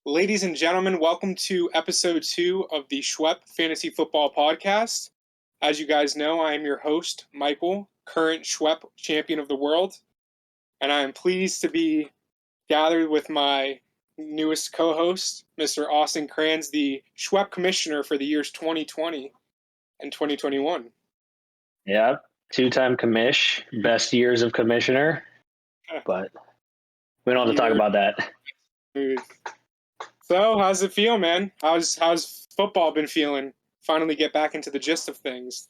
Ladies and gentlemen, welcome to episode 2 of the Schwep Fantasy Football Podcast. As you guys know, I am your host, Michael, current Schwep champion of the world, and I am pleased to be gathered with my newest co-host, Mr. Austin Cranz, the Schwep commissioner for the years 2020 and 2021. Yeah, two-time commish, best years of commissioner, but we don't have to talk about that. So, how's it feel, man? How's football been feeling? Finally get back into the gist of things.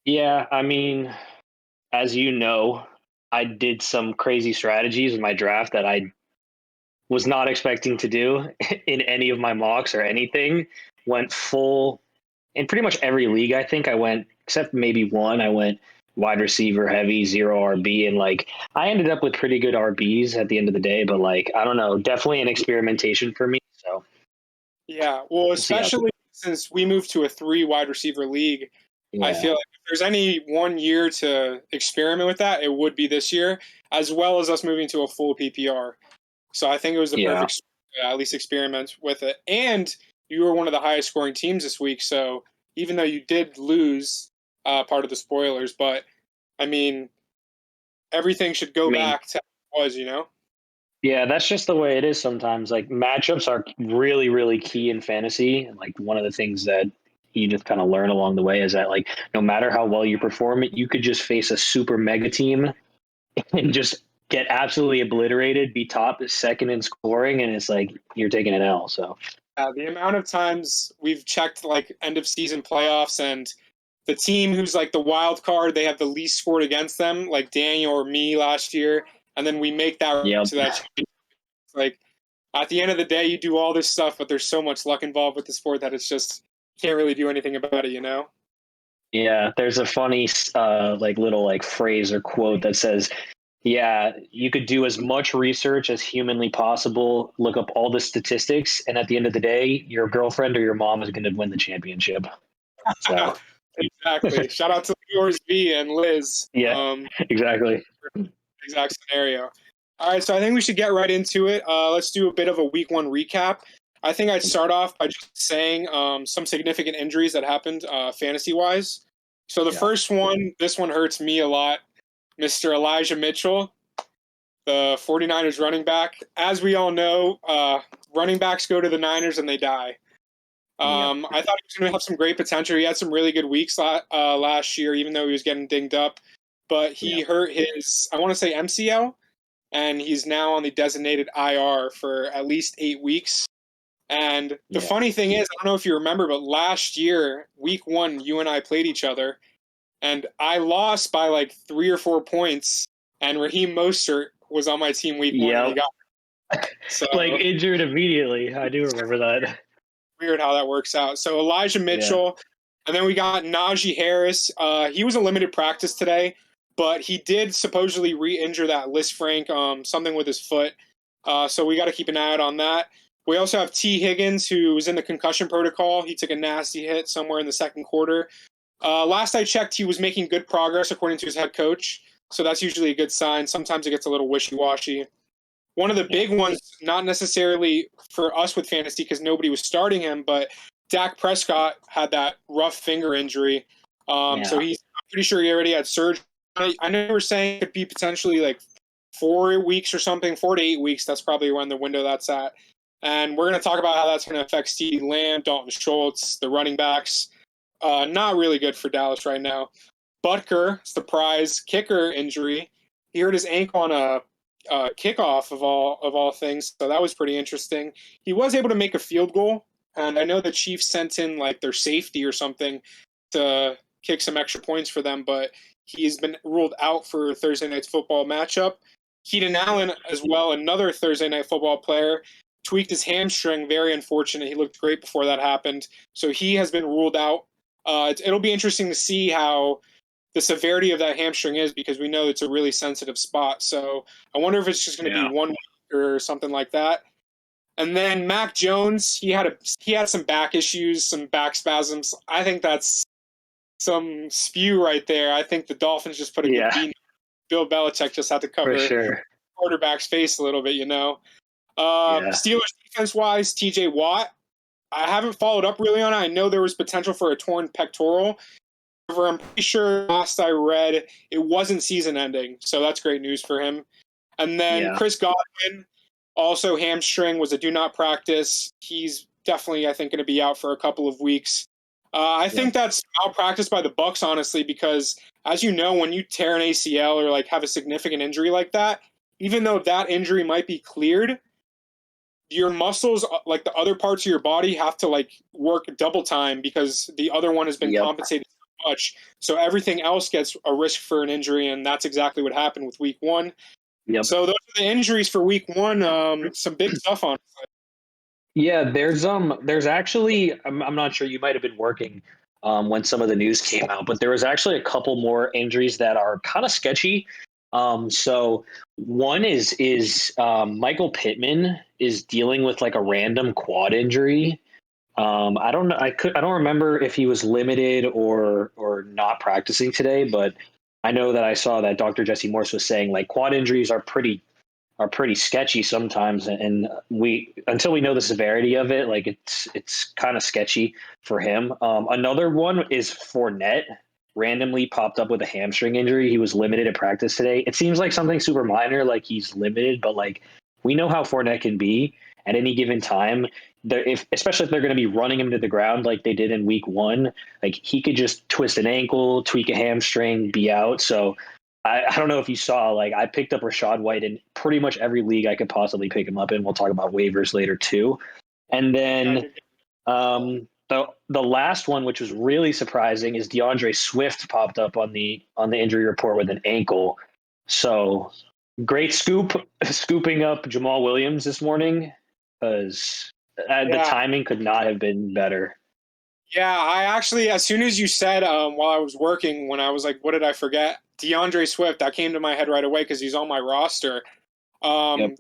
Yeah, I mean, as you know, I did some crazy strategies in my draft that I was not expecting to do in any of my mocks or anything. Went full in pretty much every league. I think I went, except maybe one, I went wide receiver heavy, 0 RB, and I ended up with pretty good RBs at the end of the day, but I don't know, definitely an experimentation for me. So yeah, well, especially since we moved to a 3 wide receiver league, I feel like if there's any 1 year to experiment with that, it would be this year, as well as us moving to a full PPR. So I think it was the perfect at least experiment with it. And you were one of the highest scoring teams this week, so even though you did lose part of the spoilers, but I mean, everything should go back to how it was, you know? Yeah, that's just the way it is sometimes. Matchups are really, really key in fantasy. And one of the things that you just kind of learn along the way is that no matter how well you perform it, you could just face a super mega team and just get absolutely obliterated, be top second in scoring, and it's you're taking an L. So the amount of times we've checked end of season playoffs and the team who's the wild card, they have the least scored against them, like Daniel or me last year, and then we make that to that. At the end of the day, you do all this stuff, but there's so much luck involved with the sport that it's just can't really do anything about it, you know? Yeah, there's a funny little phrase or quote that says, yeah, you could do as much research as humanly possible, look up all the statistics, and at the end of the day, your girlfriend or your mom is going to win the championship. So exactly. Shout out to yours, V and Liz. Yeah, exactly. Exact scenario. All right, so I think we should get right into it. Let's do a bit of a week 1 recap. I think I'd start off by just saying some significant injuries that happened fantasy-wise. So the first one, this one hurts me a lot. Mr. Elijah Mitchell, the 49ers running back. As we all know, running backs go to the Niners and they die. I thought he was going to have some great potential. He had some really good weeks last year, even though he was getting dinged up. But he hurt his, I want to say MCL, and he's now on the designated IR for at least 8 weeks. And the funny thing is, I don't know if you remember, but last year, week 1, you and I played each other, and I lost by 3 or 4 points, and Raheem Mostert was on my team week 1. And he got so, injured immediately. I do remember that. Weird how that works out. So Elijah Mitchell, and then we got Najee Harris. He was a limited practice today, but he did supposedly re-injure that Lisfranc, something with his foot. So we got to keep an eye out on that. We also have T. Higgins, who was in the concussion protocol. He took a nasty hit somewhere in the second quarter. Last I checked, he was making good progress according to his head coach. So that's usually a good sign. Sometimes it gets a little wishy-washy. One of the big ones, not necessarily for us with fantasy because nobody was starting him, but Dak Prescott had that rough finger injury. So I'm pretty sure he already had surgery. I know you were saying it could be potentially 4 weeks or something, 4 to 8 weeks. That's probably when the window that's at. And we're going to talk about how that's going to affect Seidy Lamb, Dalton Schultz, the running backs. Not really good for Dallas right now. Butker, it's the prize kicker injury. He hurt his ankle on a kickoff of all things, so that was pretty interesting. He was able to make a field goal, and I know the Chiefs sent in their safety or something to kick some extra points for them, but he's been ruled out for Thursday night's football matchup. Keenan Allen as well, another Thursday night football player, tweaked his hamstring. Very unfortunate. He looked great before that happened, so he has been ruled out. It'll be interesting to see how the severity of that hamstring is because we know it's a really sensitive spot. So I wonder if it's just going to be 1 week or something like that. And then Mac Jones, he had some back issues, some back spasms. I think that's some spew right there. I think the Dolphins just put a good beat. Bill Belichick just had to cover quarterback's face a little bit, you know. Yeah. Steelers defense-wise, TJ Watt. I haven't followed up really on it. I know there was potential for a torn pectoral. However, I'm pretty sure last I read it wasn't season-ending, so that's great news for him. And then Chris Godwin, also hamstring, was a do not practice. He's definitely, I think, going to be out for a couple of weeks. I think that's malpractice by the Bucs, honestly, because as you know, when you tear an ACL or like have a significant injury like that, even though that injury might be cleared, your muscles, like the other parts of your body, have to like work double time because the other one has been compensated so much. So everything else gets a risk for an injury, and that's exactly what happened with Week 1. Yep. So those are the injuries for Week 1. Some big stuff on. Yeah, there's actually I'm not sure, you might have been working when some of the news came out, but there was actually a couple more injuries that are kind of sketchy. So one is Michael Pittman is dealing with like a random quad injury. I don't know. I don't remember if he was limited or not practicing today, but I know that I saw that Dr. Jesse Morse was saying like quad injuries are pretty sketchy sometimes, and we until we know the severity of it, like it's kind of sketchy for him. Another one is Fournette randomly popped up with a hamstring injury. He was limited at practice today. It seems like something super minor, like he's limited, but like we know how Fournette can be at any given time. Especially if they're going to be running him to the ground like they did in Week 1, like he could just twist an ankle, tweak a hamstring, be out. So I don't know if you saw, like I picked up Rachaad White in pretty much every league I could possibly pick him up in. We'll talk about waivers later too. And then the last one, which was really surprising, is DeAndre Swift popped up on the injury report with an ankle. So great scooping up Jamal Williams this morning, because the timing could not have been better. Yeah, I actually, as soon as you said while I was working, when I was like, what did I forget? DeAndre Swift, that came to my head right away because he's on my roster. I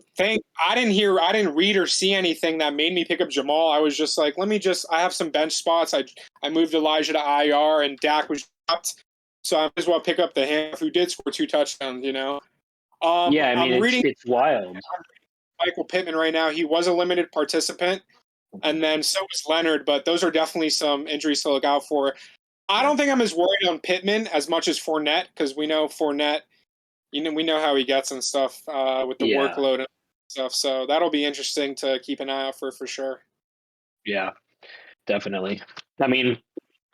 didn't read or see anything that made me pick up Jamal. I was just like, I have some bench spots. I moved Elijah to IR and Dak was dropped. So I might as well pick up the half who did score 2 touchdowns, you know? I mean, it's wild. Michael Pittman right now. He was a limited participant. And then so was Leonard, but those are definitely some injuries to look out for. I don't think I'm as worried on Pittman as much as Fournette, because we know Fournette, we know how he gets and stuff with the workload and stuff. So that'll be interesting to keep an eye out for sure. Yeah, definitely. I mean,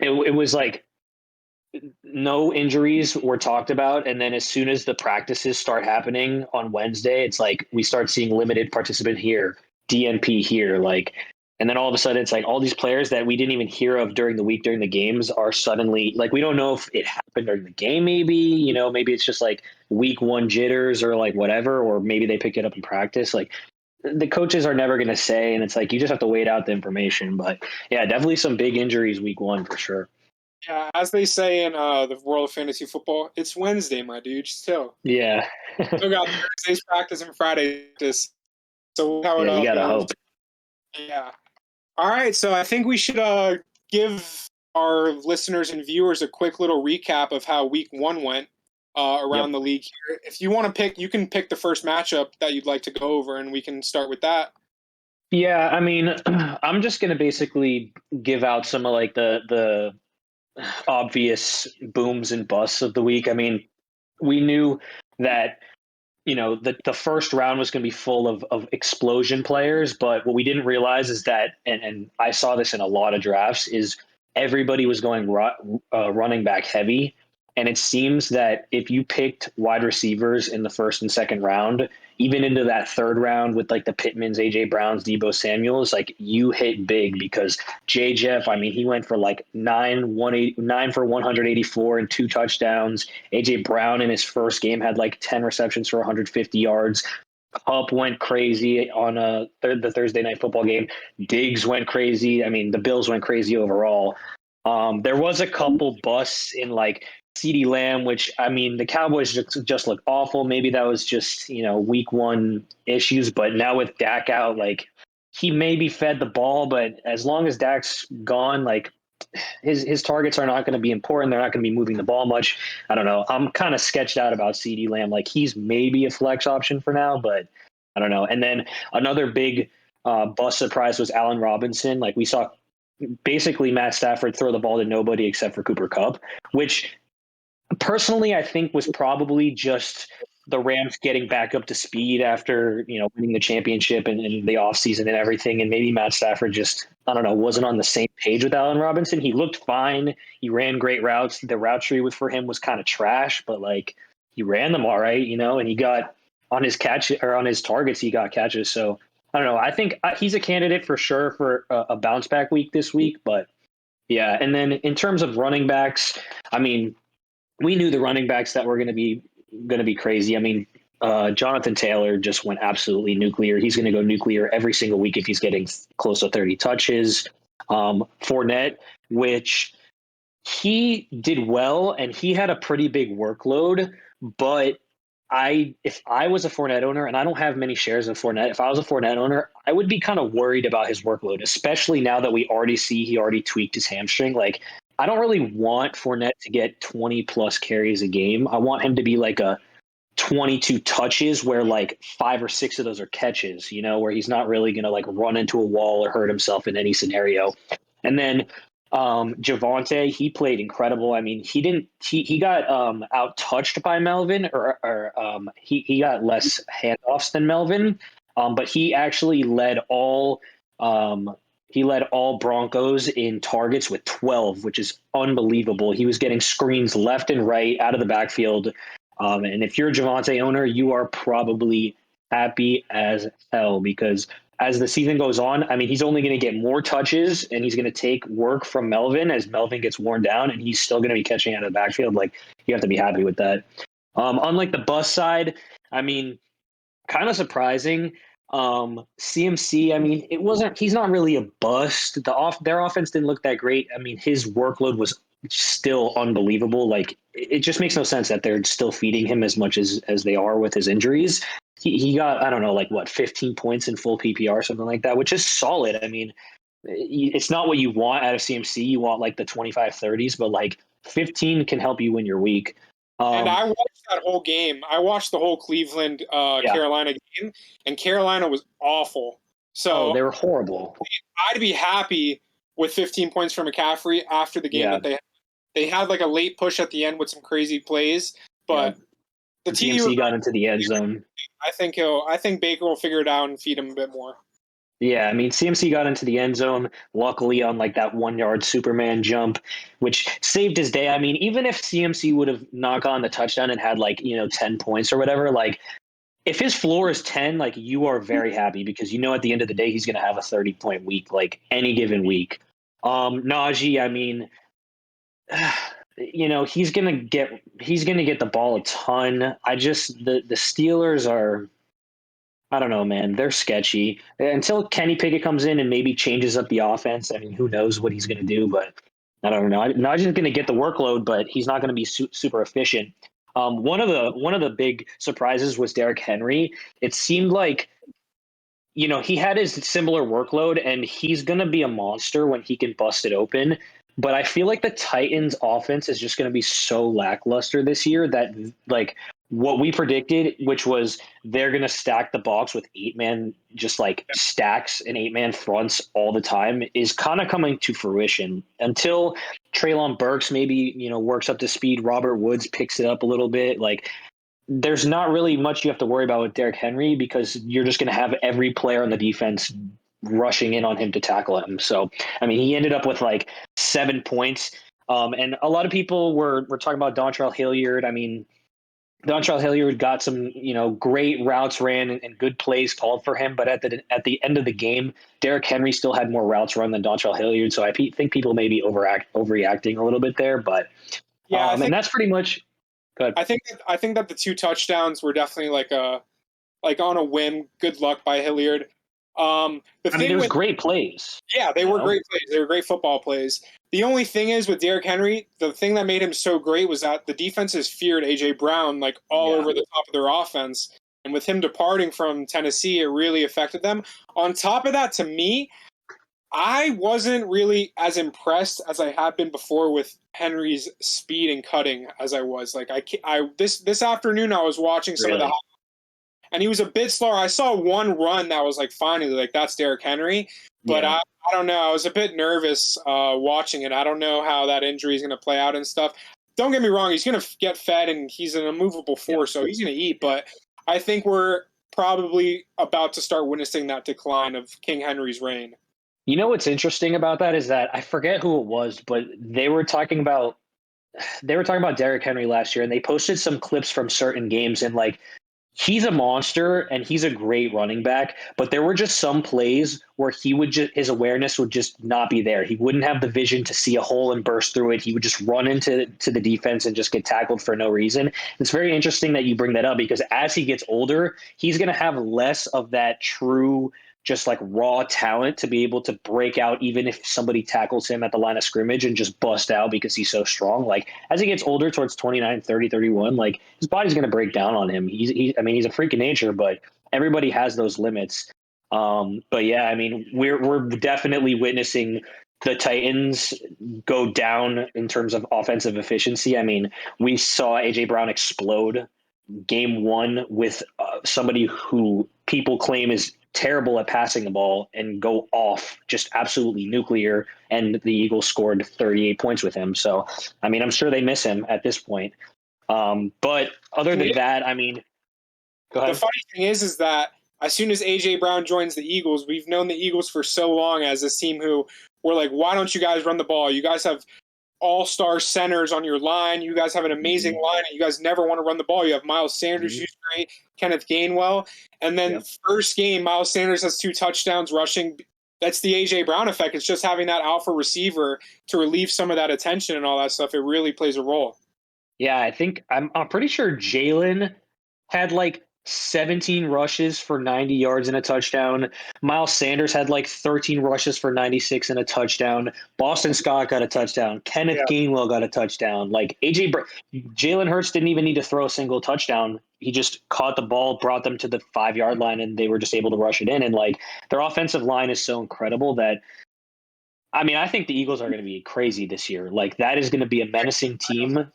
it was like no injuries were talked about, and then as soon as the practices start happening on Wednesday, it's like we start seeing limited participant here, DNP here, like. And then all of a sudden, it's like all these players that we didn't even hear of during the week, during the games, are suddenly like, we don't know if it happened during the game. Maybe, maybe it's just like Week 1 jitters or like whatever, or maybe they picked it up in practice. Like the coaches are never going to say, and it's like you just have to wait out the information. But yeah, definitely some big injuries Week 1 for sure. Yeah, as they say in the world of fantasy football, it's Wednesday, my dude. Still, yeah, still got Thursday's practice and Friday's practice. So how it all you gotta goes. hope. Yeah. All right, so I think we should give our listeners and viewers a quick little recap of how Week 1 went around the league here. If you want to pick, you can pick the first matchup that you'd like to go over, and we can start with that. Yeah, I mean, I'm just going to basically give out some of like the obvious booms and busts of the week. I mean, we knew that the first round was going to be full of explosion players, but what we didn't realize is that, and I saw this in a lot of drafts, is everybody was going running back heavy. And it seems that if you picked wide receivers in the first and second round, even into that third round with like the Pittmans, AJ Browns, Debo Samuels, like you hit big, because J. Jeff, I mean, he went for like 9 for 184 and 2 touchdowns. AJ Brown in his first game had like 10 receptions for 150 yards. Up went crazy on the Thursday night football game. Diggs went crazy. I mean, the Bills went crazy overall. There was a couple busts in like Seidy Lamb, which, I mean, the Cowboys just look awful. Maybe that was just, Week 1 issues, but now with Dak out, like he maybe fed the ball, but as long as Dak's gone, like his targets are not going to be important. They're not going to be moving the ball much. I don't know. I'm kind of sketched out about Seidy Lamb. Like he's maybe a flex option for now, but I don't know. And then another big bust surprise was Allen Robinson. Like we saw basically Matt Stafford throw the ball to nobody except for Cooper Kupp, which personally I think was probably just the Rams getting back up to speed after, winning the championship and the offseason and everything. And maybe Matt Stafford just, I don't know, wasn't on the same page with Allen Robinson. He looked fine. He ran great routes. The route tree for him was kind of trash, but like he ran them all right, and he got on his catch or on his targets, he got catches. So I don't know. I think he's a candidate for sure for a bounce back week this week, but yeah. And then in terms of running backs, I mean, we knew the running backs that were going to be crazy. I mean, Jonathan Taylor just went absolutely nuclear. He's going to go nuclear every single week if he's getting close to 30 touches. Fournette, which he did well, and he had a pretty big workload, but if I was a Fournette owner, and I don't have many shares of Fournette, if I was a Fournette owner, I would be kind of worried about his workload, especially now that we already see he already tweaked his hamstring. Like, I don't really want Fournette to get 20 plus carries a game. I want him to be like a 22 touches where like 5 or 6 of those are catches, where he's not really going to like run into a wall or hurt himself in any scenario. And then Javonte, he played incredible. I mean, he got out touched by Melvin, or he got less handoffs than Melvin, but he actually led all Broncos in targets with 12, which is unbelievable. He was getting screens left and right out of the backfield. And if you're a Javonte owner, you are probably happy as hell, because as the season goes on, I mean, he's only going to get more touches and he's going to take work from Melvin as Melvin gets worn down, and he's still going to be catching out of the backfield. Like, you have to be happy with that. Unlike the bust side, I mean, kind of surprising. CMC, I mean, he's not really a bust. Their offense didn't look that great. I mean, his workload was still unbelievable. Like, it just makes no sense that they're still feeding him as much as they are with his injuries. He got, I don't know, like 15 points in full PPR, something like that, which is solid. I mean, it's not what you want out of CMC. You want like the 25, 30s, but like 15 can help you win your week. And I watched that whole game. I watched the whole Cleveland Carolina game, and Carolina was awful. So they were horrible. I'd be happy with 15 points from McCaffrey after the game that they had like a late push at the end with some crazy plays, but the CMC got into the end zone. I think Baker will figure it out and feed him a bit more. Yeah, I mean, CMC got into the end zone, luckily on like that 1 yard Superman jump, which saved his day. I mean, even if CMC would have not gotten the touchdown and had like, 10 points or whatever, like if his floor is 10, like you are very happy, because at the end of the day, he's going to have a 30-point week, like any given week. Najee, I mean, he's going to get the ball a ton. The Steelers are, I don't know, man. They're sketchy. Until Kenny Pickett comes in and maybe changes up the offense, I mean, who knows what he's going to do, but I don't know. Najee's going to get the workload, but he's not going to be super efficient. One of the big surprises was Derrick Henry. It seemed like, he had his similar workload, and he's going to be a monster when he can bust it open. But I feel like the Titans offense is just going to be so lackluster this year that like what we predicted, which was they're going to stack the box with 8-man, just like stacks and 8-man fronts all the time, is kind of coming to fruition until Treylon Burks maybe, works up to speed. Robert Woods picks it up a little bit. Like, there's not really much you have to worry about with Derrick Henry, because you're just going to have every player on the defense rushing in on him to tackle him. So, I mean, he ended up with like 7 points. And a lot of people were talking about Dontrell Hilliard. I mean, Dontrell Hilliard got some, great routes ran and good plays called for him. But at the end of the game, Derrick Henry still had more routes run than Dontrell Hilliard. So I think people may be overreacting a little bit there. But yeah, and that's pretty much good. I think that the 2 touchdowns were definitely like on a whim. Good luck by Hilliard. There was great plays. Yeah, they were great plays. They were great football plays. The only thing is with Derrick Henry, the thing that made him so great was that the defenses feared A.J. Brown like all over the top of their offense. And with him departing from Tennessee, it really affected them. On top of that, to me, I wasn't really as impressed as I have been before with Henry's speed and cutting as I was. Like this afternoon, I was watching some of the, and he was a bit slower. I saw one run that was like finally like that's Derrick Henry, but I don't know. I was a bit nervous watching it. I don't know how that injury is going to play out and stuff. Don't get me wrong, he's going to get fed and he's an immovable force, so he's going to eat. But I think we're probably about to start witnessing that decline of King Henry's reign. You know what's interesting about that is that I forget who it was, but they were talking about Derrick Henry last year, and they posted some clips from certain games, and like he's a monster and he's a great running back, but there were just some plays where his awareness would just not be there. He wouldn't have the vision to see a hole and burst through it. He would just run into the defense and just get tackled for no reason. It's very interesting that you bring that up because as he gets older, he's going to have less of that true just like raw talent to be able to break out even if somebody tackles him at the line of scrimmage and just bust out because he's so strong. Like as he gets older towards 29, 30, 31, like his body's going to break down on him. He's a freak of nature, but everybody has those limits. But yeah, I mean, we're definitely witnessing the Titans go down in terms of offensive efficiency. I mean, we saw AJ Brown explode game one with somebody who people claim is terrible at passing the ball and go off just absolutely nuclear, and the Eagles scored 38 points with him. So I mean, I'm sure they miss him at this point, but other than that, I mean, go ahead. The funny thing is that as soon as AJ Brown joins the Eagles, we've known the Eagles for so long as a team who we're like, why don't you guys run the ball? You guys have all-star centers on your line. You guys have an amazing line, and you guys never want to run the ball. You have Miles Sanders, who's great, Kenneth Gainwell. And then first game, Miles Sanders has 2 touchdowns rushing. That's the A.J. Brown effect. It's just having that alpha receiver to relieve some of that attention and all that stuff. It really plays a role. Yeah, I think I'm pretty sure Jalen had like 17 rushes for 90 yards and a touchdown. Miles Sanders had like 13 rushes for 96 and a touchdown. Boston Scott got a touchdown. Kenneth Gainwell got a touchdown. Like Jalen Hurts didn't even need to throw a single touchdown. He just caught the ball, brought them to the 5-yard line, and they were just able to rush it in. And like their offensive line is so incredible that, I mean, I think the Eagles are going to be crazy this year. Like that is going to be a menacing team.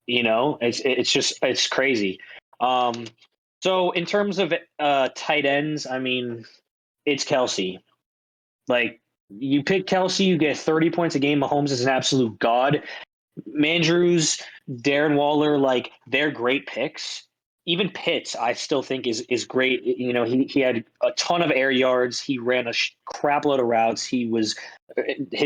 You know, it's crazy. So in terms of tight ends, I mean, it's Kelsey. Like you pick Kelsey, you get 30 points a game. Mahomes is an absolute god. Mandrews, Darren Waller, like they're great picks. Even Pitts, I still think is great. You know, he had a ton of air yards. He ran a crap load of routes. His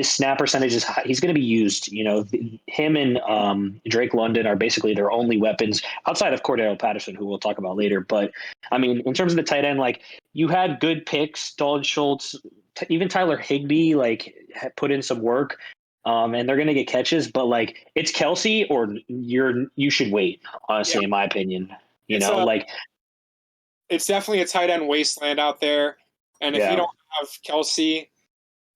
snap percentage is high. He's going to be used. You know, him and Drake London are basically their only weapons outside of Cordero Patterson, who we'll talk about later. But I mean, in terms of the tight end, like you had good picks, Dalton Schultz, even Tyler Higbee, like put in some work. And they're going to get catches, but like it's Kelsey or you should wait, honestly, in my opinion. It's definitely a tight end wasteland out there. And if you don't have Kelsey,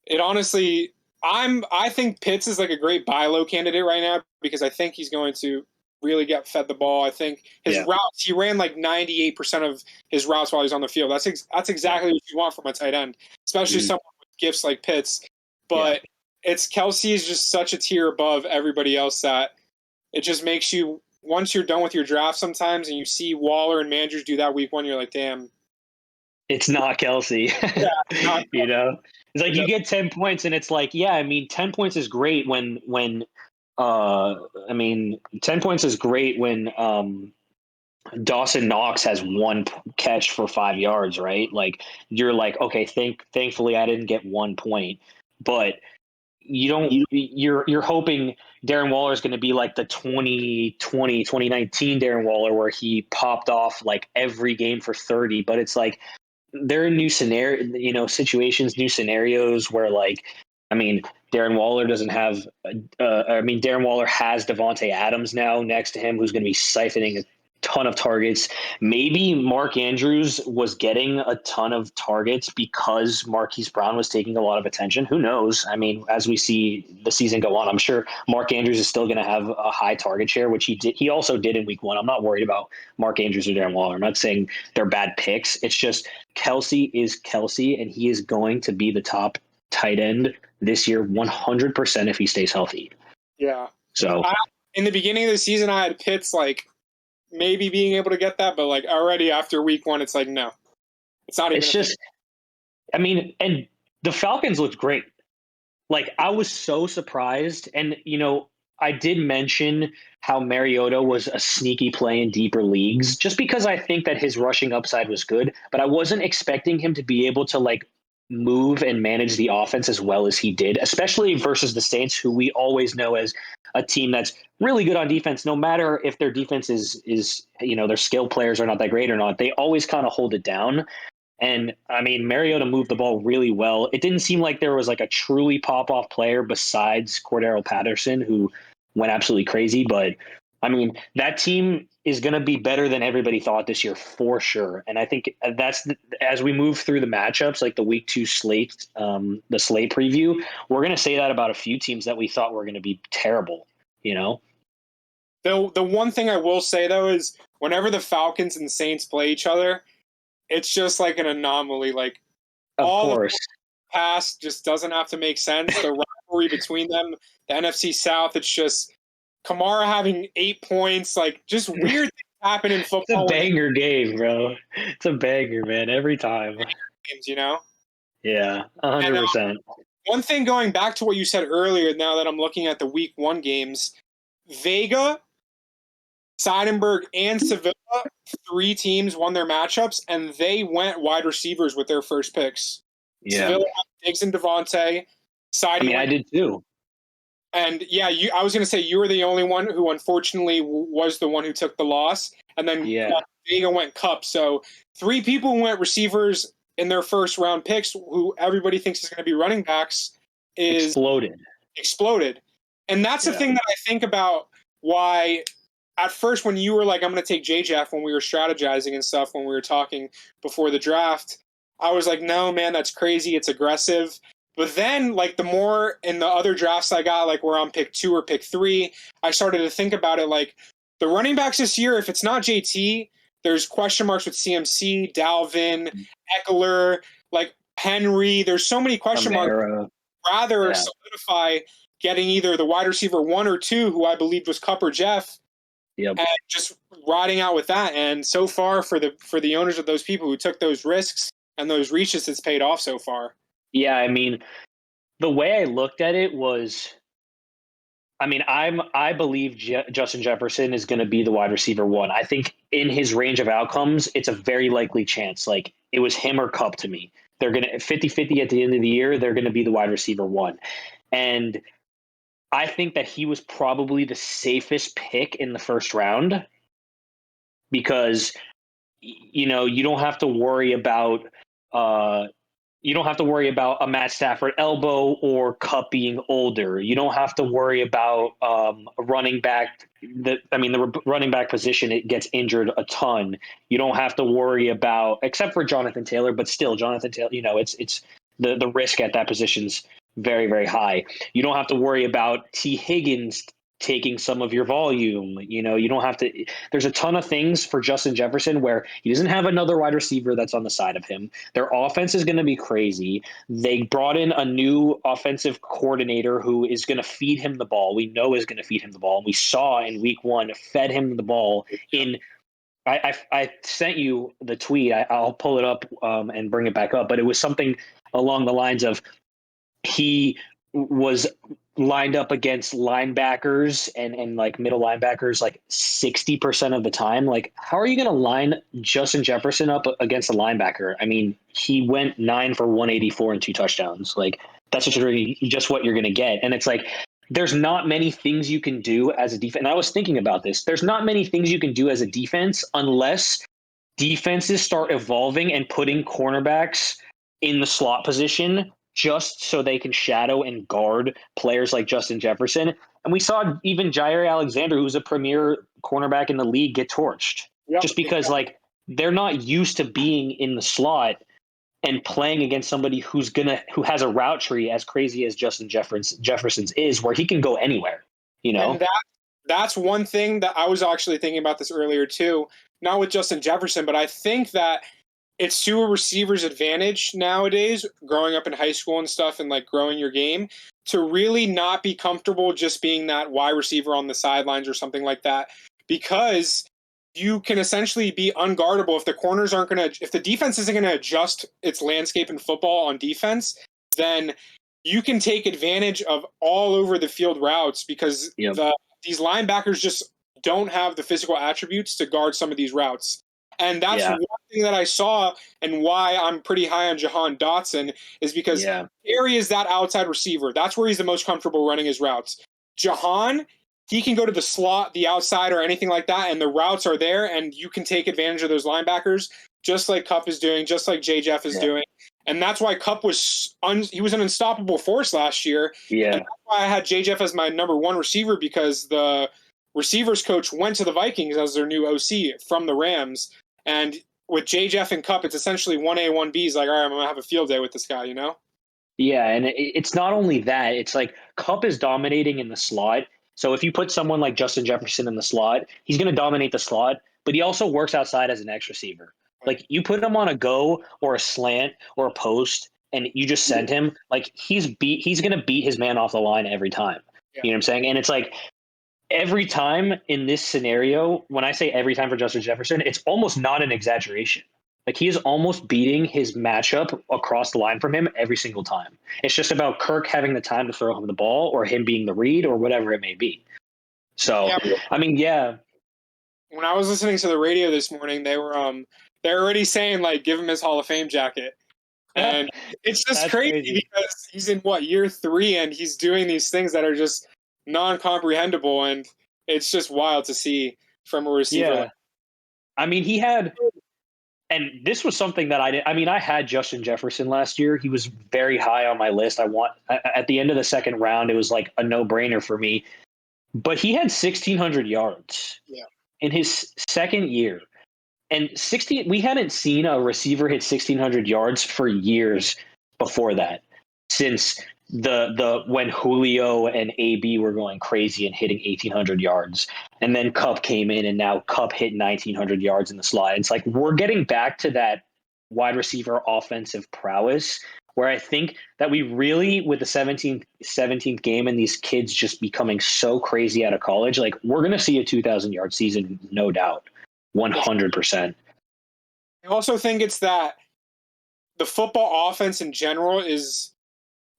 it honestly, I think Pitts is like a great buy low candidate right now because I think he's going to really get fed the ball. I think his routes, he ran like 98% of his routes while he's on the field. That's exactly what you want from a tight end, especially someone with gifts like Pitts. But it's Kelsey is just such a tier above everybody else that it just makes you, once you're done with your draft sometimes and you see Waller and Mandrews do that week one, you're like, damn. It's not Kelsey. You know? It's like you get 10 points and it's like, yeah, I mean, 10 points is great when 10 points is great when Dawson Knox has one catch for 5 yards, right? Like you're like, okay, thankfully I didn't get 1 point. But you're hoping Darren Waller is going to be like the 2019 Darren Waller where he popped off like every game for 30, but it's like there are new situations, new scenarios where like, I mean, Darren Waller doesn't have, Darren Waller has Devontae Adams now next to him, who's going to be siphoning a ton of targets. Maybe Mark Andrews was getting a ton of targets because Marquise Brown was taking a lot of attention. Who knows? I mean, as we see the season go on, I'm sure Mark Andrews is still going to have a high target share, which he did. He also did in week one. I'm not worried about Mark Andrews or Darren Waller. I'm not saying they're bad picks. It's just Kelsey is Kelsey, and he is going to be the top tight end this year 100% if he stays healthy. Yeah. So in the beginning of the season, I had Pitts like maybe being able to get that, but like already after week 1, it's like, no, it's not even. It's just, I mean, and the Falcons looked great. Like, I was so surprised. And, I did mention how Mariota was a sneaky play in deeper leagues just because I think that his rushing upside was good, but I wasn't expecting him to be able to like move and manage the offense as well as he did, especially versus the Saints, who we always know as a team that's really good on defense, no matter if their defense is their skill players are not that great or not. They always kind of hold it down. And I mean, Mariota moved the ball really well. It didn't seem like there was like a truly pop-off player besides Cordero Patterson, who went absolutely crazy. But I mean, that team is going to be better than everybody thought this year for sure. And I think as we move through the matchups, like the week 2 slate, the slate preview, we're going to say that about a few teams that we thought were going to be terrible, The one thing I will say, though, is whenever the Falcons and Saints play each other, it's just like an anomaly. Like, Of all course. the past just doesn't have to make sense. The rivalry between them, the NFC South, it's just Kamara having 8 points. Like, just weird things happen in football. It's a banger game, bro. It's a banger, man, every time. Games, Yeah, 100%. One thing going back to what you said earlier, now that I'm looking at the week 1 games, Vega, Seidenberg, and Sevilla, 3 teams won their matchups, and they went wide receivers with their first picks. Yeah. Sevilla went Diggs and Devontae. Seidy I did too. And yeah, I was going to say you were the only one who unfortunately was the one who took the loss. And then Vega went Cup. So 3 people went receivers in their first round picks who everybody thinks is going to be running backs exploded. And that's the thing that I think about why at first when you were like, I'm going to take JJF when we were strategizing and stuff, when we were talking before the draft, I was like, no, man, that's crazy. It's aggressive. But then, like, the more in the other drafts I got, like, where I'm pick 2 or pick 3, I started to think about it, like, the running backs this year, if it's not JT, there's question marks with CMC, Dalvin, Eckler, like, Henry. There's so many question marks. Rather solidify getting either the wide receiver 1 or 2, who I believed was Cup or Jeff, and just riding out with that. And so far, for the owners of those people who took those risks and those reaches, it's paid off so far. Yeah, I mean, the way I looked at it was, I mean, I believe Justin Jefferson is going to be the wide receiver 1. I think in his range of outcomes, it's a very likely chance. Like, it was him or Cup to me. They're going to 50-50 at the end of the year. They're going to be the wide receiver 1. And I think that he was probably the safest pick in the first round because, you don't have to worry about a Matt Stafford elbow or Cup being older. You don't have to worry about a running back. The running back position, it gets injured a ton. You don't have to worry about, except for Jonathan Taylor, but still Jonathan Taylor, it's the risk at that position's very, very high. You don't have to worry about T. Higgins taking some of your volume. You don't have to. There's a ton of things for Justin Jefferson where he doesn't have another wide receiver that's on the side of him. Their offense is going to be crazy. They brought in a new offensive coordinator who is going to feed him the ball. We know is going to feed him the ball. And we saw in week 1 fed him the ball in. I sent you the tweet. I'll pull it up and bring it back up. But it was something along the lines of he was lined up against linebackers and like middle linebackers like 60% of the time. Like, how are you going to line Justin Jefferson up against a linebacker? I mean, he went 9 for 184 and 2 touchdowns. Like, that's just what you're going to get. And it's like, there's not many things you can do as a defense. And I was thinking about this. There's not many things you can do as a defense unless defenses start evolving and putting cornerbacks in the slot position just so they can shadow and guard players like Justin Jefferson. And we saw even Jair Alexander, who's a premier cornerback in the league, get torched just because like they're not used to being in the slot and playing against somebody who has a route tree as crazy as Justin Jefferson's is, where he can go anywhere, And that's one thing that I was actually thinking about this earlier too, not with Justin Jefferson, but I think that it's to a receiver's advantage nowadays, growing up in high school and stuff and like growing your game, to really not be comfortable just being that wide receiver on the sidelines or something like that. Because you can essentially be unguardable if the corners aren't going to, if the defense isn't going to adjust its landscape in football on defense, then you can take advantage of all over the field routes because these linebackers just don't have the physical attributes to guard some of these routes. And that's one thing that I saw and why I'm pretty high on Jahan Dotson is because Gary is that outside receiver. That's where he's the most comfortable running his routes. Jahan, he can go to the slot, the outside, or anything like that, and the routes are there, and you can take advantage of those linebackers, just like Kupp is doing, just like J. Jeff is doing. And that's why Kupp was he was an unstoppable force last year. Yeah. And that's why I had J. Jeff as my number one receiver because the receivers coach went to the Vikings as their new OC from the Rams. And with J. Jeff and Kupp, it's essentially 1A, 1B. He's like, all right, I'm going to have a field day with this guy, you know? Yeah, and it's not only that. It's like Kupp is dominating in the slot. So if you put someone like Justin Jefferson in the slot, he's going to dominate the slot, but he also works outside as an X receiver. Like you put him on a go or a slant or a post and you just send him, like he's going to beat his man off the line every time. You know what I'm saying? And it's like every time in this scenario, when I say every time for Justin Jefferson, it's almost not an exaggeration. Like he is almost beating his matchup across the line from him every single time. It's just about Kirk having the time to throw him the ball or him being the read or whatever it may be. So, I mean, when I was listening to the radio this morning, they're already saying like, give him his Hall of Fame jacket. And it's just crazy because he's in year 3 and he's doing these things that are just non-comprehensible. And it's just wild to see from a receiver. Yeah. I mean, he had, and this was something that I had Justin Jefferson last year. He was very high on my list. At the end of the second round, it was like a no-brainer for me. But he had 1,600 yards in his second year. And we hadn't seen a receiver hit 1,600 yards for years before that, since when Julio and AB were going crazy and hitting 1,800 yards. And then Kupp came in, and now Kupp hit 1,900 yards in the slot. It's like we're getting back to that wide receiver offensive prowess where I think that we really, with the 17th game and these kids just becoming so crazy out of college, like we're going to see a 2,000-yard season, no doubt, 100%. I also think it's that the football offense in general is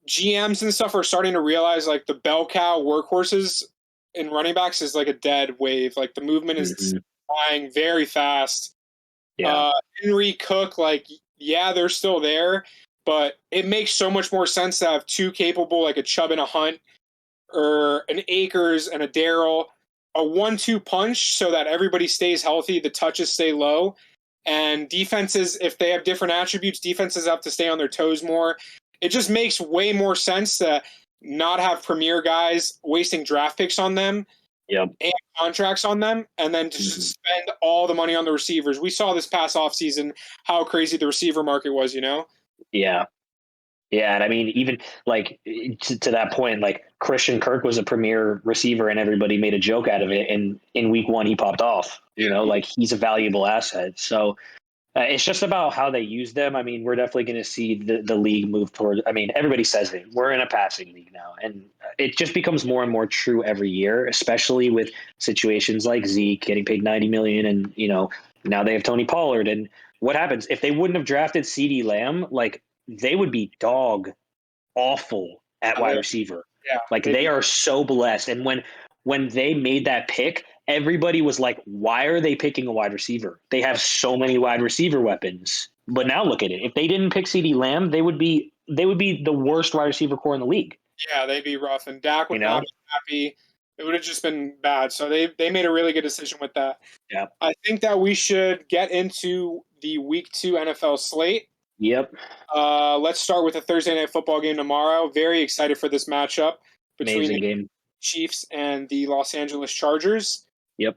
GMs and stuff are starting to realize like the bell cow workhorses in running backs is like a dead wave. Like the movement is flying very fast. Henry, Cook, like, they're still there. But it makes so much more sense to have two capable, like a Chubb and a Hunt, or an Akers and a Darrell, a 1-2 punch so that everybody stays healthy, the touches stay low. And defenses, if they have different attributes, defenses have to stay on their toes more. It just makes way more sense to not have premier guys wasting draft picks on them and contracts on them, and then to just spend all the money on the receivers. We saw this past offseason how crazy the receiver market was, you know? Yeah. Yeah. And I mean, even like to that point, like Christian Kirk was a premier receiver and everybody made a joke out of it. And in week 1, he popped off, like he's a valuable asset. So it's just about how they use them. I mean, we're definitely going to see the league move toward, I mean, everybody says it, we're in a passing league now. And it just becomes more and more true every year, especially with situations like Zeke getting paid $90 million. And, now they have Tony Pollard. And what happens if they wouldn't have drafted CeeDee Lamb? Like they would be dog awful at wide receiver. Yeah, like they are so blessed. And when they made that pick, everybody was like, why are they picking a wide receiver? They have so many wide receiver weapons. But now look at it. If they didn't pick CeeDee Lamb, they would be the worst wide receiver core in the league. Yeah, they'd be rough. And Dak would not be happy. It would have just been bad. So they made a really good decision with that. Yeah. I think that we should get into the week 2 NFL slate. Yep. Let's start with a Thursday night football game tomorrow. Very excited for this matchup between the Chiefs and the Los Angeles Chargers. Yep.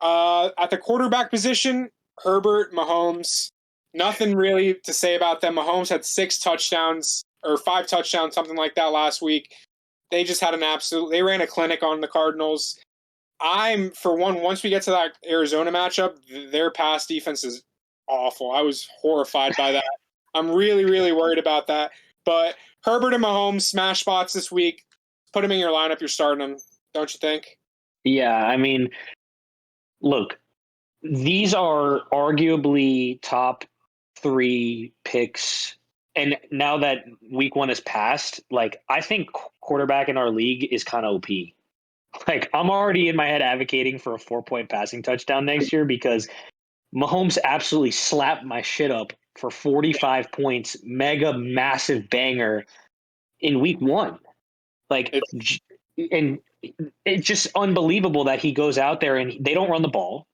At the quarterback position, Herbert, Mahomes. Nothing really to say about them. Mahomes had 6 touchdowns or 5 touchdowns, something like that last week. They just had they ran a clinic on the Cardinals. Once we get to that Arizona matchup, their pass defense is awful. I was horrified by that. I'm really, really worried about that. But Herbert and Mahomes smash spots this week. Put them in your lineup. You're starting them, don't you think? Yeah, I mean, look, these are arguably top 3 picks. And now that week 1 is passed, like I think quarterback in our league is kind of OP. Like I'm already in my head advocating for a 4-point passing touchdown next year because Mahomes absolutely slapped my shit up for 45 points, mega massive banger in week 1. Like, and it's just unbelievable that he goes out there and they don't run the ball.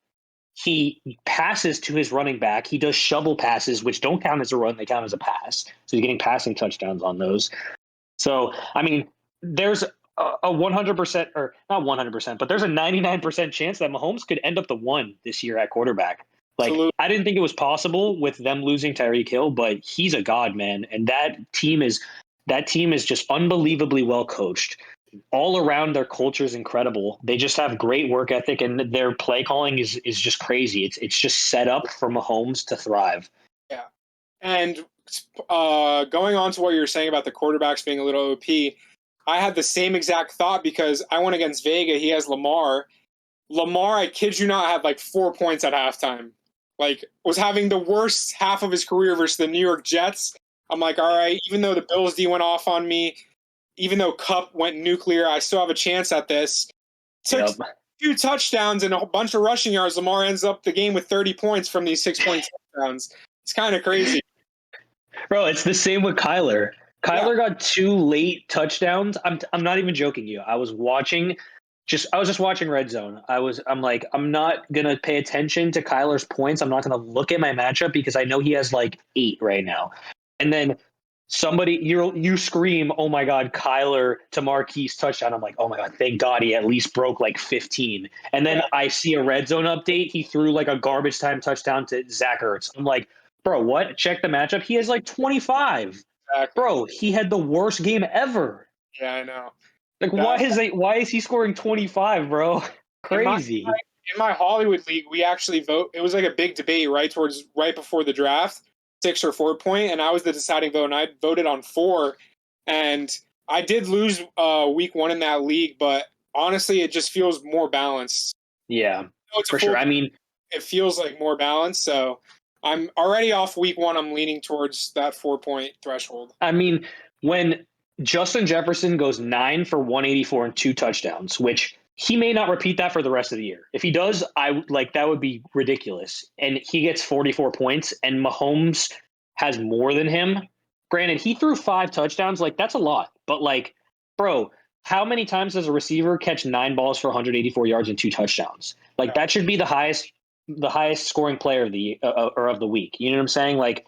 He passes to his running back. He does shovel passes, which don't count as a run; they count as a pass. So he's getting passing touchdowns on those. So, I mean, there's a 100%, or not 100%, but there's a 99% chance that Mahomes could end up the 1 this year at quarterback. Like, absolutely. I didn't think it was possible with them losing Tyreek Hill, but he's a god, man. And that team is just unbelievably well coached. All around, their culture is incredible. They just have great work ethic, and their play calling is just crazy. It's just set up for Mahomes to thrive. Yeah, and going on to what you were saying about the quarterbacks being a little OP, I had the same exact thought because I went against Vega. He has Lamar. Lamar, I kid you not, had like 4 points at halftime. Like, was having the worst half of his career versus the New York Jets. I'm like, all right, even though the Bills D went off on me, even though Kupp went nuclear, I still have a chance at this. Took 2 touchdowns and a bunch of rushing yards. Lamar ends up the game with 30 points from these 6-point touchdowns. It's kind of crazy. Bro, it's the same with Kyler. Kyler got 2 late touchdowns. I'm not even joking you. I was just watching Red Zone. I'm like, I'm not gonna pay attention to Kyler's points. I'm not gonna look at my matchup because I know he has like 8 right now. And then you scream, oh my God, Kyler to Marquise touchdown. I'm like, oh my God, thank God he at least broke like 15. And then I see a Red Zone update. He threw like a garbage time touchdown to Zach Ertz. I'm like, bro, what? Check the matchup. He has like 25. Exactly. Bro, he had the worst game ever. Yeah, I know. Like, why is he scoring 25, bro? Crazy. In my Hollywood league, we actually vote. It was like a big debate right before the draft, 6 or 4 point, and I was the deciding vote, and I voted on 4. And I did lose week 1 in that league, but honestly, it just feels more balanced. Yeah, for sure. I mean, it feels like more balanced. So I'm already off week 1. I'm leaning towards that 4-point threshold. I mean, when Justin Jefferson goes 9 for 184 and 2 touchdowns, which he may not repeat that for the rest of the year. If he does, that would be ridiculous. And he gets 44 points and Mahomes has more than him. Granted, he threw 5 touchdowns. Like, that's a lot. But like, bro, how many times does a receiver catch 9 balls for 184 yards and 2 touchdowns? Like, that should be the highest scoring player of the or of the week. You know what I'm saying? Like,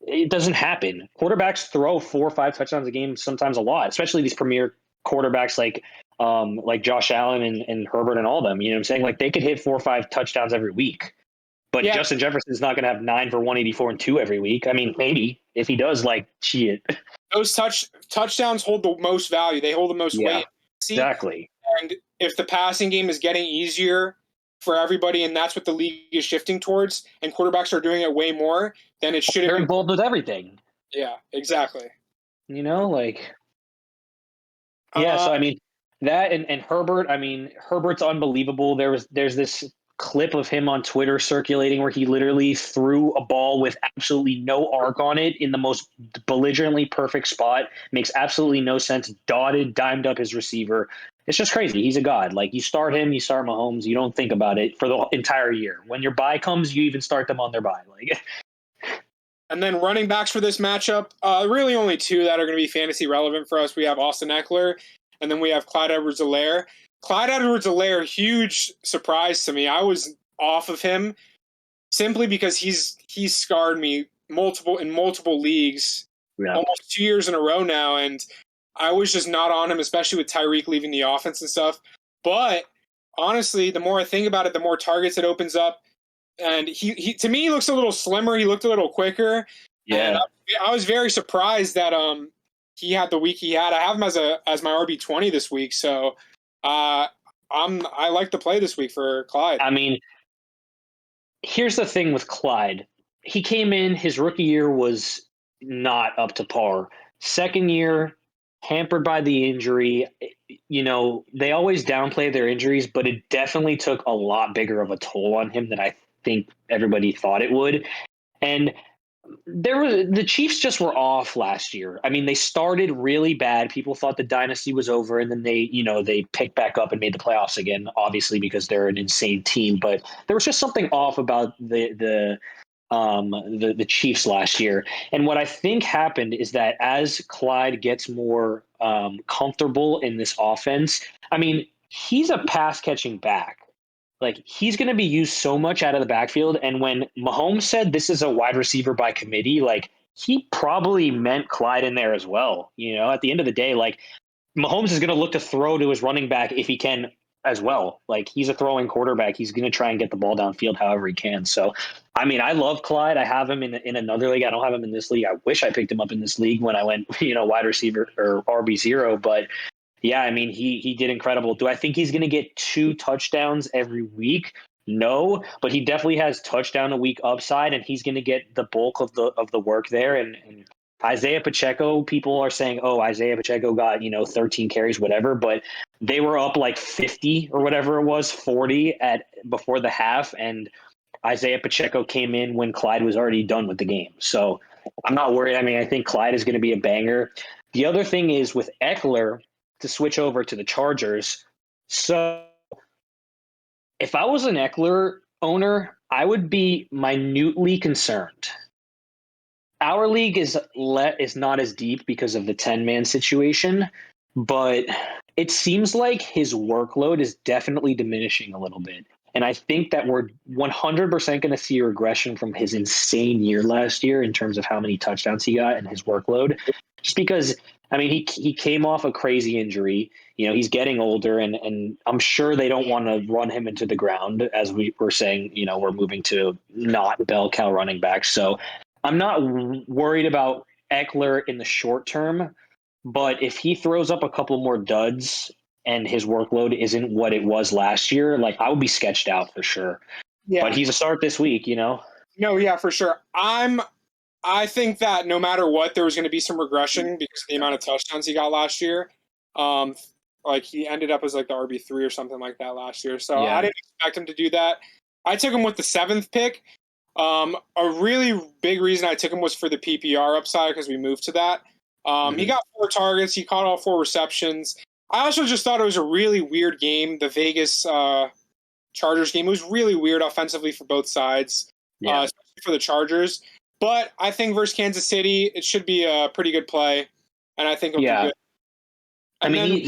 it doesn't happen. Quarterbacks throw 4 or 5 touchdowns a game, sometimes a lot, especially these premier quarterbacks like Josh Allen and Herbert and all of them. You know what I'm saying? Like, they could hit 4 or 5 touchdowns every week. But Justin Jefferson's not going to have 9 for 184 and 2 every week. I mean, maybe if he does, like, shit. Those touchdowns hold the most value. They hold the most weight. Exactly. And if the passing game is getting easier for everybody, and that's what the league is shifting towards, and quarterbacks are doing it way more, then it should have been involved with everything. Yeah, exactly. You know, like, so I mean, that and Herbert. I mean, Herbert's unbelievable. There's this clip of him on Twitter circulating where he literally threw a ball with absolutely no arc on it in the most belligerently perfect spot. Makes absolutely no sense. Dimed up his receiver. It's just crazy. He's a god. Like, you start him, you start Mahomes. You don't think about it for the entire year. When your bye comes, you even start them on their bye. Like, and then running backs for this matchup, really only 2 that are going to be fantasy relevant for us. We have Austin Eckler, and then we have Clyde Edwards-Helaire. Clyde Edwards-Helaire, huge surprise to me. I was off of him simply because he's scarred me in multiple leagues, almost 2 years in a row now, and I was just not on him, especially with Tyreek leaving the offense and stuff. But honestly, the more I think about it, the more targets it opens up. And he to me, he looks a little slimmer. He looked a little quicker. Yeah. And I was very surprised that he had the week he had. I have him as my RB20 this week. So I like the play this week for Clyde. I mean, here's the thing with Clyde. He came in, his rookie year was not up to par. Second year, hampered by the injury. You know, they always downplay their injuries, but it definitely took a lot bigger of a toll on him than I think everybody thought it would. And the Chiefs just were off last year. I mean, they started really bad. People thought the dynasty was over, and then they picked back up and made the playoffs again, obviously because they're an insane team. But there was just something off about the Chiefs last year. And what I think happened is that as Clyde gets more comfortable in this offense, I mean, he's a pass catching back. Like, he's going to be used so much out of the backfield. And when Mahomes said this is a wide receiver by committee, like, he probably meant Clyde in there as well. At the end of the day, like, Mahomes is going to look to throw to his running back if he can as well. Like, he's a throwing quarterback. He's going to try and get the ball downfield however he can. So, I mean, I love Clyde. I have him in another league. I don't have him in this league. I wish I picked him up in this league when I went, wide receiver or RB0, but yeah, I mean, he did incredible. Do I think he's going to get 2 touchdowns every week? No, but he definitely has touchdown a week upside, and he's going to get the bulk of the work there. And Isaiah Pacheco, people are saying, oh, Isaiah Pacheco got 13 carries, whatever, but they were up like 50 or whatever it was, 40 before the half, and Isaiah Pacheco came in when Clyde was already done with the game. So I'm not worried. I mean, I think Clyde is going to be a banger. The other thing is with Eckler, to switch over to the Chargers. So if I was an Eckler owner, I would be minutely concerned. Our league is not as deep because of the 10-man situation, but it seems like his workload is definitely diminishing a little bit. And I think that we're 100% going to see a regression from his insane year last year in terms of how many touchdowns he got and his workload. Just because, I mean, he came off a crazy injury. He's getting older, and I'm sure they don't want to run him into the ground, as we were saying, we're moving to not bell cow running back. So I'm not worried about Eckler in the short term, but if he throws up a couple more duds and his workload isn't what it was last year, like, I would be sketched out for sure. Yeah. But he's a start this week, No, yeah, for sure. I think that no matter what, there was going to be some regression because of the amount of touchdowns he got last year. Like, he ended up as like the RB3 or something like that last year. So yeah. I didn't expect him to do that. I took him with the 7th pick. A really big reason I took him was for the PPR upside because we moved to that. He got 4 targets. He caught all 4 receptions. I also just thought it was a really weird game. The Vegas Chargers game, it was really weird offensively for both sides, especially for the Chargers. But I think versus Kansas City, it should be a pretty good play, and I think it'll be good. And I mean,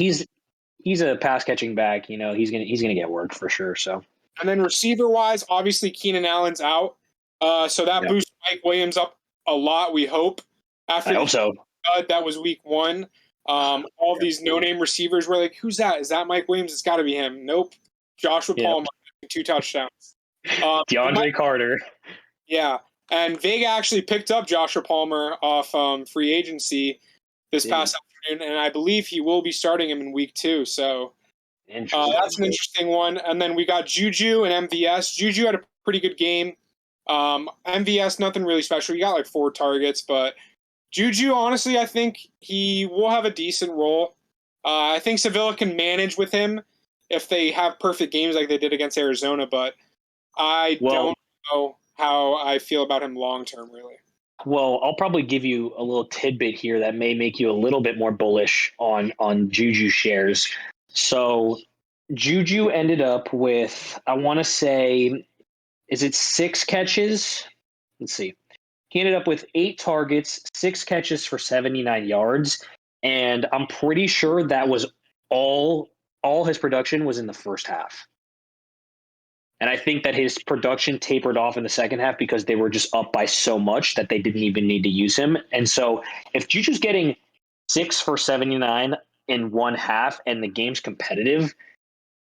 he's a pass catching back. He's gonna get work for sure. So. And then receiver wise, obviously Keenan Allen's out, so that boosts Mike Williams up a lot. We hope. I hope so. That was week 1. All these no-name receivers were like, "Who's that? Is that Mike Williams? It's got to be him." Nope. Joshua Palmer, 2 touchdowns. DeAndre Carter. Yeah. And Vega actually picked up Joshua Palmer off free agency this past afternoon, and I believe he will be starting him in week 2. So that's an interesting one. And then we got Juju and MVS. Juju had a pretty good game. MVS, nothing really special. He got like 4 targets, but Juju, honestly, I think he will have a decent role. I think Sevilla can manage with him if they have perfect games like they did against Arizona, but I don't know how I feel about him long-term, really. Well, I'll probably give you a little tidbit here that may make you a little bit more bullish on Juju shares. So Juju ended up with, I want to say, is it 6 catches? Let's see. He ended up with 8 targets, 6 catches for 79 yards, and I'm pretty sure that was all his production was in the first half. And I think that his production tapered off in the second half because they were just up by so much that they didn't even need to use him. And so if Juju's getting 6 for 79 in one half and the game's competitive,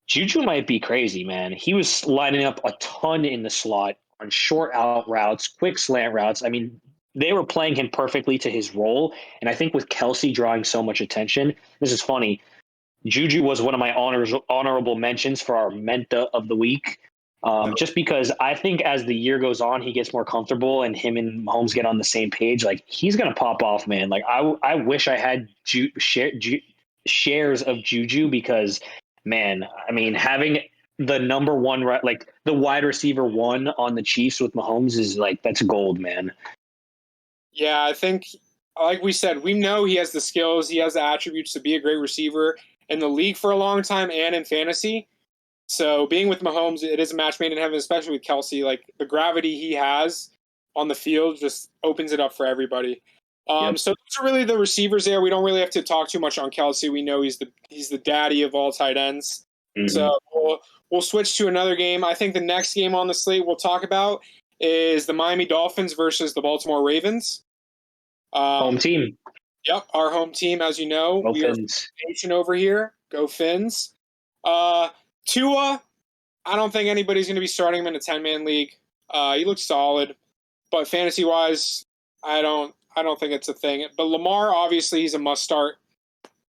Juju might be crazy, man. He was lining up a ton in the slot on short out routes, quick slant routes. I mean, they were playing him perfectly to his role. And I think with Kelsey drawing so much attention, this is funny. Juju was one of my honorable mentions for our Menta of the week. Just because I think as the year goes on, he gets more comfortable and him and Mahomes get on the same page. Like, he's going to pop off, man. Like, I wish I had shares of Juju because, man, I mean, having the number one, like the wide receiver one on the Chiefs with Mahomes is like, that's gold, man. Yeah, I think, like we said, we know he has the skills, he has the attributes to be a great receiver in the league for a long time and in fantasy. So being with Mahomes, it is a match made in heaven, especially with Kelsey. Like the gravity he has on the field just opens it up for everybody. Yep. So those are really the receivers there. We don't really have to talk too much on Kelsey. We know he's the daddy of all tight ends. Mm-hmm. So we'll switch to another game. I think the next game on the slate we'll talk about is the Miami Dolphins versus the Baltimore Ravens. Home team. Yep, our home team, as you know. Go we Fins. are nation over here. Go Fins. Tua, I don't think anybody's going to be starting him in a 10-man league. He looks solid, but fantasy-wise, I don't think it's a thing. But Lamar, obviously, he's a must-start.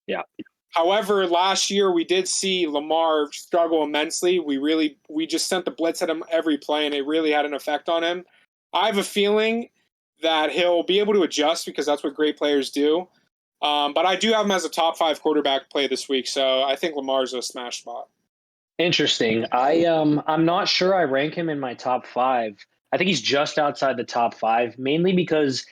Yeah. However, last year we did see Lamar struggle immensely. We just sent the blitz at him every play, and it really had an effect on him. I have a feeling that he'll be able to adjust because that's what great players do. But I do have him as a top 5 quarterback play this week, so I think Lamar's a smash spot. Interesting. I'm not sure I rank him in my top 5. I think he's just outside the top 5, mainly because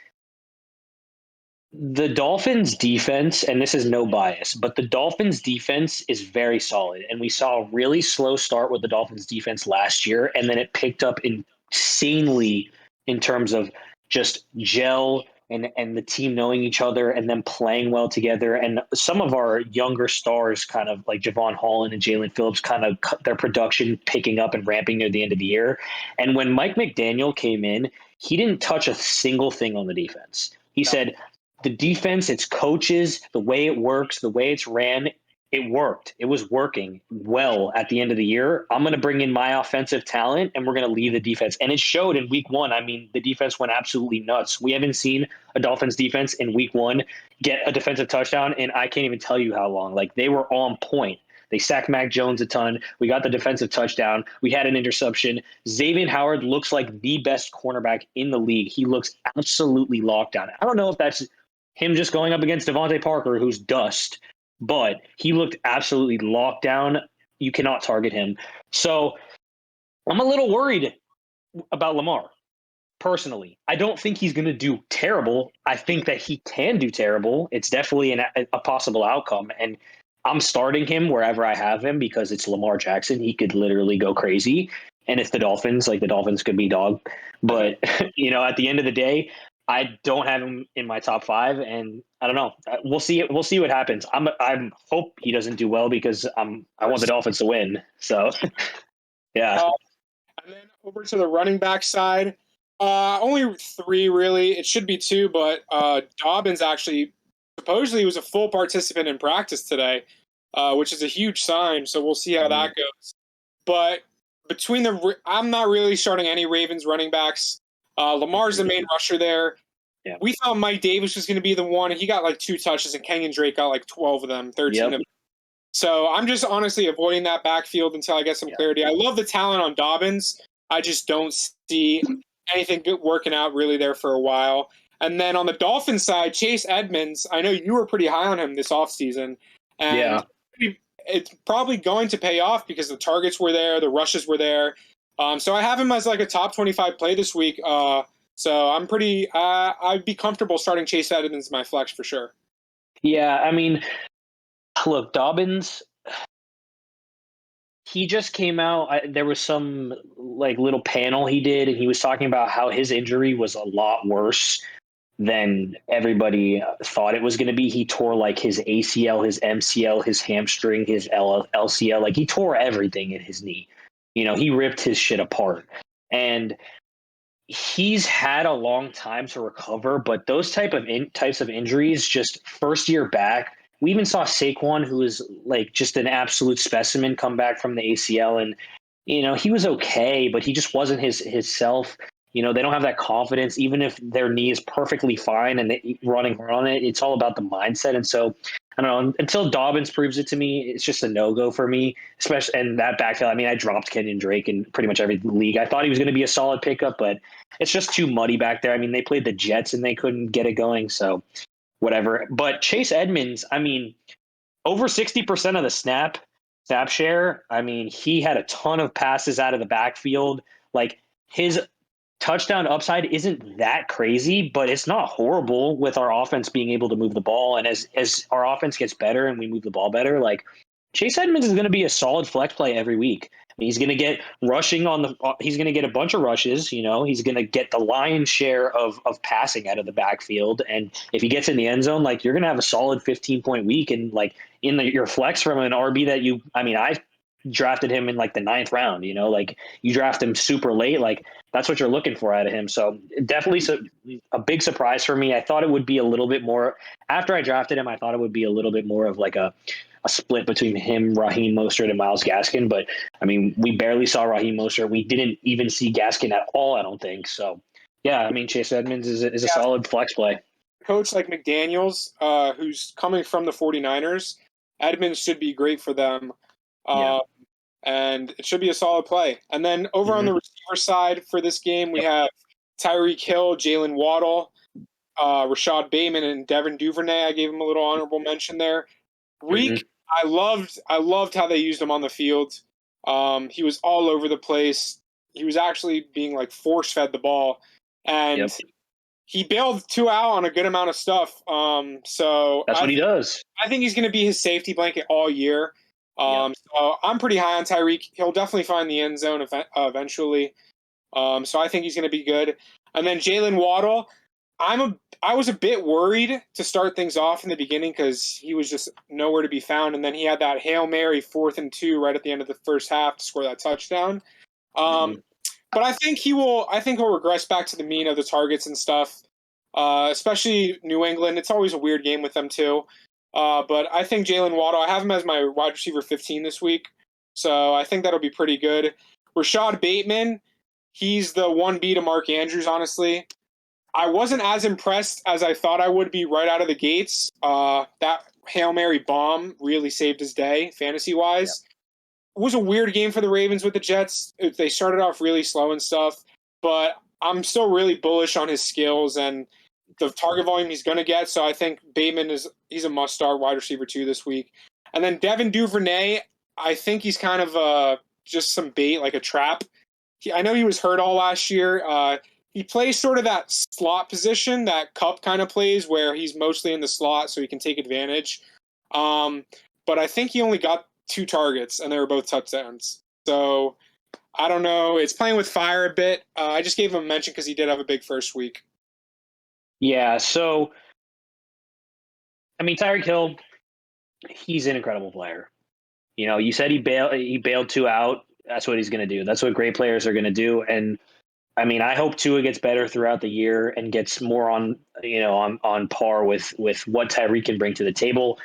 the Dolphins defense, and this is no bias, but the Dolphins defense is very solid. And we saw a really slow start with the Dolphins defense last year, and then it picked up insanely in terms of just gel and the team knowing each other and then playing well together. And some of our younger stars, kind of like Javon Holland and Jalen Phillips, kind of cut their production picking up and ramping near the end of the year. And when Mike McDaniel came in, he didn't touch a single thing on the defense. He said, the defense, its coaches, the way it works, the way it's ran, it worked. It was working well at the end of the year. I'm going to bring in my offensive talent, and we're going to leave the defense. And it showed in week 1. I mean, the defense went absolutely nuts. We haven't seen a Dolphins defense in week 1 get a defensive touchdown, and I can't even tell you how long. Like, they were on point. They sacked Mac Jones a ton. We got the defensive touchdown. We had an interception. Xavier Howard looks like the best cornerback in the league. He looks absolutely locked down. I don't know if that's him just going up against Devontae Parker, who's dust, but he looked absolutely locked down. You cannot target him. So I'm a little worried about Lamar, personally. I don't think he's going to do terrible. I think that he can do terrible. It's definitely a possible outcome. And I'm starting him wherever I have him because it's Lamar Jackson. He could literally go crazy. And it's the Dolphins, like the Dolphins could be dog. But, at the end of the day, I don't have him in my top 5, and I don't know. We'll see. We'll see what happens. I hope he doesn't do well because I want the Dolphins to win. So, yeah. And then over to the running back side, only 3 really. It should be 2, but Dobbins actually supposedly was a full participant in practice today, which is a huge sign. So we'll see how that goes. But I'm not really starting any Ravens running backs. Lamar's the main rusher there. Yeah. We thought Mike Davis was going to be the one. He got like 2 touches, and Kenyon Drake got like 12 of them, 13 of them. So I'm just honestly avoiding that backfield until I get some clarity. I love the talent on Dobbins. I just don't see anything good working out really there for a while. And then on the Dolphins side, Chase Edmonds, I know you were pretty high on him this offseason. And it's probably going to pay off because the targets were there, the rushes were there. So I have him as like a top 25 play this week. So I'm pretty I'd be comfortable starting Chase Edmonds in my flex for sure. Yeah, I mean, look, Dobbins, he just came out. There was some like little panel he did, and he was talking about how his injury was a lot worse than everybody thought it was going to be. He tore like his ACL, his MCL, his hamstring, his LCL. Like he tore everything in his knee. He ripped his shit apart. And he's had a long time to recover, but those types of injuries, just first year back. We even saw Saquon, who is like just an absolute specimen, come back from the ACL, and he was okay, but he just wasn't his self. They don't have that confidence, even if their knee is perfectly fine and they running on it. It's all about the mindset, and so I don't know. Until Dobbins proves it to me, it's just a no-go for me, especially in that backfield. I mean, I dropped Kenyon Drake in pretty much every league. I thought he was going to be a solid pickup, but it's just too muddy back there. I mean, they played the Jets and they couldn't get it going, so whatever. But Chase Edmonds, I mean, over 60% of the snap, snap share, I mean, he had a ton of passes out of the backfield. Like his touchdown upside isn't that crazy, but it's not horrible with our offense being able to move the ball. And as our offense gets better and we move the ball better, like Chase Edmonds is going to be a solid flex play every week. He's going to get rushing on the. He's going to get a bunch of rushes. He's going to get the lion's share of passing out of the backfield. And if he gets in the end zone, like you're going to have a solid 15-point week. And like your flex from an RB that I drafted him in like the 9th round. Like you draft him super late, like that's what you're looking for out of him. So definitely a big surprise for me. I thought it would be a little bit more after I drafted him. I thought it would be a little bit more of like a split between him, Raheem Mostert, and Myles Gaskin. But I mean, we barely saw Raheem Mostert. We didn't even see Gaskin at all, I don't think. So yeah, I mean, Chase Edmonds is a solid flex play. Coach like McDaniels, who's coming from the 49ers, Edmonds should be great for them. And it should be a solid play. And then over on the receiver side for this game, we have Tyreek Hill, Jalen Waddle, Rashad Bateman, and Devin Duvernay. I gave him a little honorable mention there. Reek, I loved how they used him on the field. He was all over the place. He was actually being like force fed the ball, and he bailed 2 out on a good amount of stuff. So that's what he does. I think he's going to be his safety blanket all year. So I'm pretty high on Tyreek. He'll definitely find the end zone eventually. So I think he's going to be good. And then Jalen Waddle, I was a bit worried to start things off in the beginning because he was just nowhere to be found. And then he had that Hail Mary 4th and 2 right at the end of the first half to score that touchdown. But I think he'll regress back to the mean of the targets and stuff, especially New England. It's always a weird game with them too. But I think Jalen Waddle, I have him as my wide receiver 15 this week. So I think that'll be pretty good. Rashad Bateman, he's the 1B to Mark Andrews, honestly. I wasn't as impressed as I thought I would be right out of the gates. That Hail Mary bomb really saved his day, fantasy-wise. It was a weird game for the Ravens with the Jets. They started off really slow and stuff. But I'm still really bullish on his skills and the target volume he's going to get. So I think Bateman he's a must-start wide receiver 2 this week. And then Devin Duvernay, I think he's kind of just some bait, like a trap. I know he was hurt all last year. He plays sort of that slot position that Kupp kind of plays, where he's mostly in the slot so he can take advantage. But I think he only got 2 targets, and they were both touchdowns. So I don't know. It's playing with fire a bit. I just gave him a mention because he did have a big first week. Yeah, so, I mean, Tyreek Hill, he's an incredible player. You said he bailed 2 out. That's what he's going to do. That's what great players are going to do. And I mean, I hope Tua gets better throughout the year and gets more on par with what Tyreek can bring to the table.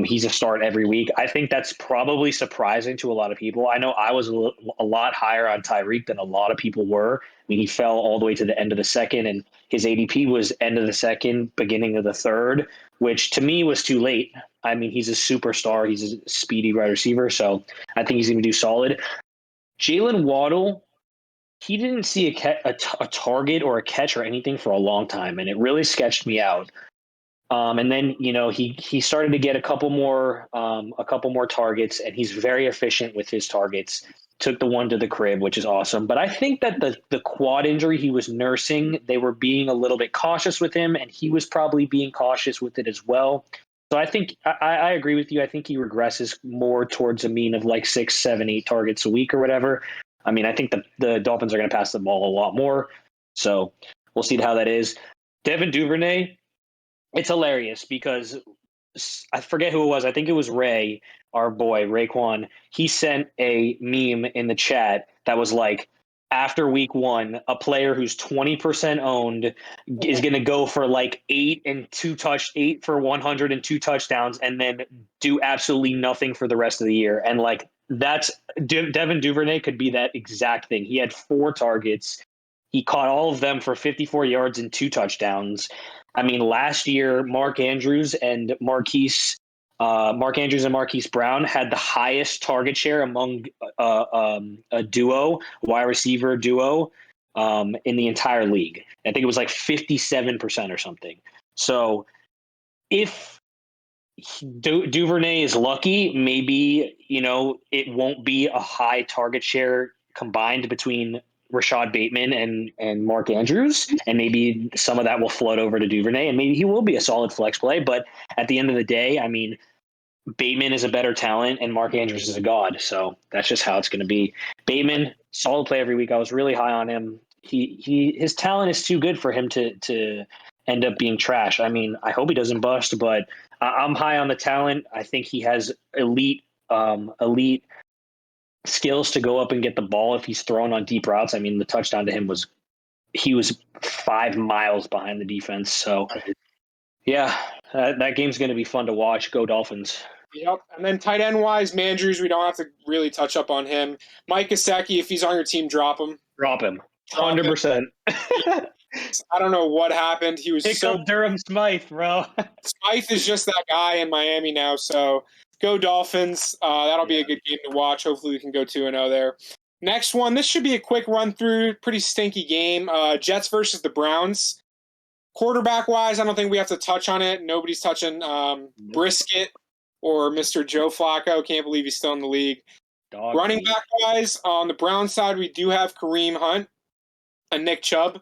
He's a start every week. I think that's probably surprising to a lot of people. I know I was a lot higher on Tyreek than a lot of people were. I mean, he fell all the way to the end of the second, and his ADP was end of the second, beginning of the third, which to me was too late. I mean, he's a superstar. He's a speedy wide receiver, so I think he's going to do solid. Jalen Waddle, he didn't see a target or a catch or anything for a long time, and it really sketched me out. And then he started to get a couple more targets, and he's very efficient with his targets. Took the one to the crib, which is awesome. But I think that the quad injury he was nursing, they were being a little bit cautious with him, and he was probably being cautious with it as well. So I think I agree with you. I think he regresses more towards a mean of like 6, 7, 8 targets a week or whatever. I mean, I think the Dolphins are going to pass the ball a lot more. So we'll see how that is. Devin Duvernay, it's hilarious because I forget who it was. I think it was Ray, our boy, Raekwon. He sent a meme in the chat that was like, after week 1, a player who's 20% owned is going to go for like 8 for 102 touchdowns and then do absolutely nothing for the rest of the year. And like that's Devin Duvernay could be that exact thing. He had 4 targets. He caught all of them for 54 yards and 2 touchdowns. I mean, last year, Mark Andrews and Marquise Brown had the highest target share among a wide receiver duo, in the entire league. I think it was like 57% or something. So if Duvernay is lucky. Maybe, it won't be a high target share combined between Rashad Bateman and Mark Andrews. And maybe some of that will float over to Duvernay, and maybe he will be a solid flex play. But at the end of the day, I mean, Bateman is a better talent and Mark Andrews is a god. So that's just how it's going to be. Bateman, solid play every week. I was really high on him. His talent is too good for him to end up being trash. I mean, I hope he doesn't bust, but I'm high on the talent. I think he has elite skills to go up and get the ball if he's thrown on deep routes. I mean, the touchdown to him he was 5 miles behind the defense. So yeah, that game's going to be fun to watch. Go Dolphins. Yep. And then tight end wise, Mandrews, we don't have to really touch up on him. Mike Gesicki, if he's on your team, drop him. Drop him. 100%. I don't know what happened. He was Pick up Durham Smythe, bro. Smythe is just that guy in Miami now. So go Dolphins. That'll be a good game to watch. Hopefully we can go 2-0 there. Next one. This should be a quick run through. Pretty stinky game. Jets versus the Browns. Quarterback wise, I don't think we have to touch on it. Nobody's touching Brisket or Mr. Joe Flacco. Can't believe he's still in the league. Running back wise, on the Browns side, we do have Kareem Hunt and Nick Chubb.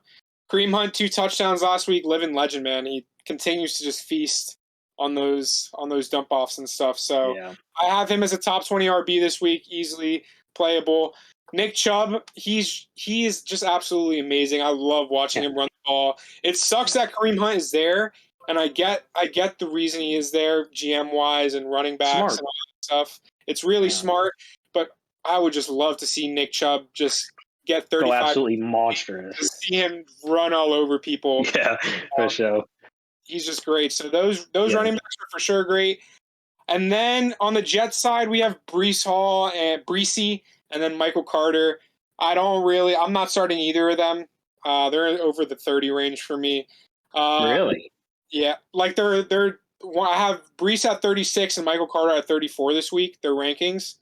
Kareem Hunt, 2 touchdowns last week. Living legend, man. He continues to just feast on those dump offs and stuff. So I have him as a top 20 RB this week, easily playable. Nick Chubb, he is just absolutely amazing. I love watching him run the ball. It sucks that Kareem Hunt is there, and I get the reason he is there, GM wise and running backs and all that stuff. It's really smart, but I would just love to see Nick Chubb just get 35. Go absolutely monstrous. To see him run all over people. Yeah, for sure. He's just great. So those running backs are for sure great. And then on the Jets side, we have Breece Hall and Breesy, and then Michael Carter. I'm not starting either of them. They're over the 30 range for me. Really? Yeah. Like I have Breece at 36 and Michael Carter at 34 this week, their rankings.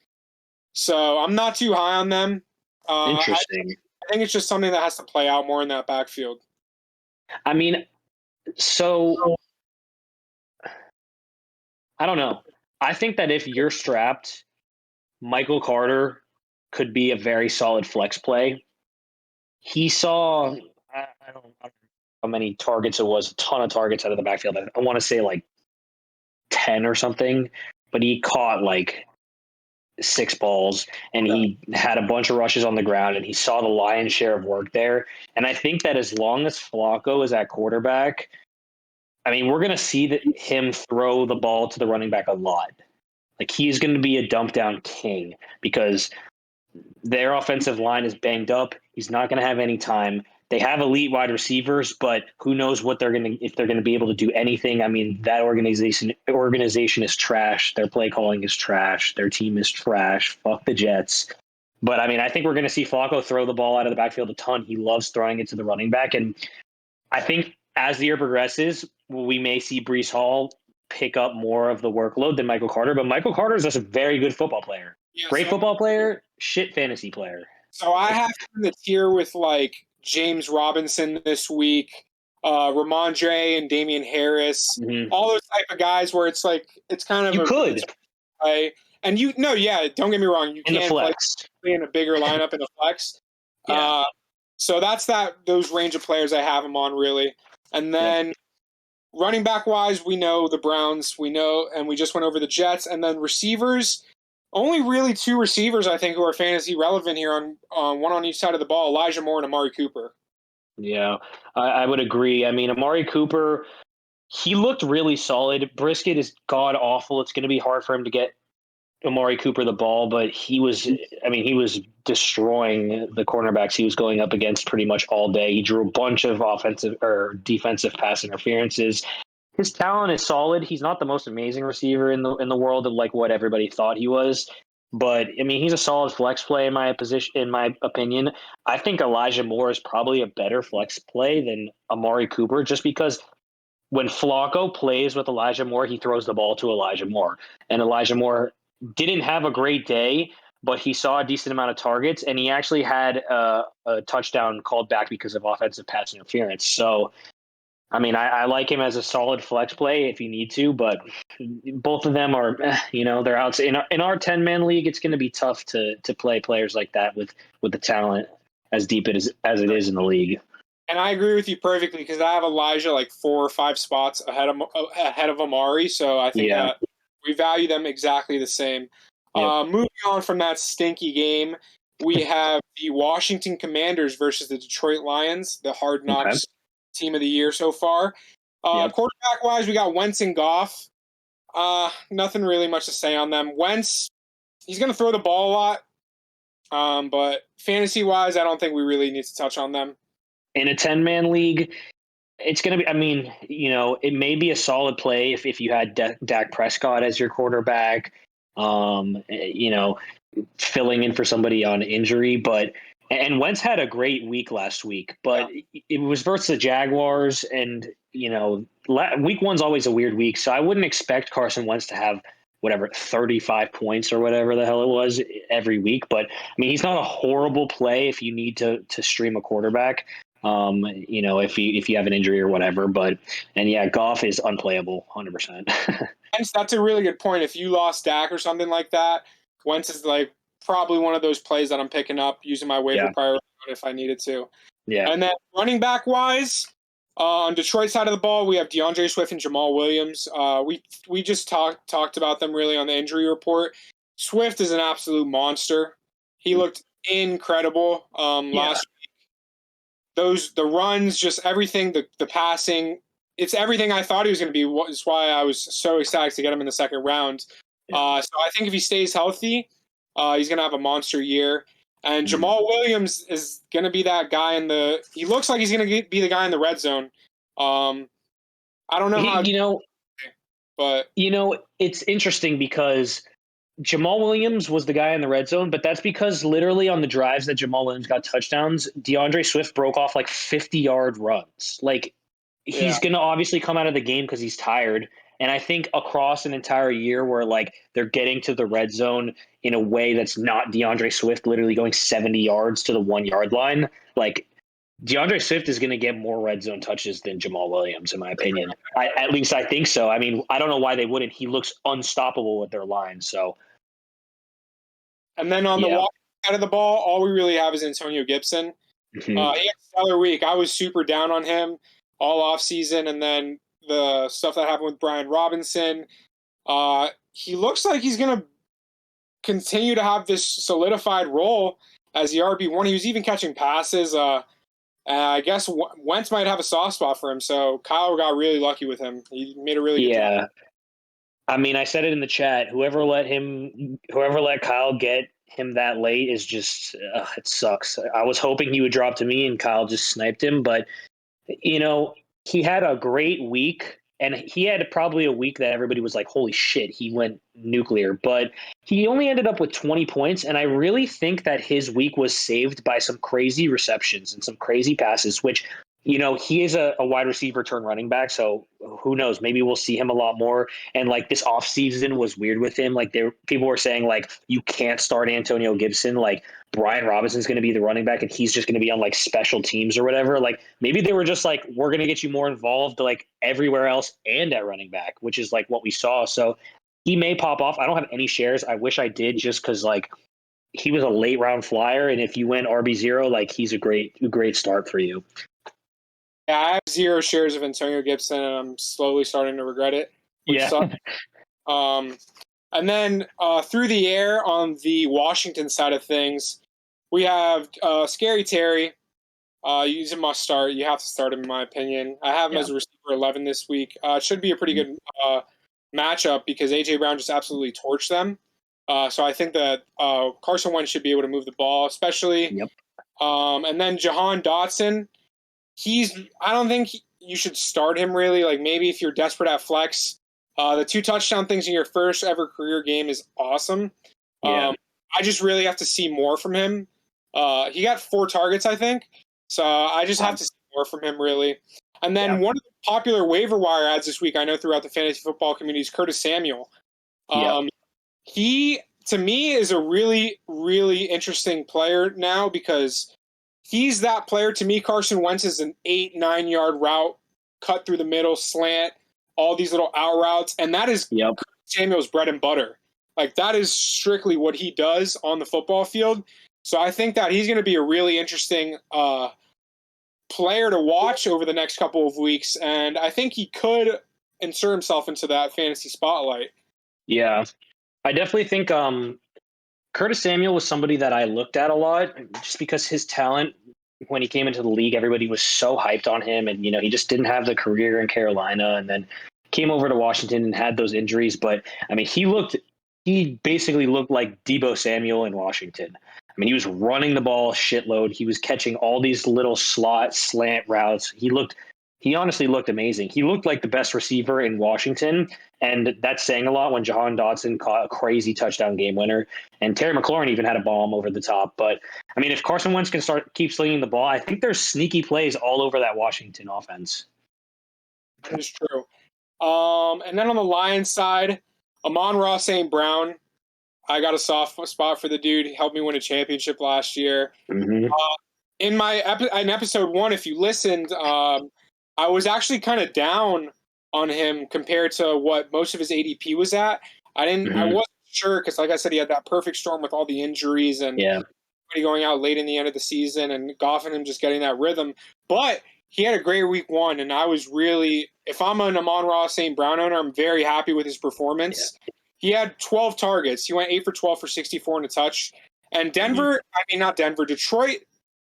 So I'm not too high on them. Interesting. I think it's just something that has to play out more in that backfield. I mean, so I don't know. I think that if you're strapped, Michael Carter could be a very solid flex play. He saw, I don't know how many targets it was, a ton of targets out of the backfield. I want to say like 10 or something, but he caught like 6 balls and he had a bunch of rushes on the ground and he saw the lion's share of work there. And I think that as long as Flacco is at quarterback, I mean, we're going to see him throw the ball to the running back a lot. Like he's going to be a dump down king because their offensive line is banged up. He's not going to have any time. They have elite wide receivers, but who knows if they're going to be able to do anything. I mean, that organization is trash. Their play calling is trash. Their team is trash. Fuck the Jets. But I mean, I think we're going to see Flacco throw the ball out of the backfield a ton. He loves throwing it to the running back. And I think as the year progresses, we may see Breece Hall pick up more of the workload than Michael Carter. But Michael Carter is just a very good football player. Yeah, great football player, shit fantasy player. So I have him in the tier with like James Robinson this week, Ramondre and Damian Harris, all those type of guys where it's like it's kind of you could play. And don't get me wrong, you in can play in a bigger lineup in the flex. So that's those range of players I have him on really. And then running back wise, we know the Browns, and we just went over the Jets, and then receivers. Only really 2 receivers, I think, who are fantasy relevant here on one on each side of the ball, Elijah Moore and Amari Cooper. Yeah, I would agree. I mean, Amari Cooper, he looked really solid. Brisket is god-awful. It's going to be hard for him to get Amari Cooper the ball, but he was destroying the cornerbacks he was going up against pretty much all day. He drew a bunch of offensive or defensive pass interferences. His talent is solid. He's not the most amazing receiver in the world of like what everybody thought he was, but I mean he's a solid flex play in my opinion. I think Elijah Moore is probably a better flex play than Amari Cooper, just because when Flacco plays with Elijah Moore, he throws the ball to Elijah Moore, and Elijah Moore didn't have a great day, but he saw a decent amount of targets, and he actually had a touchdown called back because of offensive pass interference. So I mean, I like him as a solid flex play if you need to, but both of them are, they're out. In our 10-man league, it's going to be tough to play players like that with the talent as deep as it is in the league. And I agree with you perfectly because I have Elijah like 4 or 5 spots ahead of Amari, so I think that we value them exactly the same. Yep. Moving on from that stinky game, we have the Washington Commanders versus the Detroit Lions, the Hard Knocks team of the year so far. Quarterback-wise, we got Wentz and Goff. Nothing really much to say on them. Wentz, he's going to throw the ball a lot, but fantasy-wise, I don't think we really need to touch on them. In a 10-man league, it's going to be, I mean, it may be a solid play if you had Dak Prescott as your quarterback, filling in for somebody on injury. And Wentz had a great week last week, but it was versus the Jaguars. And, week one's always a weird week. So I wouldn't expect Carson Wentz to have 35 points or whatever the hell it was every week. But I mean, he's not a horrible play if you need to stream a quarterback. If you have an injury or whatever, Goff is unplayable 100%. That's a really good point. If you lost Dak or something like that, Wentz is like probably one of those plays that I'm picking up using my waiver prior if I needed to. Yeah. And then running back wise, on Detroit side of the ball, we have DeAndre Swift and Jamal Williams. We just talked about them really on the injury report. Swift is an absolute monster. He looked incredible last week. The runs, just everything, the passing, it's everything I thought he was going to be. That's why I was so excited to get him in the second round. So I think if he stays healthy, he's going to have a monster year. And Jamal Williams is going to be that guy he looks like he's going to be the guy in the red zone. I don't know but it's interesting because Jamal Williams was the guy in the red zone, but that's because literally on the drives that Jamal Williams got touchdowns, DeAndre Swift broke off like 50-yard runs. Like, he's going to obviously come out of the game because he's tired. And I think across an entire year where like they're getting to the red zone in a way that's not DeAndre Swift literally going 70 yards to the 1-yard line, like DeAndre Swift is going to get more red zone touches than Jamal Williams, in my opinion. At least I think so. I mean, I don't know why they wouldn't. He looks unstoppable with their line. So, and then on the walk side of the ball, all we really have is Antonio Gibson. He had a stellar week. I was super down on him all off season, and then the stuff that happened with Brian Robinson. He looks like he's going to continue to have this solidified role as the RB1. He was even catching passes. I guess Wentz might have a soft spot for him, so Kyle got really lucky with him. He made a really good job. I mean, I said it in the chat. Whoever let Kyle get him that late is just it sucks. I was hoping he would drop to me and Kyle just sniped him, but he had a great week, and he had probably a week that everybody was like, holy shit, he went nuclear, but he only ended up with 20 points. And I really think that his week was saved by some crazy receptions and some crazy passes, which, he is a wide receiver turn running back. So who knows, maybe we'll see him a lot more. And like this offseason was weird with him. Like people were saying like, you can't start Antonio Gibson. Like Brian Robinson's going to be the running back and he's just going to be on like special teams or whatever. Like maybe they were just like, we're going to get you more involved like everywhere else and at running back, which is like what we saw. So he may pop off. I don't have any shares. I wish I did just because like he was a late round flyer. And if you went RB0, like he's a great start for you. Yeah, I have 0 shares of Antonio Gibson, and I'm slowly starting to regret it. And then through the air on the Washington side of things, we have Scary Terry. He's a must start. You have to start him, in my opinion. I have him as a receiver 11 this week. It should be a pretty good matchup because A.J. Brown just absolutely torched them. So I think that Carson Wentz should be able to move the ball, especially. And then Jahan Dotson. I don't think you should start him really. Like maybe if you're desperate at flex, the 2 touchdown things in your first ever career game is awesome. I just really have to see more from him. He got 4 targets, I think. So I just have to see more from him really. And then one of the popular waiver wire ads this week, I know throughout the fantasy football community, is Curtis Samuel. He, to me, is a really, really interesting player now because he's that player. To me, Carson Wentz is an 8-9 yard route cut through the middle, slant, all these little out routes, and that is Samuel's bread and butter. Like, that is strictly what he does on the football field. So I think that he's going to be a really interesting player to watch over the next couple of weeks, and I think he could insert himself into that fantasy spotlight. Yeah, I definitely think Curtis Samuel was somebody that I looked at a lot just because his talent, when he came into the league, everybody was so hyped on him, and he just didn't have the career in Carolina, and then came over to Washington and had those injuries. But I mean, he basically looked like Deebo Samuel in Washington. I mean, he was running the ball shitload. He was catching all these little slant routes. He honestly looked amazing. He looked like the best receiver in Washington, and that's saying a lot when Jahan Dotson caught a crazy touchdown game winner, and Terry McLaurin even had a bomb over the top. But I mean, if Carson Wentz can keep slinging the ball, I think there's sneaky plays all over that Washington offense. That is true. And then on the Lions side, Amon-Ra St. Brown, I got a soft spot for the dude. He helped me win a championship last year. Mm-hmm. In episode 1, if you listened, I was actually kind of down on him compared to what most of his ADP was at. I wasn't sure because, like I said, he had that perfect storm with all the injuries and going out late in the end of the season, and Goff and him just getting that rhythm. But he had a great week 1, and I was really, if I'm an Amon-Ra St. Brown owner, I'm very happy with his performance. Yeah. He had 12 targets. He went 8 for 12 for 64 and a touch. And Detroit,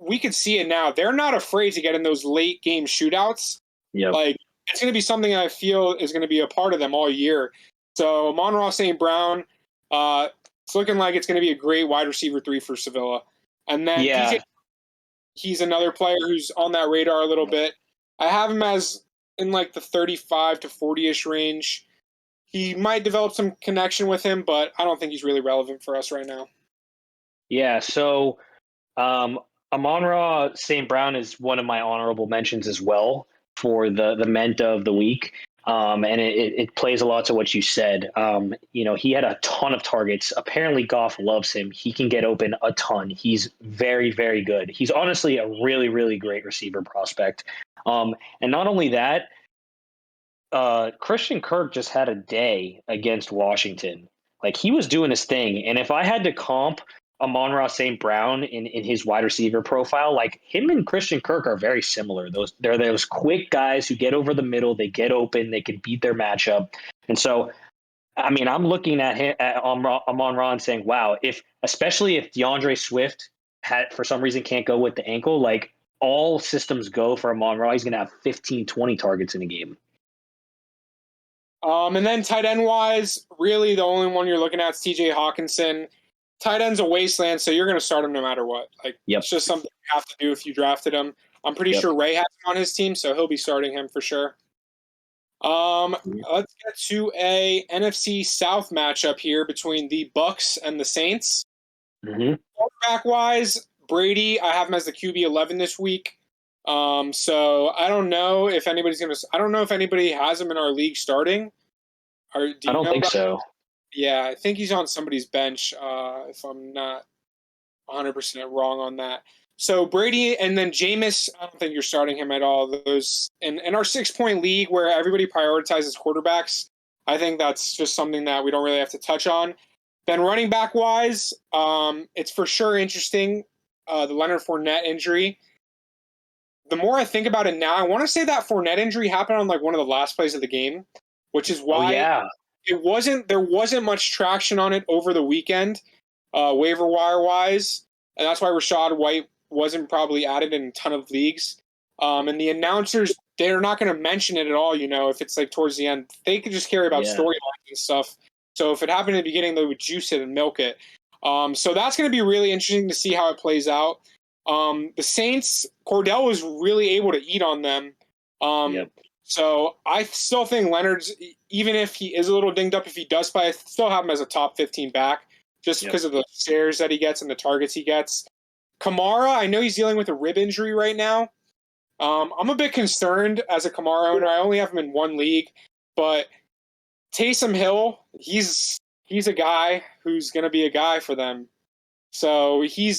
we could see it now. They're not afraid to get in those late game shootouts. Yep. Like, it's going to be something I feel is going to be a part of them all year. So Amon-Ra St. Brown, it's looking like it's going to be a great wide receiver 3 for Sevilla. And then DJ, he's another player who's on that radar a little bit. I have him as in like the 35 to 40-ish range. He might develop some connection with him, but I don't think he's really relevant for us right now. Yeah, so Amon-Ra St. Brown is one of my honorable mentions as well for the MENTA of the week. And it plays a lot to what you said. He had a ton of targets. Apparently Goff loves him. He can get open a ton. He's very, very good. He's honestly a really, really great receiver prospect. And not only that, Christian Kirk just had a day against Washington. Like, he was doing his thing. And if I had to comp Amon-Ra St. Brown in his wide receiver profile, like, him and Christian Kirk are very similar. They're those quick guys who get over the middle, they get open, they can beat their matchup. And so, I mean, I'm looking at him, at Amon-Ra, and saying, wow, especially if DeAndre Swift for some reason can't go with the ankle, like, all systems go for Amon-Ra. He's going to have 15, 20 targets in a game. And then tight end wise, really the only one you're looking at is TJ Hawkinson. Tight end's a wasteland, so you're going to start him no matter what. Like, It's just something you have to do if you drafted him. I'm pretty sure Ray has him on his team, so he'll be starting him for sure. Let's get to a NFC South matchup here between the Bucs and the Saints. Quarterback wise, Brady, I have him as the QB 11 this week. So I don't know if anybody has him in our league starting. I don't think so. Yeah, I think he's on somebody's bench, if I'm not 100% wrong on that. So Brady and then Jameis, I don't think you're starting him at all. Those in our 6-point league where everybody prioritizes quarterbacks, I think that's just something that we don't really have to touch on. Then running back wise, it's for sure interesting, the Leonard Fournette injury. The more I think about it now, I want to say that Fournette injury happened on like one of the last plays of the game, which is why there wasn't much traction on it over the weekend, waiver wire wise, and that's why Rachaad White wasn't probably added in a ton of leagues. And the announcers, they're not going to mention it at all. If it's like towards the end, they could just care about storylines and stuff. So if it happened in the beginning, they would juice it and milk it. So that's going to be really interesting to see how it plays out. The Saints, Cordell was really able to eat on them. So I still think Leonard's, even if he is a little dinged up, if he does play, I still have him as a top 15 back just because of the shares that he gets and the targets he gets. Kamara, I know he's dealing with a rib injury right now. I'm a bit concerned as a Kamara owner. I only have him in one league, but Taysom Hill, he's a guy who's going to be a guy for them. So he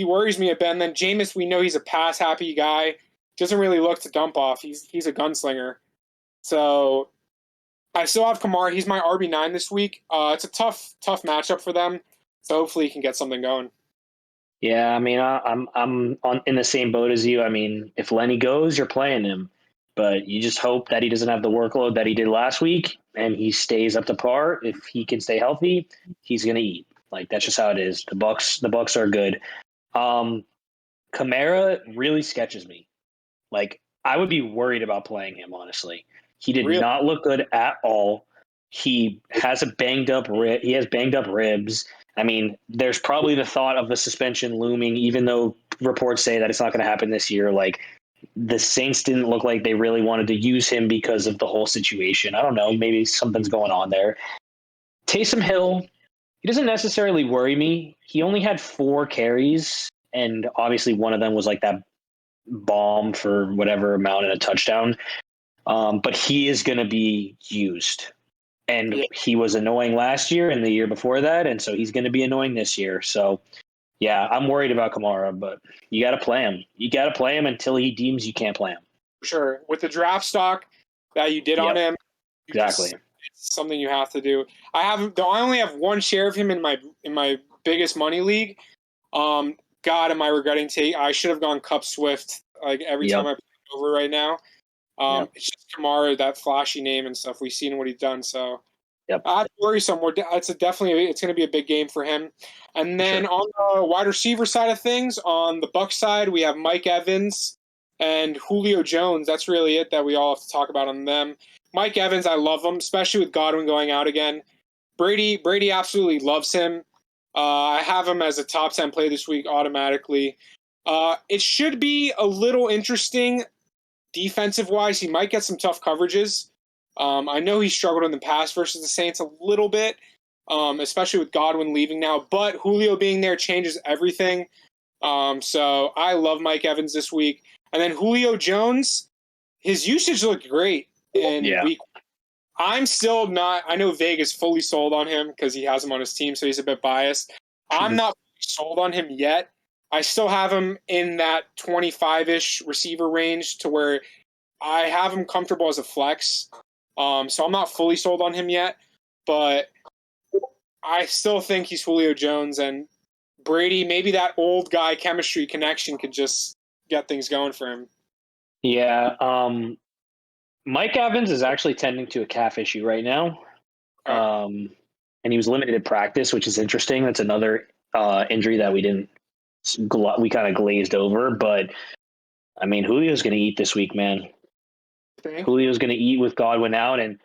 worries me a bit. And then Jameis, we know he's a pass-happy guy. doesn't really look to dump off. He's a gunslinger. So I still have Kamara. He's my RB9 this week. It's a tough matchup for them. So hopefully he can get something going. Yeah, I mean, I'm in the same boat as you. I mean, if Lenny goes, you're playing him, but you just hope that he doesn't have the workload that he did last week, and he stays up to par. If he can stay healthy, he's gonna eat. Like that's just how it is. The Bucs are good. Kamara really sketches me. Like I would be worried about playing him, honestly. He did Really? not look good at all. He has he has banged up ribs. I mean, there's probably the thought of the suspension looming, even though reports say that it's not going to happen this year. Like the Saints didn't look like they really wanted to use him because of the whole situation. I don't know. Maybe something's going on there. Taysom Hill, he doesn't necessarily worry me. He only had 4 carries, and obviously one of them was like that bomb for whatever amount and a touchdown. But he is going to be used. And Yeah, he was annoying last year and the year before that, and so he's going to be annoying this year. So, yeah, I'm worried about Kamara, but you got to play him. You got to play him until he deems you can't play him. sure. With the draft stock that you did on Yep, him, exactly. it's something you have to do. I only have one share of him in my biggest money league. God, am I regretting take? I should have gone Cup Swift like every time Yep, I play over right now. yep, It's just Kamara, that flashy name and stuff. We've seen what he's done, so yep, I have to worry some more. It's going to be a big game for him. And for then sure. on the wide receiver side of things, on the Bucs side, we have Mike Evans and Julio Jones. That's really it that we all have to talk about on them. Mike Evans, I love him, especially with Godwin going out again. Brady absolutely loves him. I have him as a top 10 play this week automatically. It should be a little interesting defensive wise. He might get some tough coverages. I know he struggled in the past versus the Saints a little bit, especially with Godwin leaving now. But Julio being there changes everything. So I love Mike Evans this week. And then Julio Jones, his usage looked great in Yeah. week. I'm still not. I know Vega's fully sold on him because he has him on his team, so he's a bit biased. I'm not sold on him yet. I still have him in that 25-ish receiver range to where I have him comfortable as a flex. So I'm not fully sold on him yet, but I still think he's Julio Jones and Brady. Maybe that old guy chemistry connection could just get things going for him. Yeah. Mike Evans is actually tending to a calf issue right now. And he was limited in practice, which is interesting. That's another injury that we kind of glazed over. But I mean, Julio's going to eat this week, man. Julio's going to eat with Godwin out, and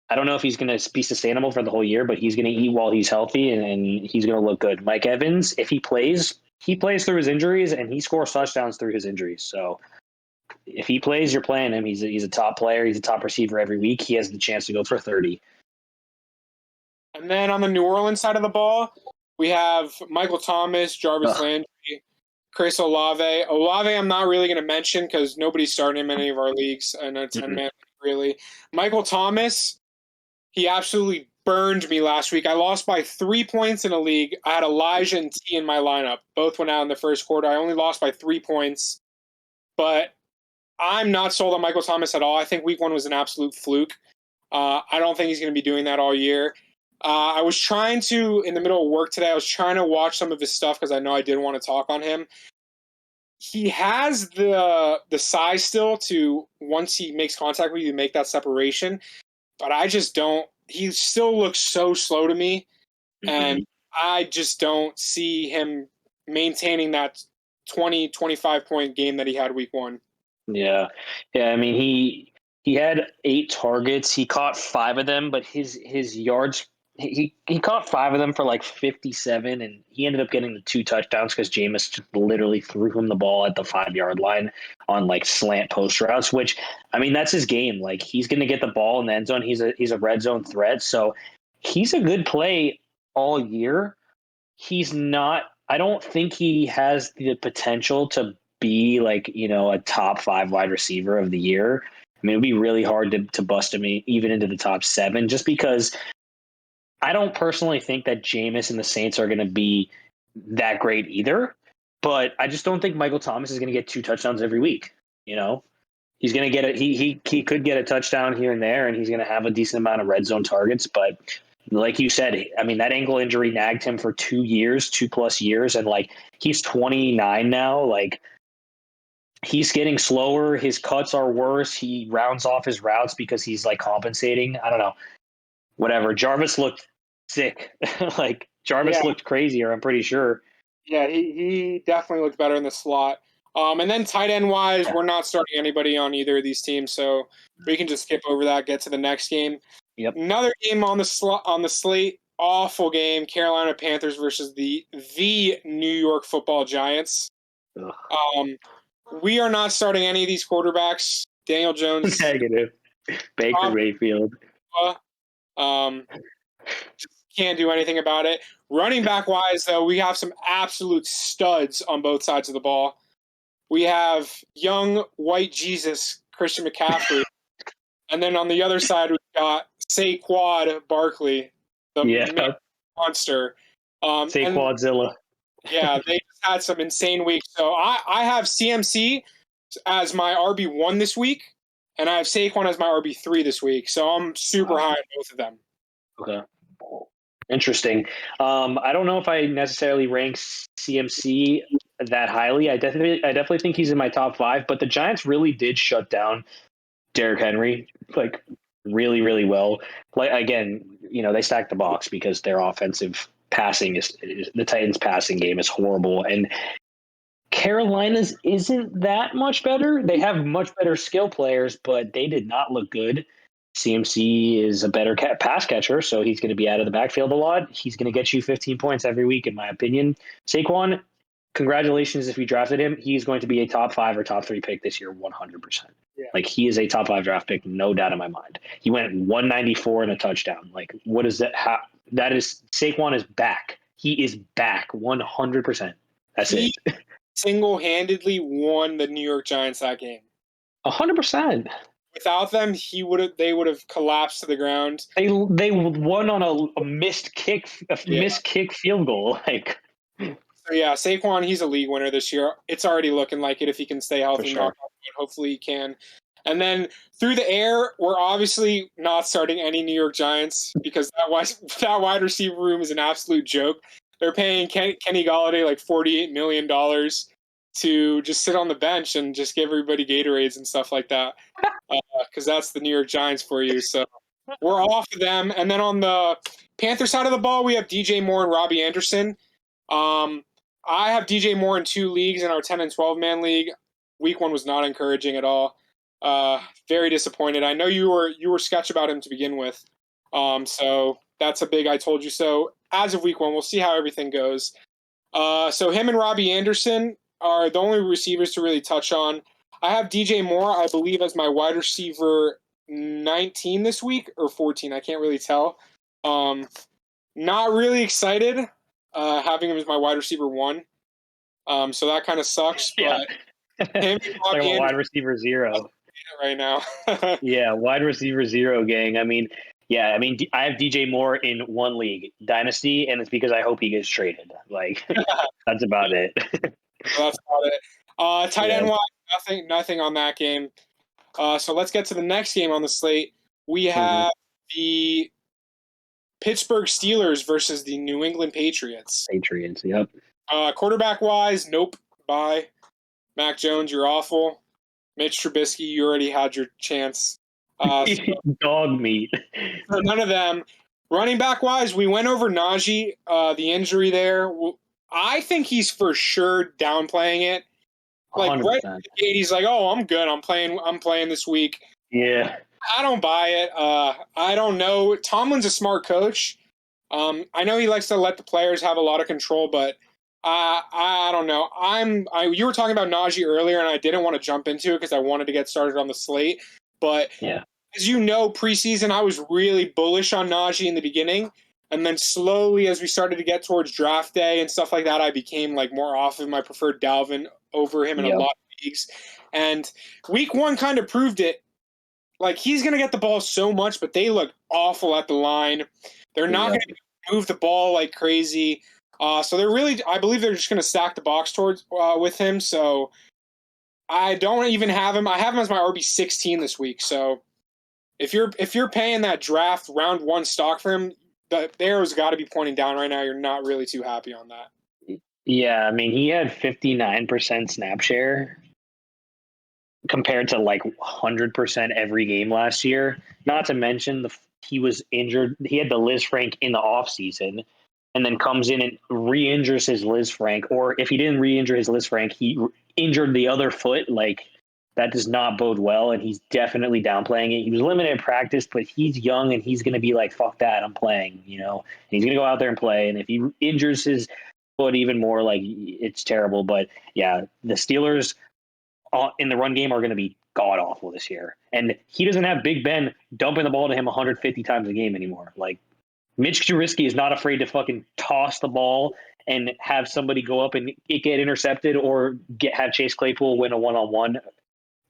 I don't know if he's going to be sustainable for the whole year, but he's going to eat while he's healthy, and he's going to look good. Mike Evans, if he plays through his injuries, and he scores touchdowns through his injuries. So if he plays, you're playing him. He's a top player. He's a top receiver every week. He has the chance to go for 30. And then on the New Orleans side of the ball, we have Michael Thomas, Jarvis Landry, Chris Olave. Olave, I'm not really going to mention because nobody's starting him in any of our leagues, and a 10-man really. Michael Thomas, he absolutely burned me last week. I lost by 3 points in a league. I had Elijah and T in my lineup. Both went out in the first quarter. I only lost by 3 points. But I'm not sold on Michael Thomas at all. I think week 1 was an absolute fluke. I don't think he's going to be doing that all year. I was trying to, in the middle of work today, I was trying to watch some of his stuff because I know I did want to talk on him. He has the size still to, once he makes contact with you, make that separation. But I just don't. He still looks so slow to me. And I just don't see him maintaining that 20, 25-point game that he had week 1. Yeah. I mean, he had 8 targets. He caught 5 of them, but his yards he caught 5 of them for like 57, and he ended up getting the 2 touchdowns because Jameis just literally threw him the ball at the 5-yard line on like slant post routes. Which, I mean, that's his game. Like he's going to get the ball in the end zone. He's a red zone threat, so he's a good play all year. He's not. I don't think he has the potential to be like a top 5 wide receiver of the year. I mean, it would be really hard to bust him even into the top 7, just because I don't personally think that Jameis and the Saints are going to be that great either. But I just don't think Michael Thomas is going to get 2 touchdowns every week. You know, he's going to get it. He could get a touchdown here and there, and he's going to have a decent amount of red zone targets. But like you said, I mean, that ankle injury nagged him for 2+ years, and like he's 29 now. Like he's getting slower. His cuts are worse. He rounds off his routes because he's like compensating. I don't know. Whatever. Jarvis looked sick. Like Yeah, Jarvis looked crazier, I'm pretty sure. yeah, he definitely looked better in the slot. And then tight end wise, Yeah. we're not starting anybody on either of these teams, so we can just skip over that, get to the next game. Yep. Another game on the slate, awful game, Carolina Panthers versus the New York Football Giants. Ugh. We are not starting any of these quarterbacks. Daniel Jones, Negative. Baker Mayfield. Just can't do anything about it. Running back wise, though, we have some absolute studs on both sides of the ball. We have young white Jesus Christian McCaffrey, and then on the other side we've got Saquon Barkley, the monster. Saquonzilla. Yeah, they just had some insane weeks. So I have CMC as my RB1 this week, and I have Saquon as my RB3 this week. So I'm super high on both of them. Okay. Interesting. I don't know if I necessarily rank CMC that highly. I definitely think he's in my top 5, but the Giants really did shut down Derrick Henry like really, really well. Like again, they stacked the box because their offensive passing is the Titans' passing game is horrible, and Carolina's isn't that much better. They have much better skill players, but they did not look good. CMC is a better pass catcher, so he's going to be out of the backfield a lot. He's going to get you 15 points every week, in my opinion. Saquon, congratulations if you drafted him. He's going to be a top 5 or top 3 pick this year, 100%. Yeah. Like, he is a top 5 draft pick, no doubt in my mind. He went 194 and a touchdown. Like, what is that? That is, Saquon is back. He is back 100%. That's it. Single-handedly won the New York Giants that game. 100%. Without them, they would have collapsed to the ground. They won on a missed kick field goal. Like, so yeah, Saquon, he's a league winner this year. It's already looking like it if he can stay healthy. Sure. Hopefully he can. And then through the air, we're obviously not starting any New York Giants because that wide receiver room is an absolute joke. They're paying Kenny Golladay like $48 million to just sit on the bench and just give everybody Gatorades and stuff like that. Because that's the New York Giants for you. So we're off of them. And then on the Panther side of the ball, we have DJ Moore and Robbie Anderson. I have DJ Moore in 2 leagues in our 10 and 12 man league. Week 1 was not encouraging at all. Very disappointed. I know you were sketch about him to begin with. So that's a big I told you so. As of week 1, we'll see how everything goes. So him and Robbie Anderson are the only receivers to really touch on. I have DJ Moore, I believe, as my wide receiver 19 this week, or 14. I can't really tell. Not really excited having him as my wide receiver 1. So that kind of sucks. Yeah. But him and Robbie like wide receiver 0 right now. Yeah, wide receiver 0, gang. I mean, I have DJ Moore in 1 league, Dynasty, and it's because I hope he gets traded. Like, that's about it. That's about it. Tight end wise, nothing on that game. So let's get to the next game on the slate. We have the Pittsburgh Steelers versus the New England Patriots. Patriots, yep. Quarterback wise, nope. Bye. Mac Jones, you're awful. Mitch Trubisky, you already had your chance. Dog meat. So none of them. Running back wise, we went over Najee, the injury there. I think he's for sure downplaying it. Like 100%. right at the gate, he's like, "Oh, I'm good. I'm playing this week." Yeah. I don't buy it. I don't know. Tomlin's a smart coach. I know he likes to let the players have a lot of control, but I don't know. You were talking about Najee earlier, and I didn't want to jump into it because I wanted to get started on the slate. But as you know, preseason I was really bullish on Najee in the beginning, and then slowly as we started to get towards draft day and stuff like that, I became like more off of him. I preferred Dalvin over him in a lot of leagues, and week 1 kind of proved it. Like, he's going to get the ball so much, but they look awful at the line. They're not going to move the ball like crazy. So they're really, I believe they're just going to stack the box towards with him. So I don't even have him. I have him as my RB16 this week. So if you're paying that draft round 1 stock for him, the arrow's got to be pointing down right now. You're not really too happy on that. Yeah, I mean, he had 59% snap share compared to like 100% every game last year. Not to mention he was injured. He had the Liz Frank in the offseason and then comes in and re-injures his Liz Frank. Or if he didn't re-injure his Liz Frank, he injured the other foot. Like, that does not bode well, and he's definitely downplaying it. He was limited in practice, but he's young, and he's going to be like, fuck that, I'm playing, you know? And he's going to go out there and play, and if he injures his foot even more, like, it's terrible. But, yeah, the Steelers in the run game are going to be god-awful this year. And he doesn't have Big Ben dumping the ball to him 150 times a game anymore. Like, Mitch Trubisky is not afraid to fucking toss the ball and have somebody go up and it get intercepted or have Chase Claypool win a one-on-one,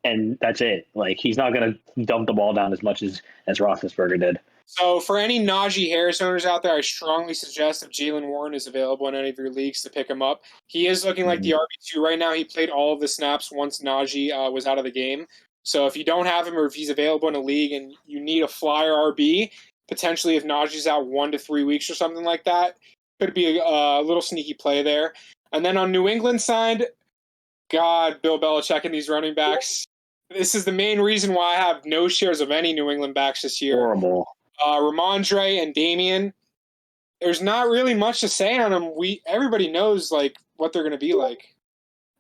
and that's it. Like, he's not going to dump the ball down as much as Roethlisberger did. So for any Najee Harris owners out there, I strongly suggest if Jaylen Warren is available in any of your leagues to pick him up. He is looking like the RB2 right now. He played all of the snaps once Najee was out of the game. So if you don't have him or if he's available in a league and you need a flyer RB, potentially if Najee's out 1 to 3 weeks or something like that, could be a little sneaky play there. And then on New England side, God, Bill Belichick and these running backs. This is the main reason why I have no shares of any New England backs this year. Horrible. Ramondre and Damian, there's not really much to say on them. Everybody knows like what they're going to be like.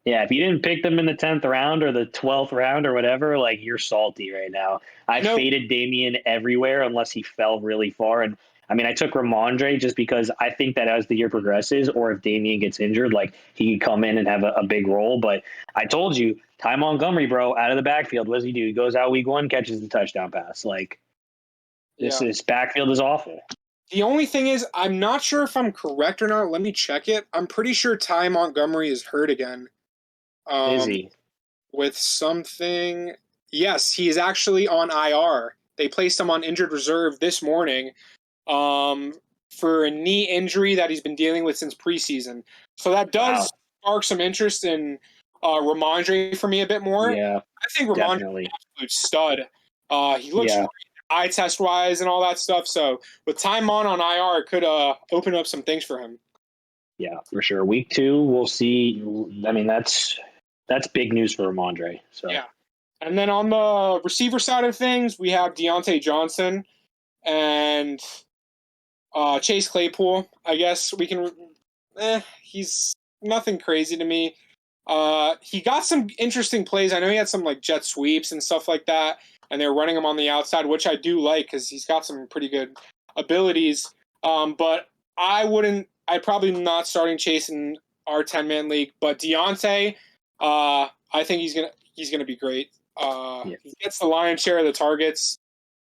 Yeah, if you didn't pick them in the 10th round or the 12th round or whatever, like, you're salty right now. I faded Damian everywhere unless he fell really far. And I mean, I took Ramondre just because I think that as the year progresses, or if Damian gets injured, like, he could come in and have a big role. But I told you, Ty Montgomery, bro, out of the backfield, what does he do? He goes out week 1, catches the touchdown pass. Like, this backfield is awful. The only thing is, I'm not sure if I'm correct or not. Let me check it. I'm pretty sure Ty Montgomery is hurt again. Is he? With something. Yes, he is actually on IR. They placed him on injured reserve this morning for a knee injury that he's been dealing with since preseason. So that does spark some interest in Ramondre for me a bit more. Yeah, I think Ramondre is an absolute stud. He looks great eye test wise and all that stuff. So with time on IR, it could open up some things for him. Yeah, for sure. Week 2, we'll see. I mean, that's big news for Ramondre. So yeah. And then on the receiver side of things, we have Deontay Johnson and Chase Claypool. I guess we can. He's nothing crazy to me. He got some interesting plays. I know he had some like jet sweeps and stuff like that, and they're running him on the outside, which I do like because he's got some pretty good abilities. But I'd probably not starting Chase in our 10-man league. But Deontay, I think he's gonna be great. He gets the lion's share of the targets,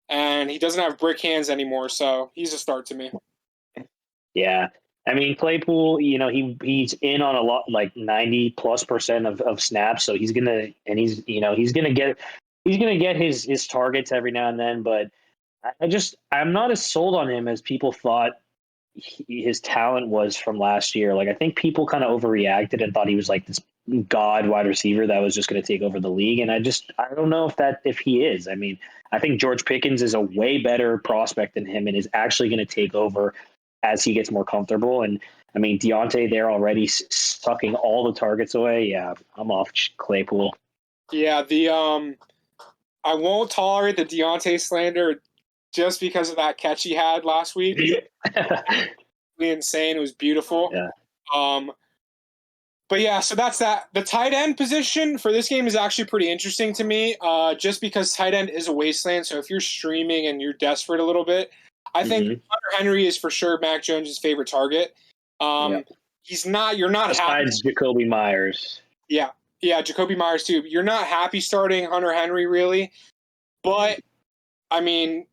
and he doesn't have brick hands anymore, so he's a start to me. Yeah. I mean, Claypool, you know, he's in on a lot, like 90+% of snaps. So he's gonna get his targets every now and then. But I'm not as sold on him as people thought his talent was from last year. Like, I think people kind of overreacted and thought he was like this god wide receiver that was just going to take over the league. And I don't know if he is. I mean, I think George Pickens is a way better prospect than him and is actually going to take over as he gets more comfortable. And I mean, Deontay, they're already sucking all the targets away. Yeah, I'm off Claypool. Yeah, I won't tolerate the Deontay slander just because of that catch he had last week. Insane. It was beautiful. Yeah. But yeah, so that's that. The tight end position for this game is actually pretty interesting to me, just because tight end is a wasteland. So if you're streaming and you're desperate a little bit, I think Hunter Henry is for sure Mac Jones' favorite target. He's not. You're not besides happy. Jacoby Myers. Yeah, Jacoby Myers too. You're not happy starting Hunter Henry really, but I mean,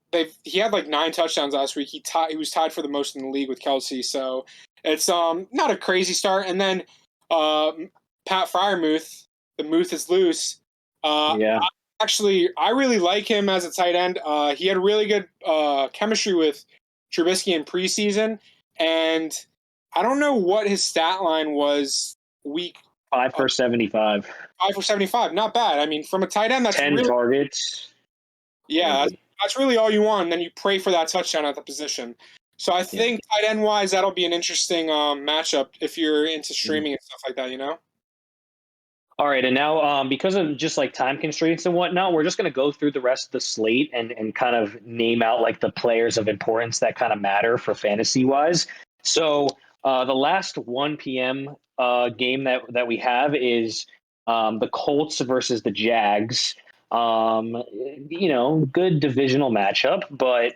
he had like 9 touchdowns last week. He was tied for the most in the league with Kelsey. So it's not a crazy start. And then Pat Freiermuth, the Muth is loose. I really like him as a tight end. He had really good chemistry with Trubisky in preseason, and I don't know what his stat line was week 5 for 75. 5 for 75. Not bad. I mean, from a tight end, that's 10 really, targets. yeah, that's really all you want. And then you pray for that touchdown at the position. So I think tight end wise, that'll be an interesting matchup if you're into streaming and stuff like that, you know? All right, and now because of just like time constraints and whatnot, we're just going to go through the rest of the slate and kind of name out like the players of importance that kind of matter for fantasy wise. So the last 1 p.m. Game that we have is the Colts versus the Jags. Good divisional matchup, but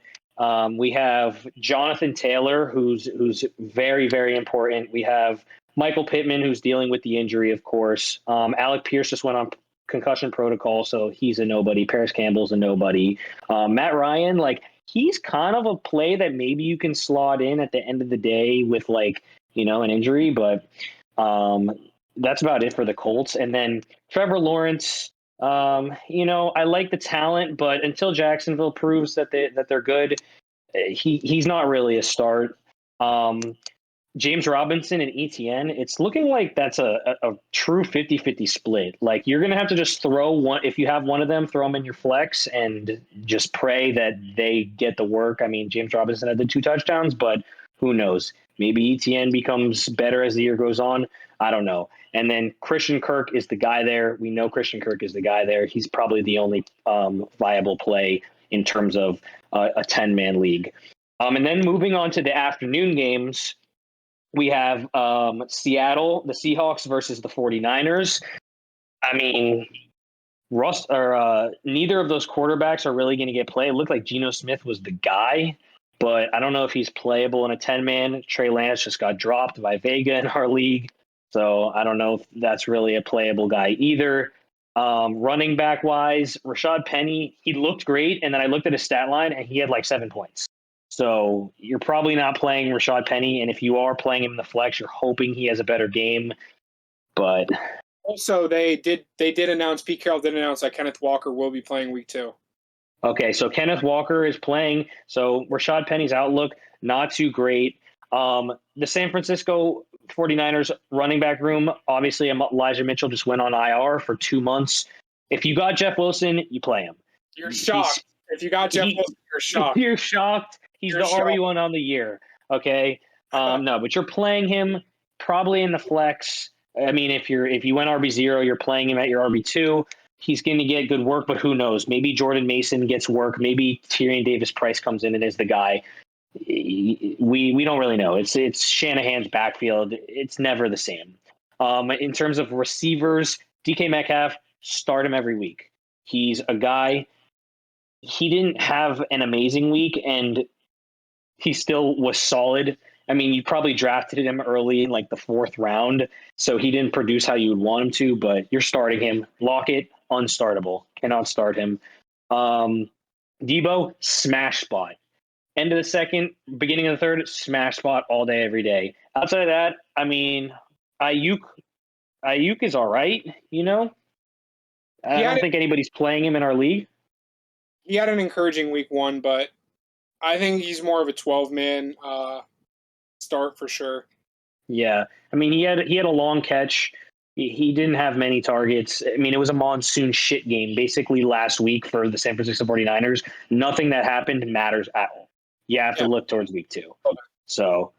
we have Jonathan Taylor, who's very, very important. We have Michael Pittman, who's dealing with the injury, of course. Alec Pierce just went on concussion protocol, so he's a nobody. Paris Campbell's a nobody. Matt Ryan, like, he's kind of a play that maybe you can slot in at the end of the day with, like, an injury, but that's about it for the Colts. And then Trevor Lawrence, I like the talent, but until Jacksonville proves that they're good, he's not really a start. James Robinson and ETN, it's looking like that's a true 50-50 split. Like, you're going to have to just throw one. If you have one of them, throw them in your flex and just pray that they get the work. I mean, James Robinson had the 2 touchdowns, but who knows? Maybe ETN becomes better as the year goes on. I don't know. And then Christian Kirk is the guy there. We know Christian Kirk is the guy there. He's probably the only viable play in terms of a 10-man league. And then moving on to the afternoon games, we have Seattle, the Seahawks versus the 49ers. I mean, neither of those quarterbacks are really going to get play. It looked like Geno Smith was the guy, but I don't know if he's playable in a 10-man. Trey Lance just got dropped by Vega in our league, so I don't know if that's really a playable guy either. Running back wise, Rashad Penny, he looked great, and then I looked at his stat line, and he had like 7 points. So you're probably not playing Rashad Penny, and if you are playing him in the flex, you're hoping he has a better game. But also, they did announce, Pete Carroll did announce that Kenneth Walker will be playing week 2. Okay, so Kenneth Walker is playing. So Rashad Penny's outlook, not too great. The San Francisco 49ers running back room, obviously Elijah Mitchell just went on IR for 2 months. If you got Jeff Wilson, you play him. You're shocked. If you got Jeff Wilson, you're shocked. You're shocked. He's the RB1 on the year. Okay. No, but you're playing him probably in the flex. I mean, if you went RB0, you're playing him at your RB2. He's going to get good work, but who knows? Maybe Jordan Mason gets work. Maybe Tyrion Davis-Price comes in and is the guy. We don't really know. It's Shanahan's backfield. It's never the same. In terms of receivers, DK Metcalf, start him every week. He's a guy. He didn't have an amazing week, and he still was solid. I mean, you probably drafted him early in like the 4th round, so he didn't produce how you would want him to, but you're starting him. Lockett, unstartable. Cannot start him. Debo, smash spot. End of the 2nd, beginning of the 3rd, smash spot all day, every day. Outside of that, I mean, Ayuk is all right, I don't think anybody's playing him in our league. He had an encouraging week 1, but I think he's more of a 12-man start for sure. Yeah. I mean, he had a long catch. He didn't have many targets. I mean, it was a monsoon shit game basically last week for the San Francisco 49ers. Nothing that happened matters at all. You have to look towards week 2. Okay. So,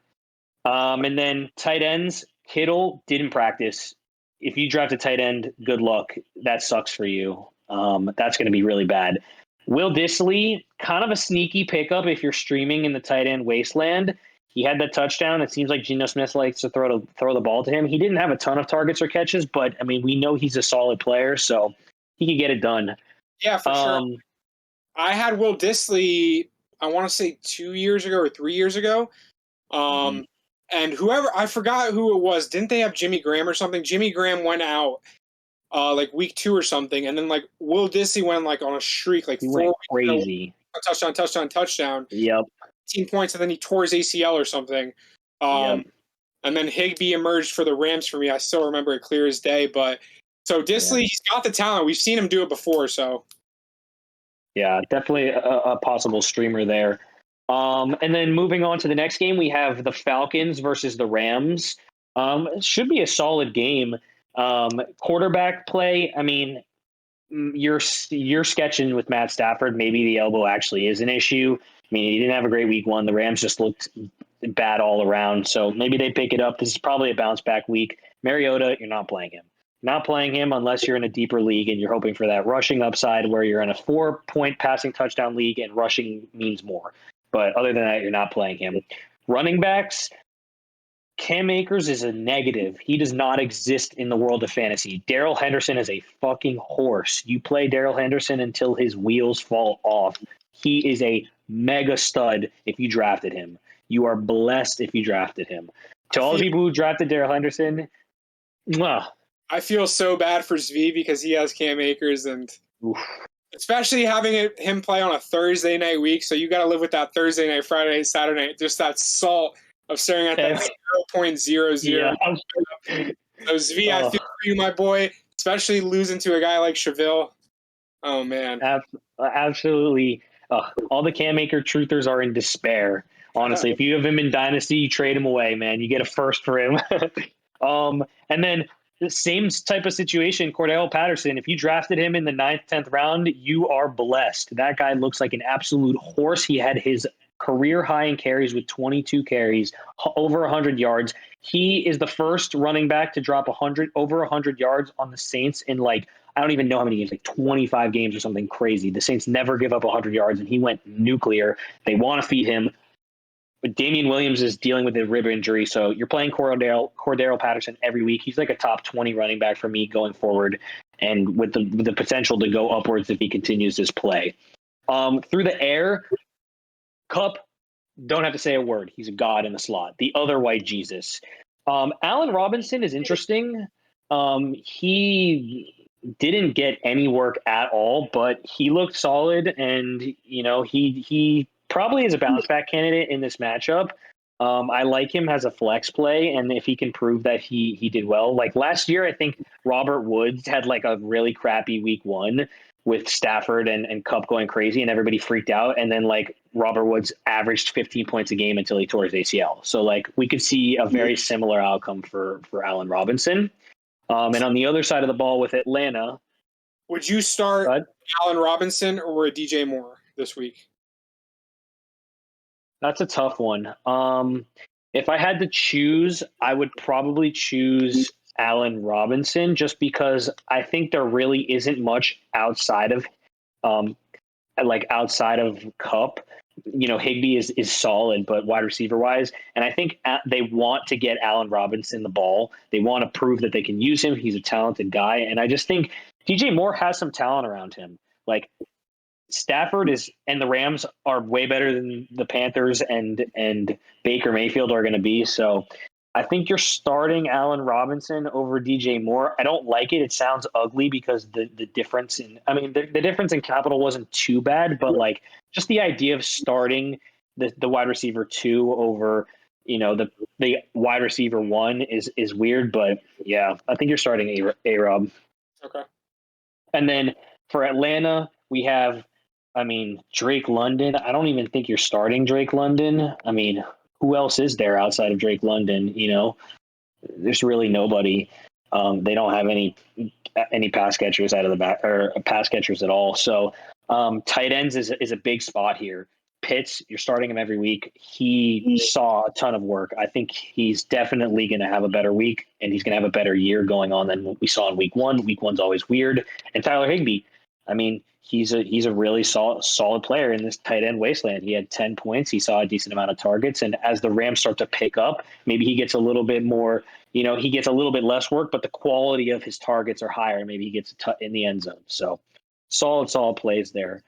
and then tight ends, Kittle didn't practice. If you draft a tight end, good luck. That sucks for you. That's going to be really bad. Will Dissly, kind of a sneaky pickup if you're streaming in the tight end wasteland. He had that touchdown. It seems like Geno Smith likes to throw the ball to him. He didn't have a ton of targets or catches, but, I mean, we know he's a solid player, so he could get it done. Yeah, for sure. I had Will Dissly, I want to say 2 years ago or 3 years ago. And whoever, I forgot who it was. Didn't they have Jimmy Graham or something? Jimmy Graham went out like week 2 or something, and then like Will Dissly went like on a streak, like he 4 went weeks crazy. Touchdown. Yep. 18 points, and then he tore his ACL or something. And then Higbee emerged for the Rams for me. I still remember it clear as day. But so Dissly, he's got the talent. We've seen him do it before. So yeah, definitely a possible streamer there. And then moving on to the next game, we have the Falcons versus the Rams. It should be a solid game. Quarterback play, I mean, you're sketching with Matt Stafford. Maybe the elbow actually is an issue. I mean, he didn't have a great week one. The Rams just looked bad all around. So maybe they pick it up. This is probably a bounce back week. Mariota, you're not playing him. Not playing him unless you're in a deeper league and you're hoping for that rushing upside where you're in a 4-point passing touchdown league and rushing means more. But other than that, you're not playing him. Running backs, Cam Akers is a negative. He does not exist in the world of fantasy. Darrell Henderson is a fucking horse. You play Darrell Henderson until his wheels fall off. He is a mega stud if you drafted him. You are blessed if you drafted him. To all the people who drafted Darrell Henderson, mwah. I feel so bad for Zvi because he has Cam Akers, and especially having him play on a Thursday night week. So you got to live with that Thursday night, Friday night, Saturday night, just that salt of staring at that 0.00. Yeah. So Zvi, I feel for you, my boy, especially losing to a guy like Shevil. Oh, man. Absolutely. All the Cam Akers truthers are in despair. Honestly, if you have him in Dynasty, you trade him away, man. You get a first for him. And then the same type of situation, Cordell Patterson. If you drafted him in the 9th, 10th round, you are blessed. That guy looks like an absolute horse. He had his career high in carries with 22 carries, over 100 yards. He is the first running back to drop over 100 yards on the Saints in I don't even know how many games, 25 games or something crazy. The Saints never give up 100 yards, and he went nuclear. They want to feed him. But Damian Williams is dealing with a rib injury, so you're playing Cordell Patterson every week. He's like a top 20 running back for me going forward, and with the potential to go upwards if he continues this play. Through the air, Kupp, don't have to say a word. He's a god in the slot. The other white Jesus. Allen Robinson is interesting. He didn't get any work at all, but he looked solid, and he probably is a bounce back candidate in this matchup. I like him as a flex play, and if he can prove that he did well. Like last year, I think Robert Woods had a really crappy week one with Stafford and Kupp going crazy, and everybody freaked out. And then Robert Woods averaged 15 points a game until he tore his ACL. So we could see a very similar outcome for Allen Robinson. And on the other side of the ball with Atlanta, would you start Allen Robinson or DJ Moore this week? That's a tough one. If I had to choose, I would probably choose Allen Robinson just because I think there really isn't much outside of Kupp. Higbee is solid, but wide receiver wise, and I think they want to get Allen Robinson the ball. They want to prove that they can use him. He's a talented guy, and I just think DJ Moore has some talent around him. Stafford and the Rams are way better than the Panthers and Baker Mayfield are going to be. So I think you're starting Allen Robinson over DJ Moore. I don't like it. It sounds ugly because the difference the difference in capital wasn't too bad, but just the idea of starting the wide receiver 2 over the wide receiver 1 is weird. But yeah, I think you're starting A-Rob. Okay. And then for Atlanta, we have Drake London. I don't even think you're starting Drake London. Who else is there outside of Drake London? There's really nobody. They don't have any pass catchers out of the back or pass catchers at all. So tight ends is a big spot here. Pitts, you're starting him every week. He saw a ton of work. I think he's definitely going to have a better week, and he's going to have a better year going on than what we saw in week one. Week one's always weird. And Tyler Higbee, he's a really solid player in this tight end wasteland. He had 10 points. He saw a decent amount of targets. And as the Rams start to pick up, maybe he gets a little bit more, he gets a little bit less work, but the quality of his targets are higher. Maybe he gets in the end zone. So solid plays there.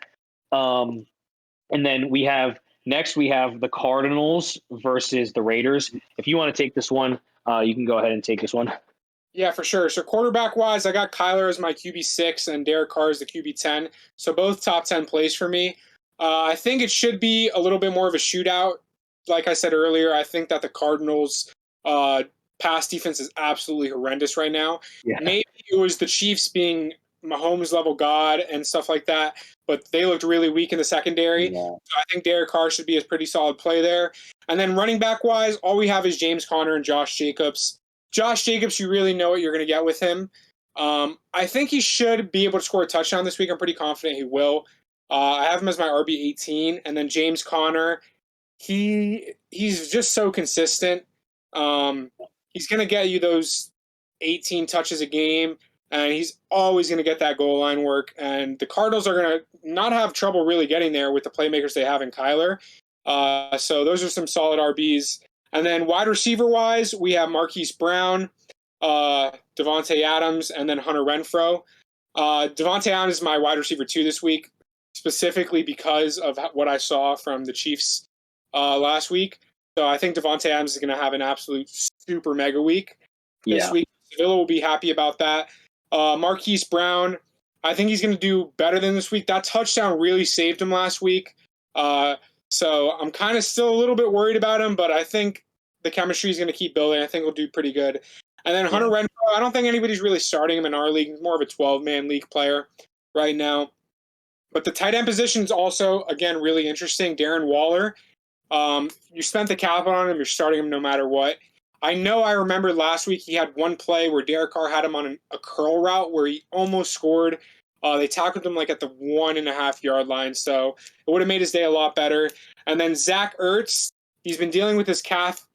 And then we have the Cardinals versus the Raiders. If you want to take this one, you can go ahead and take this one. Yeah, for sure. So quarterback-wise, I got Kyler as my QB6 and Derek Carr as the QB10. So both top 10 plays for me. I think it should be a little bit more of a shootout. Like I said earlier, I think that the Cardinals' pass defense is absolutely horrendous right now. Yeah. Maybe it was the Chiefs being Mahomes-level god and stuff like that, but they looked really weak in the secondary. Yeah. So I think Derek Carr should be a pretty solid play there. And then running back-wise, all we have is James Conner and Josh Jacobs. Josh Jacobs, you really know what you're going to get with him. I think he should be able to score a touchdown this week. I'm pretty confident he will. I have him as my RB18, and then James Conner. He's just so consistent. He's going to get you those 18 touches a game, and he's always going to get that goal line work. And the Cardinals are going to not have trouble really getting there with the playmakers they have in Kyler. So those are some solid RBs. And then wide receiver-wise, we have Marquise Brown, Devontae Adams, and then Hunter Renfrow. Devontae Adams is my wide receiver 2 this week, specifically because of what I saw from the Chiefs last week. So I think Devontae Adams is going to have an absolute super mega week this week. Sevilla will be happy about that. Marquise Brown, I think he's going to do better than this week. That touchdown really saved him last week. So I'm kind of still a little bit worried about him, but I think the chemistry is going to keep building. I think he'll do pretty good. And then Hunter Renfrow, I don't think anybody's really starting him in our league. He's more of a 12-man league player right now. But the tight end position is also, again, really interesting. Darren Waller, you spent the capital on him. You're starting him no matter what. I remember last week he had one play where Derek Carr had him on a curl route where he almost scored. They tackled him like at the 1.5-yard line, so it would have made his day a lot better. And then Zach Ertz, he's been dealing with his calf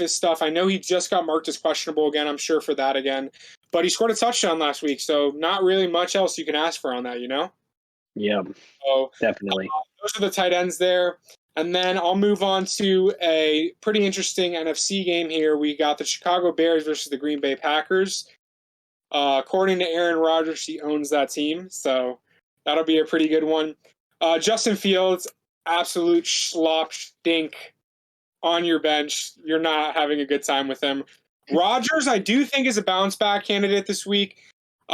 stuff. I know he just got marked as questionable again. I'm sure for that again. But he scored a touchdown last week, so not really much else you can ask for on that, you know? Yeah, so, definitely. Those are the tight ends there. And then I'll move on to a pretty interesting NFC game here. We got the Chicago Bears versus the Green Bay Packers. According to Aaron Rodgers, he owns that team, so that'll be a pretty good one. Justin Fields, absolute schlop stink on your bench. You're not having a good time with him. Rodgers, I do think, is a bounce-back candidate this week.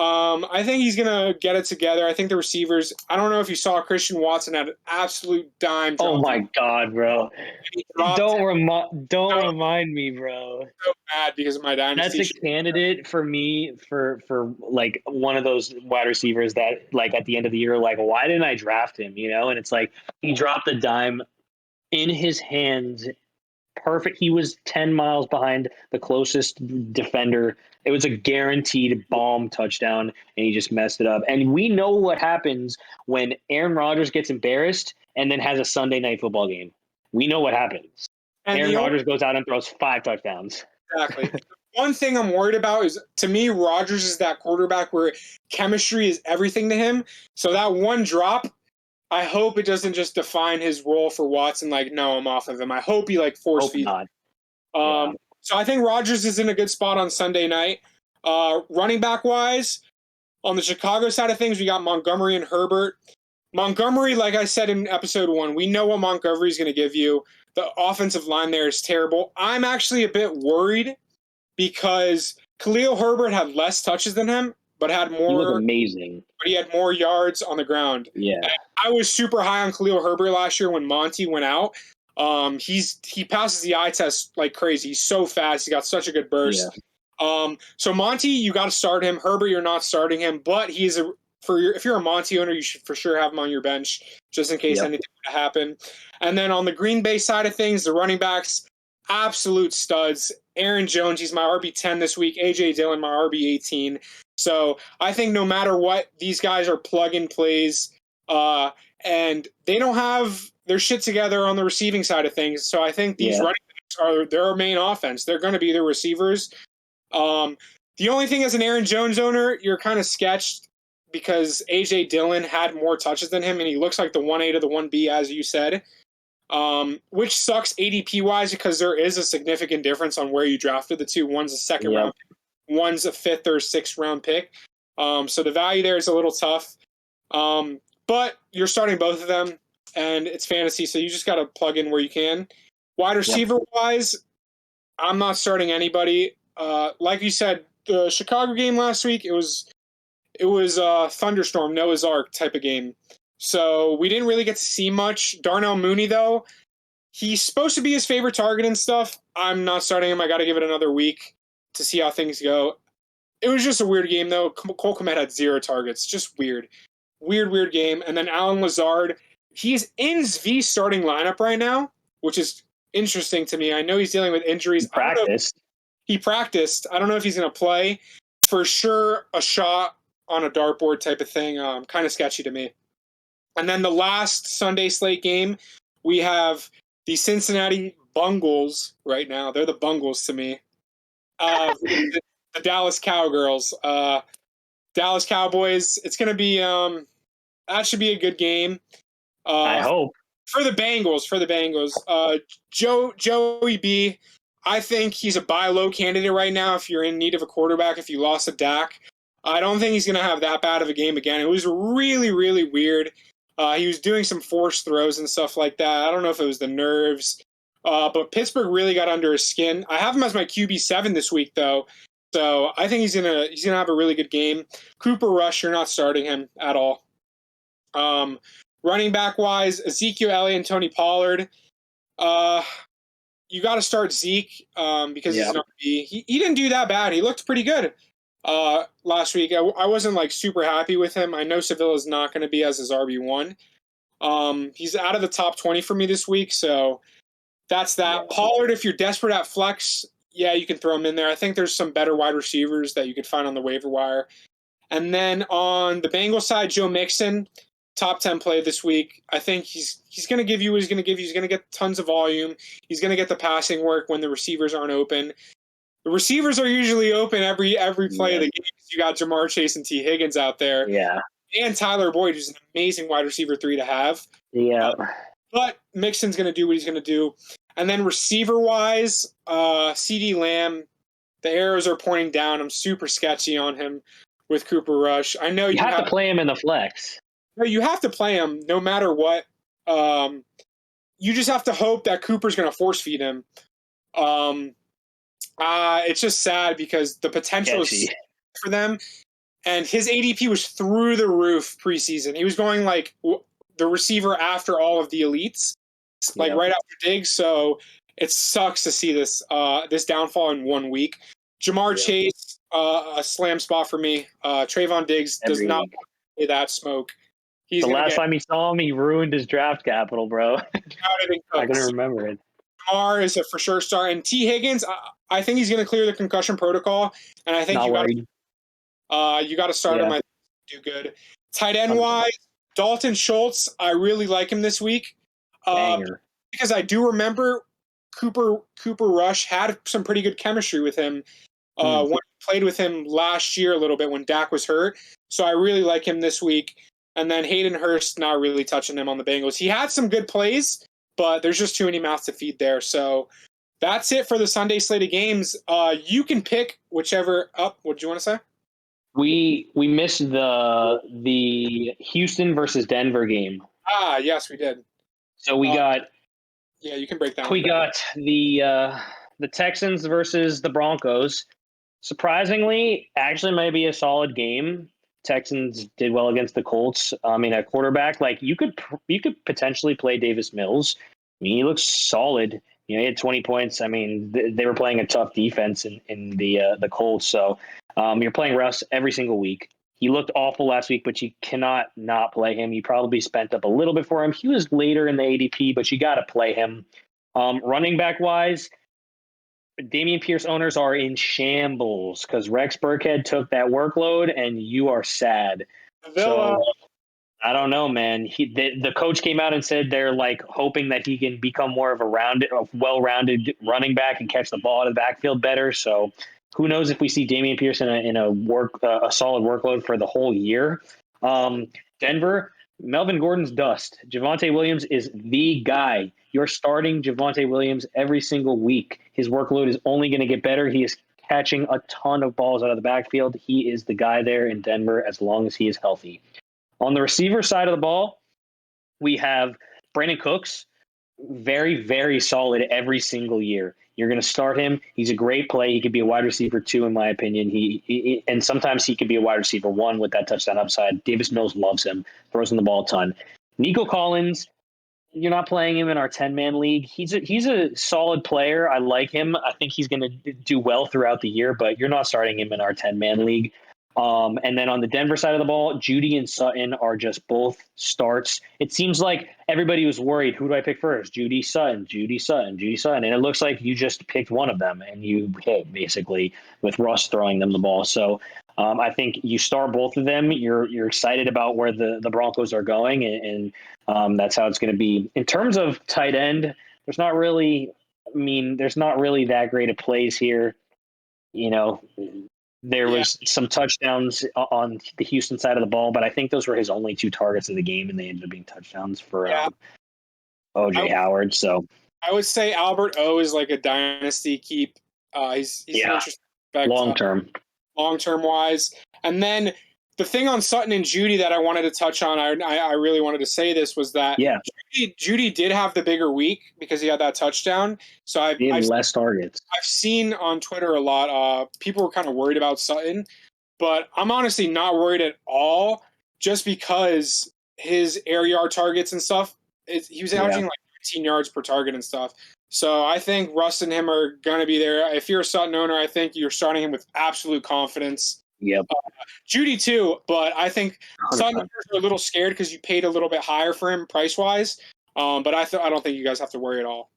I think he's going to get it together. I think the receivers, I don't know if you saw Christian Watson had an absolute dime. Oh, my God, bro. Don't remind me, bro. I'm so mad because of my dynasty. That's a candidate for me for like one of those wide receivers that like at the end of the year, like, why didn't I draft him? You know, and it's like he dropped the dime in his hands. Perfect. He was 10 miles behind the closest defender. It was a guaranteed bomb touchdown, and he just messed it up. And we know what happens when Aaron Rodgers gets embarrassed and then has a Sunday night football game. We know what happens. And Aaron Rodgers goes out and throws 5 touchdowns. Exactly. One thing I'm worried about is, to me, Rodgers is that quarterback where chemistry is everything to him. So that one drop, I hope it doesn't just define his role for Watson. Like, no, I'm off of him. I hope he force feeds. So I think Rodgers is in a good spot on Sunday night. Running back wise, on the Chicago side of things, we got Montgomery and Herbert. Montgomery, like I said in episode 1, we know what Montgomery is going to give you. The offensive line there is terrible. I'm actually a bit worried because Khalil Herbert had less touches than him, but had more. He was amazing. But he had more yards on the ground. Yeah. And I was super high on Khalil Herbert last year when Monty went out. He passes the eye test like crazy. He's so fast. He got such a good burst. Yeah. So Monty, you got to start him. Herbert, you're not starting him, but he's if you're a Monty owner, you should for sure have him on your bench just in case anything were to happen. And then on the Green Bay side of things, the running backs, absolute studs. Aaron Jones, he's my RB10 this week. AJ Dillon, my RB18. So I think no matter what, these guys are plug-in plays, and they don't have their shit together on the receiving side of things. So I think these running backs are their main offense. They're going to be the receivers. The only thing as an Aaron Jones owner, you're kind of sketched because AJ Dillon had more touches than him, and he looks like the 1A to the 1B, as you said, which sucks ADP-wise because there is a significant difference on where you drafted the two. One's a second round pick, one's a 5th or 6th round pick. So the value there is a little tough. But you're starting both of them, and it's fantasy, so you just got to plug in where you can. Wide receiver-wise, I'm not starting anybody. Like you said, the Chicago game last week, it was a thunderstorm, Noah's Ark type of game. So we didn't really get to see much. Darnell Mooney, though, he's supposed to be his favorite target and stuff. I'm not starting him. I got to give it another week to see how things go. It was just a weird game, though. Cole Kmet had 0 targets. Just weird. Weird game. And then Alan Lazard, he's in Zvi's starting lineup right now, which is interesting to me. I know he's dealing with injuries. Practice. he practiced. I don't know if he's going to play. For sure, a shot on a dartboard type of thing. Kind of sketchy to me. And then the last Sunday slate game, we have the Cincinnati Bengals right now. They're the Bengals to me. The Dallas Cowgirls. Dallas Cowboys. It's going to be that should be a good game. I hope. For the Bengals. Joey B, I think he's a buy low candidate right now if you're in need of a quarterback, if you lost a Dak. I don't think he's going to have that bad of a game again. It was really, really weird. He was doing some forced throws and stuff like that. I don't know if it was the nerves. But Pittsburgh really got under his skin. I have him as my QB7 this week, though. So I think he's gonna have a really good game. Cooper Rush, you're not starting him at all. Running back wise, Ezekiel Elliott and Tony Pollard. You got to start Zeke because he's not he didn't do that bad. He looked pretty good last week. I wasn't like super happy with him. I know Shevil is not going to be as his RB1. He's out of the top 20 for me this week, so that's that. Yeah. Pollard, if you're desperate at flex, yeah, you can throw him in there. I think there's some better wide receivers that you could find on the waiver wire. And then on the Bengals side, Joe Mixon, top 10 play this week. I think he's going to give you what he's going to give you. He's going to get tons of volume. He's going to get the passing work when the receivers aren't open. The receivers are usually open every play of the game. You got Jamar Chase and T. Higgins out there. Yeah. And Tyler Boyd, who's an amazing wide receiver 3 to have. Yeah. But Mixon's going to do what he's going to do. And then receiver-wise, CeeDee Lamb, the arrows are pointing down. I'm super sketchy on him with Cooper Rush. I know you have to play him in the flex. No, you have to play him no matter what. You just have to hope that Cooper's going to force feed him. It's just sad because the potential is for them. And his ADP was through the roof preseason. He was going like the receiver after all of the elites, like right after Diggs. So it sucks to see this downfall in 1 week. Jamar Chase, a slam spot for me. Trayvon Diggs does not play that smoke. The last time you saw him, he ruined his draft capital, bro. I can remember it. Jamar is a for sure start. And T. Higgins, I think he's going to clear the concussion protocol. And I think you got to start him. I think do good. Tight end wise, Dalton Schultz. I really like him this week because I do remember Cooper Rush had some pretty good chemistry with him when he played with him last year a little bit when Dak was hurt. So I really like him this week. And then Hayden Hurst, not really touching him on the Bengals. He had some good plays, but there's just too many mouths to feed there. So that's it for the Sunday slate of games. You can pick whichever up. What did you want to say? We missed the Houston versus Denver game. Yes, we did. So we got. Yeah, you can break that. We got the Texans versus the Broncos. Surprisingly, actually, might be a solid game. Texans did well against the Colts. At quarterback, like you could potentially play Davis Mills. I mean, he looks solid. He had 20 points. I mean, they were playing a tough defense in the Colts. So you're playing Russ every single week. He looked awful last week, but you cannot not play him. You probably spent up a little bit for him. He was later in the ADP, but you got to play him. Running back wise, Dameon Pierce owners are in shambles because Rex Burkhead took that workload, and you are sad. So I don't know, man. The coach came out and said they're like hoping that he can become more of a well-rounded running back and catch the ball out of the backfield better. So who knows if we see Dameon Pierce in a solid workload for the whole year. Denver, Melvin Gordon's dust. Javonte Williams is the guy. You're starting Javonte Williams every single week. His workload is only going to get better. He is catching a ton of balls out of the backfield. He is the guy there in Denver as long as he is healthy. On the receiver side of the ball, we have Brandon Cooks, very, very solid every single year. You're going to start him. He's a great play. He could be a wide receiver 2, in my opinion. And sometimes he could be a wide receiver 1 with that touchdown upside. Davis Mills loves him, throws him the ball a ton. Nico Collins, you're not playing him in our 10-man league. He's a solid player. I like him. I think he's going to do well throughout the year, but you're not starting him in our 10-man league. And then on the Denver side of the ball, Judy and Sutton are just both starts. It seems like everybody was worried, who do I pick first? Judy, Sutton, Judy, Sutton, Judy, Sutton. And it looks like you just picked one of them and you hit basically with Russ throwing them the ball. So I think you start both of them. You're excited about where the Broncos are going, and that's how it's going to be. In terms of tight end, there's not really that great of plays here. There was some touchdowns on the Houston side of the ball, but I think those were his only 2 targets of the game, and they ended up being touchdowns for OJ Howard. So I would say Albert O is like a dynasty keep. He's an interesting aspect, long term wise. And then the thing on Sutton and Judy that I wanted to touch on, I really wanted to say this, was that Judy did have the bigger week because he had that touchdown. So I've less targets. I've seen on Twitter a lot. People were kind of worried about Sutton, but I'm honestly not worried at all. Just because his air yard targets and stuff, he was averaging like 13 yards per target and stuff. So I think Russ and him are going to be there. If you're a Sutton owner, I think you're starting him with absolute confidence. Yep. Judy too, but I think Sutton are a little scared because you paid a little bit higher for him price-wise. But I don't think you guys have to worry at all.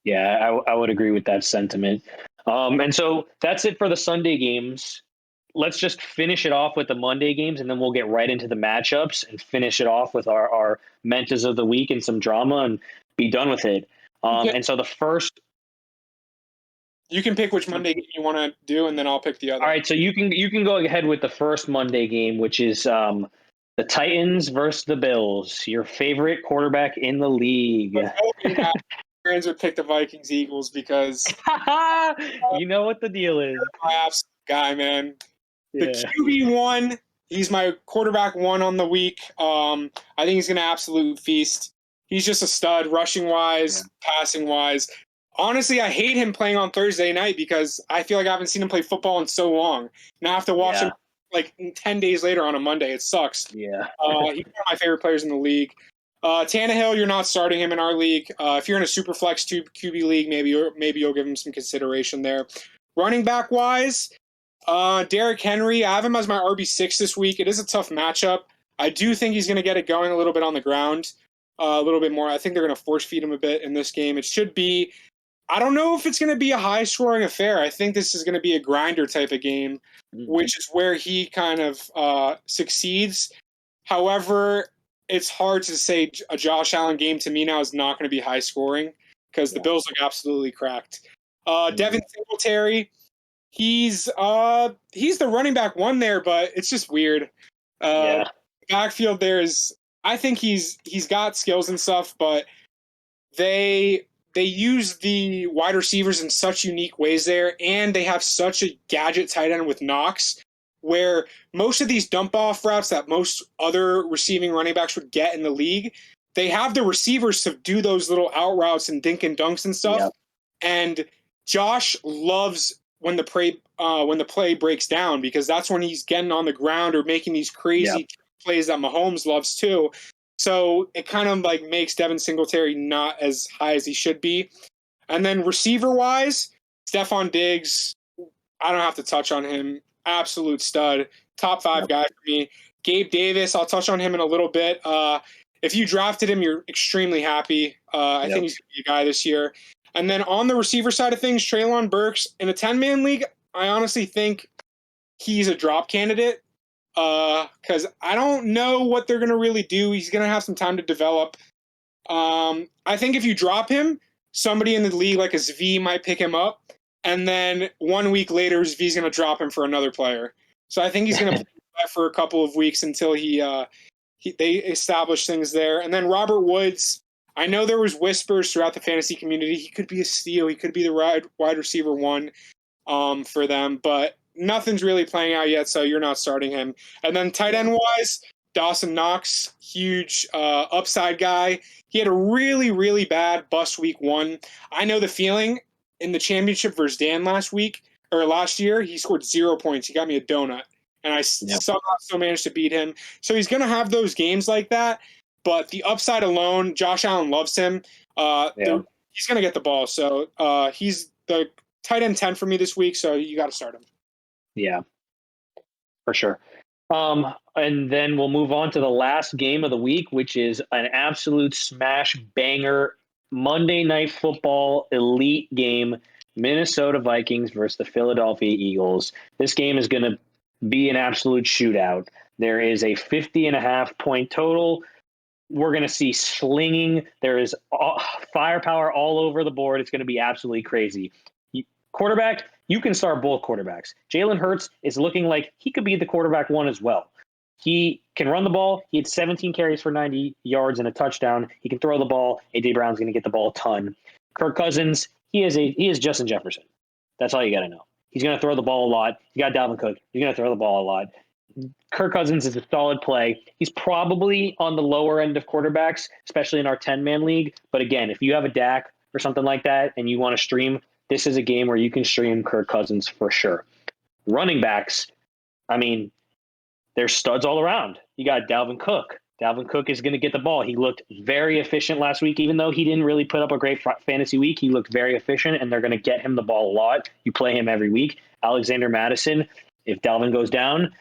Yeah, I would agree with that sentiment. And so that's it for the Sunday games. Let's just finish it off with the Monday games, and then we'll get right into the matchups and finish it off with our mentas of the week and some drama and be done with it. And so the first... You can pick which Monday game you want to do, and then I'll pick the other. All right, so you can go ahead with the first Monday game, which is the Titans versus the Bills. Your favorite quarterback in the league. Cranz would pick the Vikings Eagles because you know what the deal is. My absolute guy, man. The QB1, he's my quarterback 1 on the week. I think he's going to absolute feast. He's just a stud, rushing wise, passing wise. Honestly, I hate him playing on Thursday night because I feel like I haven't seen him play football in so long. Now I have to watch him like 10 days later on a Monday. It sucks. Yeah. He's one of my favorite players in the league. Tannehill, you're not starting him in our league. If you're in a super flex QB league, maybe you'll give him some consideration there. Running back wise, Derrick Henry, I have him as my RB6 this week. It is a tough matchup. I do think he's going to get it going a little bit on the ground, a little bit more. I think they're going to force feed him a bit in this game. It should be. I don't know if it's going to be a high-scoring affair. I think this is going to be a grinder type of game, which is where he kind of succeeds. However, it's hard to say a Josh Allen game to me now is not going to be high-scoring because the Bills look absolutely cracked. Devin Singletary, he's the running back 1 there, but it's just weird. Backfield there is, I think he's got skills and stuff, but they use the wide receivers in such unique ways there, and they have such a gadget tight end with Knox, where most of these dump-off routes that most other receiving running backs would get in the league, they have the receivers to do those little out routes and dink and dunks and stuff. Yep. And Josh loves when the play breaks down because that's when he's getting on the ground or making these crazy plays that Mahomes loves too. So it kind of like makes Devin Singletary not as high as he should be. And then receiver-wise, Stephon Diggs, I don't have to touch on him. Absolute stud. Top 5 guy for me. Gabe Davis, I'll touch on him in a little bit. If you drafted him, you're extremely happy. I think he's going to be a guy this year. And then on the receiver side of things, Treylon Burks, in a 10-man league, I honestly think he's a drop candidate. Because I don't know what they're going to really do. He's going to have some time to develop. I think if you drop him, somebody in the league like a Zv might pick him up, and then 1 week later, Zv's going to drop him for another player. So I think he's going to play that for a couple of weeks until they establish things there. And then Robert Woods, I know there was whispers throughout the fantasy community. He could be a steal. He could be the wide receiver 1 for them, but nothing's really playing out yet, so you're not starting him. And then tight end wise, Dawson Knox, huge upside guy. He had a really, really bad bust week 1. I know the feeling in the championship versus Dan last year, he scored 0 points. He got me a donut, and I somehow still managed to beat him. So he's going to have those games like that, but the upside alone, Josh Allen loves him. He's going to get the ball. So he's the tight end 10 for me this week, so you got to start him. Yeah. For sure. And then we'll move on to the last game of the week, which is an absolute smash banger Monday Night Football elite game, Minnesota Vikings versus the Philadelphia Eagles. This game is going to be an absolute shootout. There is a 50.5 point total. We're going to see slinging. There is firepower all over the board. It's going to be absolutely crazy. Quarterback, you can start both quarterbacks. Jalen Hurts is looking like he could be the quarterback one as well. He can run the ball. He had 17 carries for 90 yards and a touchdown. He can throw the ball. A.J. Brown's going to get the ball a ton. Kirk Cousins, he is Justin Jefferson. That's all you got to know. He's going to throw the ball a lot. You got Dalvin Cook. He's going to throw the ball a lot. Kirk Cousins is a solid play. He's probably on the lower end of quarterbacks, especially in our 10-man league. But again, if you have a Dak or something like that and you want to stream, this is a game where you can stream Kirk Cousins for sure. Running backs, I mean, there's studs all around. You got Dalvin Cook. Dalvin Cook is going to get the ball. He looked very efficient last week, even though he didn't really put up a great fantasy week. He looked very efficient, and they're going to get him the ball a lot. You play him every week. Alexander Mattison, if Dalvin goes down,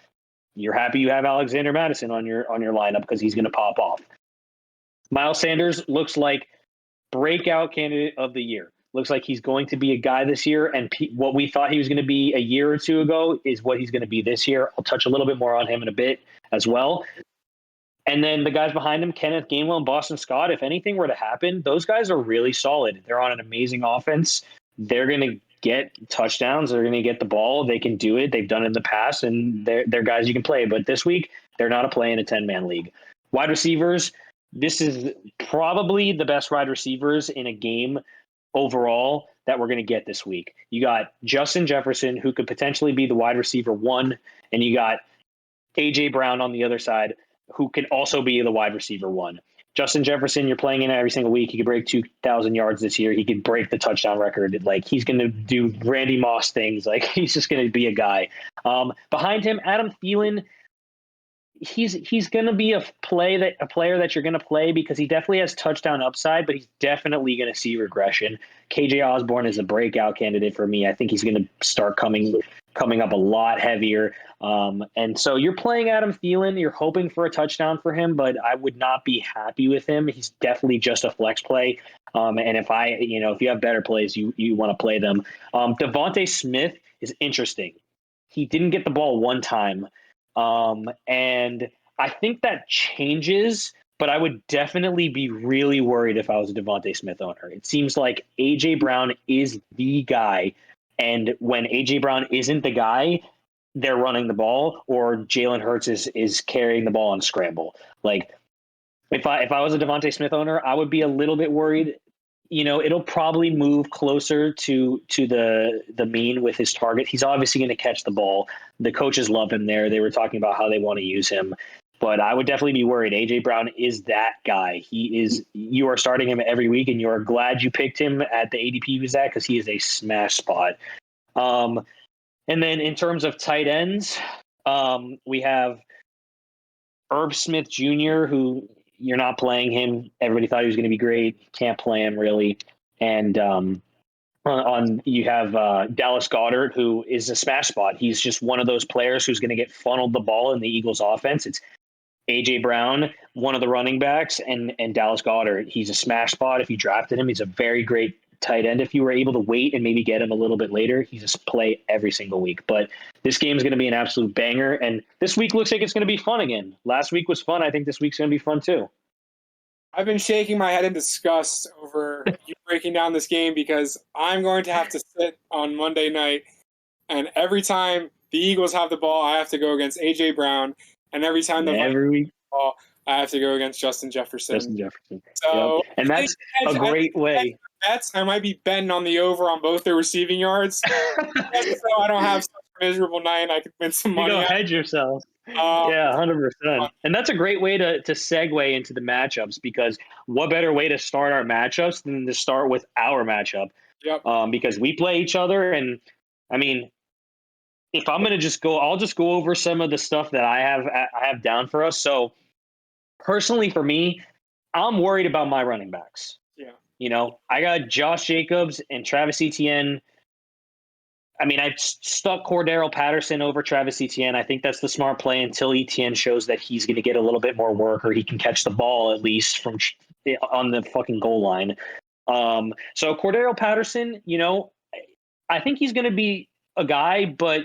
you're happy you have Alexander Mattison on your lineup because he's going to pop off. Miles Sanders looks like breakout candidate of the year. Looks like he's going to be a guy this year, and what we thought he was going to be a year or two ago is what he's going to be this year. I'll touch a little bit more on him in a bit as well. And then the guys behind him, Kenneth Gainwell and Boston Scott, if anything were to happen, those guys are really solid. They're on an amazing offense. They're going to get touchdowns. They're going to get the ball. They can do it. They've done it in the past, and they're guys you can play. But this week, they're not a play in a 10-man league. Wide receivers, this is probably the best wide receivers in a game overall that we're going to get this week. You got Justin Jefferson, who could potentially be the wide receiver one, and you got A.J. Brown on the other side, who can also be the wide receiver one. Justin Jefferson, you're playing in every single week. He could break 2,000 yards this year. He could break the touchdown record. Like, he's going to do Randy Moss things. Like, he's just going to be a guy. Behind him, Adam Thielen, he's going to be a player that you're going to play because he definitely has touchdown upside, but he's definitely going to see regression. KJ Osborne is a breakout candidate for me. I think he's going to start coming up a lot heavier. And so you're playing Adam Thielen. You're hoping for a touchdown for him, but I would not be happy with him. He's definitely just a flex play. And if you have better plays, you want to play them. Devontae Smith is interesting. He didn't get the ball one time. And I think that changes, but I would definitely be really worried if I was a Devontae Smith owner. It seems like A.J. Brown is the guy. And when A.J. Brown isn't the guy, they're running the ball, or Jalen Hurts is carrying the ball on scramble. Like, if I was a Devontae Smith owner, I would be a little bit worried. It'll probably move closer to the mean with his target. He's obviously going to catch the ball. The coaches love him there. They were talking about how they want to use him. But I would definitely be worried. A.J. Brown is that guy. You are starting him every week, and you are glad you picked him at the ADP he was at because he is a smash spot. And then in terms of tight ends, we have Herb Smith Jr., who you're not playing him. Everybody thought he was going to be great. Can't play him really. And you have Dallas Goedert, who is a smash spot. He's just one of those players who's going to get funneled the ball in the Eagles offense. It's A.J. Brown, one of the running backs, and Dallas Goedert. He's a smash spot. If you drafted him, he's a very great tight end. If you were able to wait and maybe get him a little bit later, he's a play every single week. But this game is going to be an absolute banger, and this week looks like it's going to be fun again. Last week was fun. I think this week's going to be fun too. I've been shaking my head in disgust over you breaking down this game because I'm going to have to sit on Monday night, and every time the Eagles have the ball, I have to go against A.J. Brown, and every time the Vikings have the ball, I have to go against Justin Jefferson. So, yep. And that's a great way. I might be betting on the over on both their receiving yards, so I don't have such a miserable night. I could win some money. You don't hedge yourself. Yeah, 100%. And that's a great way to segue into the matchups, because what better way to start our matchups than to start with our matchup? Yep. Because we play each other, and I mean, if I'm going to I'll just go over some of the stuff that I have down for us. So personally for me, I'm worried about my running backs. Yeah. I got Josh Jacobs and Travis Etienne. I mean, I stuck Cordero Patterson over Travis Etienne. I think that's the smart play until Etienne shows that he's going to get a little bit more work, or he can catch the ball at least from on the fucking goal line. So Cordero Patterson, I think he's going to be a guy, but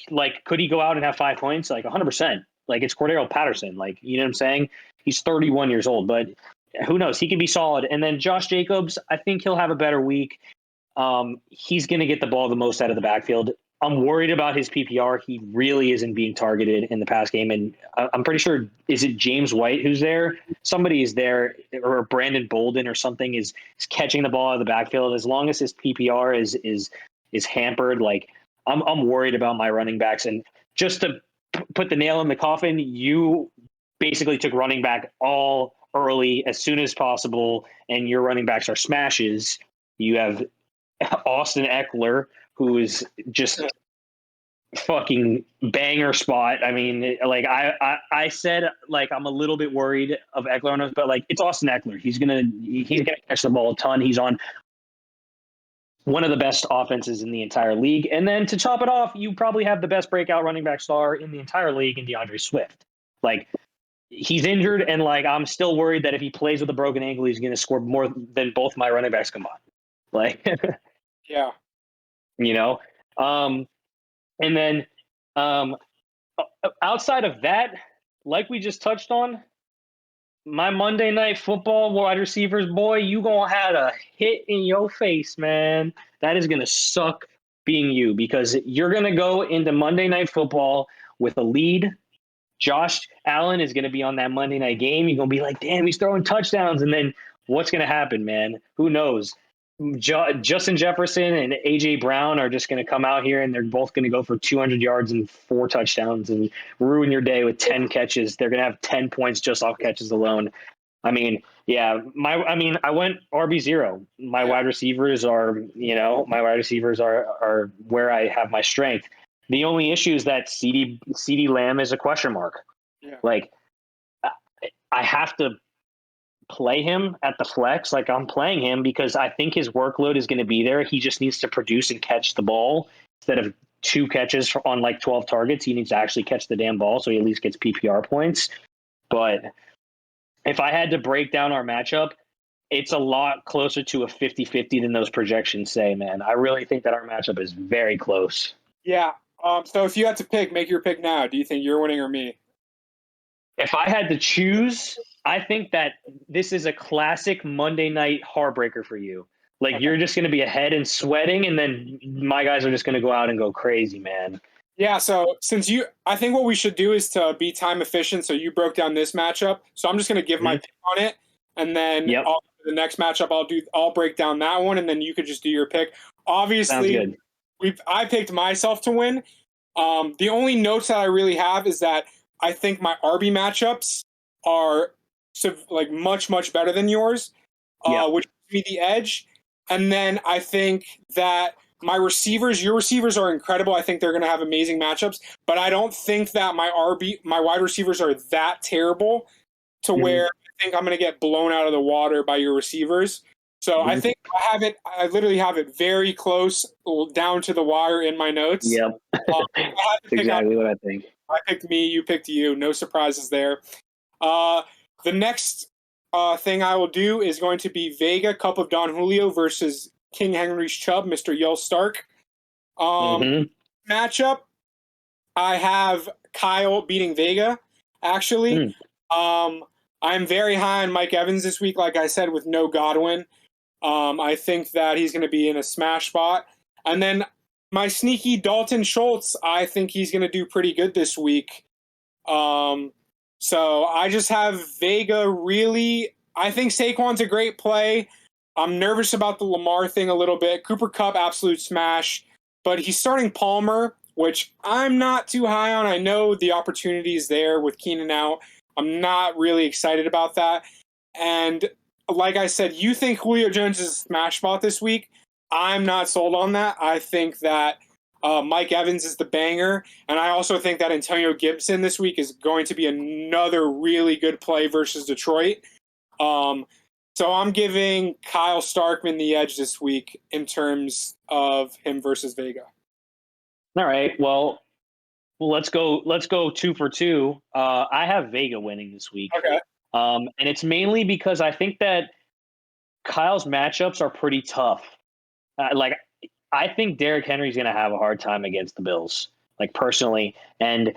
like, could he go out and have 5 points? Like 100%. Like, it's Cordero Patterson. Like, you know what I'm saying? He's 31 years old, but who knows? He could be solid. And then Josh Jacobs, I think he'll have a better week. He's going to get the ball the most out of the backfield. I'm worried about his PPR. He really isn't being targeted in the pass game. And I'm pretty sure, is it James White who's there? Somebody is there, or Brandon Bolden or something is catching the ball out of the backfield. As long as his PPR is hampered, like, I'm worried about my running backs. And just to put the nail in the coffin, you basically took running back all early as soon as possible, and your running backs are smashes. You have Austin Eckler, who is just fucking banger spot. I mean, like, I said, like, I'm a little bit worried of Eckler, but like, it's Austin Eckler. He's gonna catch the ball a ton. He's on one of the best offenses in the entire league. And then to top it off, you probably have the best breakout running back star in the entire league in DeAndre Swift. Like, he's injured, and like, I'm still worried that if he plays with a broken ankle, he's going to score more than both my running backs combined. Like, yeah. And then outside of that, like we just touched on, my Monday Night Football wide receivers, boy, you gonna have a hit in your face, man. That is gonna suck being you, because you're gonna go into Monday Night Football with a lead. Josh Allen is gonna be on that Monday night game. You're gonna be like, damn, he's throwing touchdowns, and then what's gonna happen, man? Who knows? Justin Jefferson and AJ Brown are just going to come out here, and they're both going to go for 200 yards and 4 touchdowns and ruin your day with 10 catches. They're going to have 10 points just off catches alone. I mean, yeah, I went RB0. My wide receivers are where I have my strength. The only issue is that CeeDee Lamb is a question mark. Yeah. Like, I have to play him at the flex. Like, I'm playing him because I think his workload is going to be there. He just needs to produce and catch the ball instead of 2 catches on like 12 targets. He needs to actually catch the damn ball, so he at least gets PPR points. But if I had to break down our matchup, it's a lot closer to a 50-50 than those projections say, man. I really think that our matchup is very close. Yeah. So if you had to pick, make your pick now. Do you think you're winning or me? If I had to choose, I think that this is a classic Monday night heartbreaker for you. Like, you're just going to be ahead and sweating, and then my guys are just going to go out and go crazy, man. Yeah, so I think what we should do is to be time efficient. So you broke down this matchup. So I'm just going to give my pick on it, and then the next matchup I'll break down that one, and then you could just do your pick. Obviously, I picked myself to win. The only notes that I really have is that I think my RB matchups are much, much better than yours, which gives me the edge. And then I think that your receivers are incredible. I think they're going to have amazing matchups, but I don't think that my wide receivers are that terrible to where I think I'm going to get blown out of the water by your receivers. So I think I literally have it very close down to the wire in my notes. Yep. That's exactly what I think. I picked me, you picked you. No surprises there. The next thing I will do is going to be Vega, Cup of Don Julio versus King Henry's Chubb, Mr. Yell Stark. Matchup, I have Kyle beating Vega, actually. I'm very high on Mike Evans this week, like I said, with no Godwin. I think that he's going to be in a smash spot. And then my sneaky Dalton Schultz, I think he's going to do pretty good this week. So I just have Vega really. I think Saquon's a great play. I'm nervous about the Lamar thing a little bit. Cooper Kupp, absolute smash. But he's starting Palmer, which I'm not too high on. I know the opportunity is there with Keenan out. I'm not really excited about that. And like I said, you think Julio Jones is a smash spot this week. I'm not sold on that. I think that Mike Evans is the banger. And I also think that Antonio Gibson this week is going to be another really good play versus Detroit. So I'm giving Kyle Starkman the edge this week in terms of him versus Vega. All right. Well, let's go. Let's go 2 for 2. I have Vega winning this week. Okay. And it's mainly because I think that Kyle's matchups are pretty tough. Like, I think Derrick Henry's going to have a hard time against the Bills, like personally. And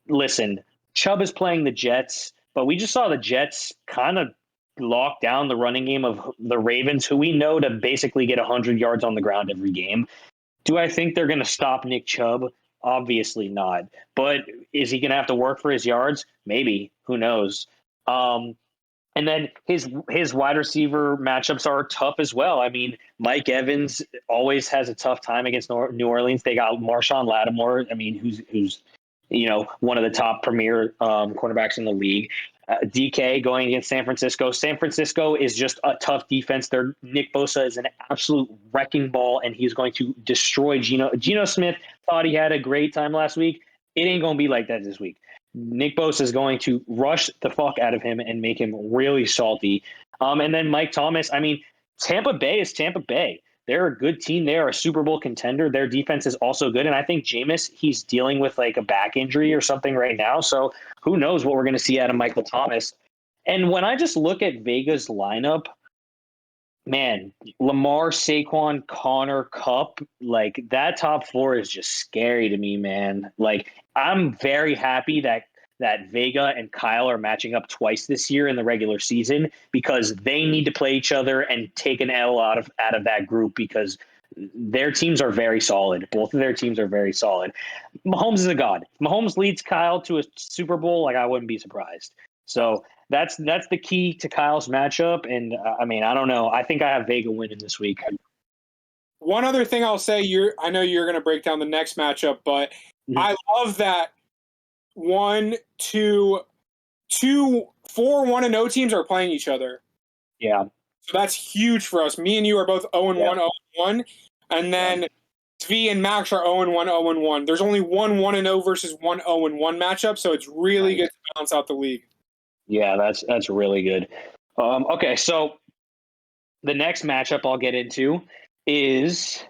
listen, Chubb is playing the Jets, but we just saw the Jets kind of lock down the running game of the Ravens, who we know to basically get 100 yards on the ground every game. Do I think they're going to stop Nick Chubb? Obviously not. But is he going to have to work for his yards? Maybe. Who knows? And then his wide receiver matchups are tough as well. I mean, Mike Evans always has a tough time against New Orleans. They got Marshawn Lattimore. I mean, who's one of the top premier cornerbacks in the league. DK going against San Francisco. San Francisco is just a tough defense. Nick Bosa is an absolute wrecking ball, and he's going to destroy Geno. Geno Smith thought he had a great time last week. It ain't going to be like that this week. Nick Bosa is going to rush the fuck out of him and make him really salty. And then Mike Thomas, I mean, Tampa Bay is Tampa Bay. They're a good team. They are a Super Bowl contender. Their defense is also good. And I think Jameis, he's dealing with like a back injury or something right now. So who knows what we're going to see out of Michael Thomas. And when I just look at Vega's lineup, man, Lamar, Saquon, Connor, Kupp, like that top four is just scary to me, man. Like, I'm very happy that Vega and Kyle are matching up twice this year in the regular season, because they need to play each other and take an L out of that group, because their teams are very solid. Both of their teams are very solid. Mahomes is a god. If Mahomes leads Kyle to a Super Bowl, like, I wouldn't be surprised. So that's the key to Kyle's matchup. And I mean, I don't know. I think I have Vega winning this week. One other thing I'll say, I know you're going to break down the next matchup, but I love that 4 1-0 teams are playing each other. Yeah. So that's huge for us. Me and you are both 0-1, 0-1. And then Svi and Max are 0-1, 0-1. There's only one 1-0 versus one 0-1 matchup, so it's really good to balance out the league. Yeah, that's really good. Okay, so the next matchup I'll get into is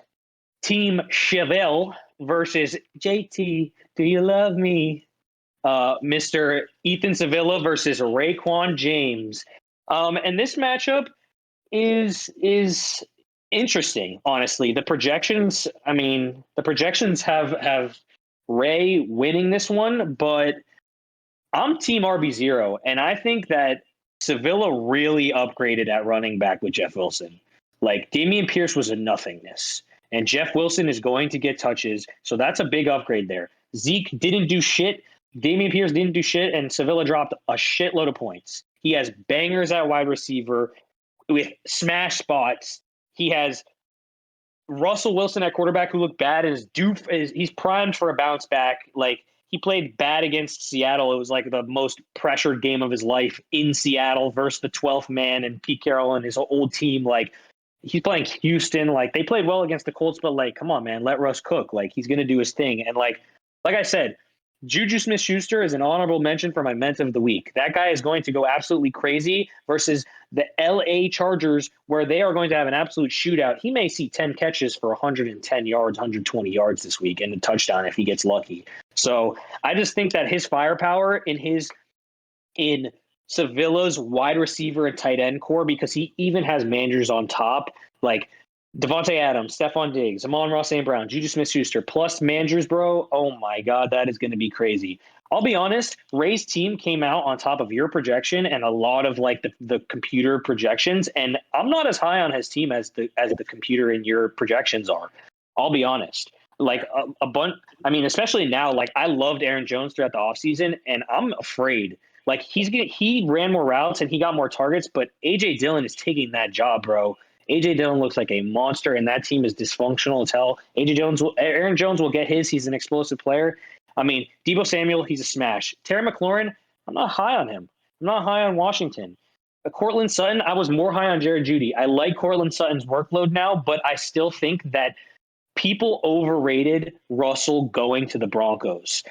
Team Shevil versus JT. Do you love me? Mr. Ethan Sevilla versus Raekwon James. And this matchup is interesting, honestly. The projections have Ray winning this one, but I'm Team RB0, and I think that Sevilla really upgraded at running back with Jeff Wilson. Like, Dameon Pierce was a nothingness, and Jeff Wilson is going to get touches, so that's a big upgrade there. Zeke didn't do shit. Dameon Pierce didn't do shit, and Sevilla dropped a shitload of points. He has bangers at wide receiver with smash spots. He has Russell Wilson at quarterback, who looked bad, and he's primed for a bounce back. Like, he played bad against Seattle. It was like the most pressured game of his life in Seattle versus the 12th man and Pete Carroll and his old team. Like, he's playing Houston. Like, they played well against the Colts, but like, come on, man, let Russ cook. Like, he's going to do his thing. And like I said, Juju Smith-Schuster is an honorable mention for my Menta of the week. That guy is going to go absolutely crazy versus the LA Chargers, where they are going to have an absolute shootout. He may see 10 catches for 110 yards, 120 yards this week and a touchdown if he gets lucky. So I just think that his firepower in Sevilla's wide receiver and tight end core, because he even has managers on top, like Devontae Adams, Stephon Diggs, Amon-Ra St. Brown, Juju Smith-Schuster, plus managers, bro. Oh my God, that is going to be crazy. I'll be honest, Ray's team came out on top of your projection and a lot of like the computer projections, and I'm not as high on his team as the computer in your projections are. I'll be honest. Like a bunch, I mean, especially now, like I loved Aaron Jones throughout the offseason, and I'm afraid. Like he ran more routes and he got more targets, but AJ Dillon is taking that job, bro. AJ Dillon looks like a monster, and that team is dysfunctional as hell. Aaron Jones will get his. He's an explosive player. I mean, Deebo Samuel, he's a smash. Terry McLaurin, I'm not high on him. I'm not high on Washington. Cortland Sutton, I was more high on Jared Jeudy. I like Cortland Sutton's workload now, but I still think that people overrated Russell going to the Broncos.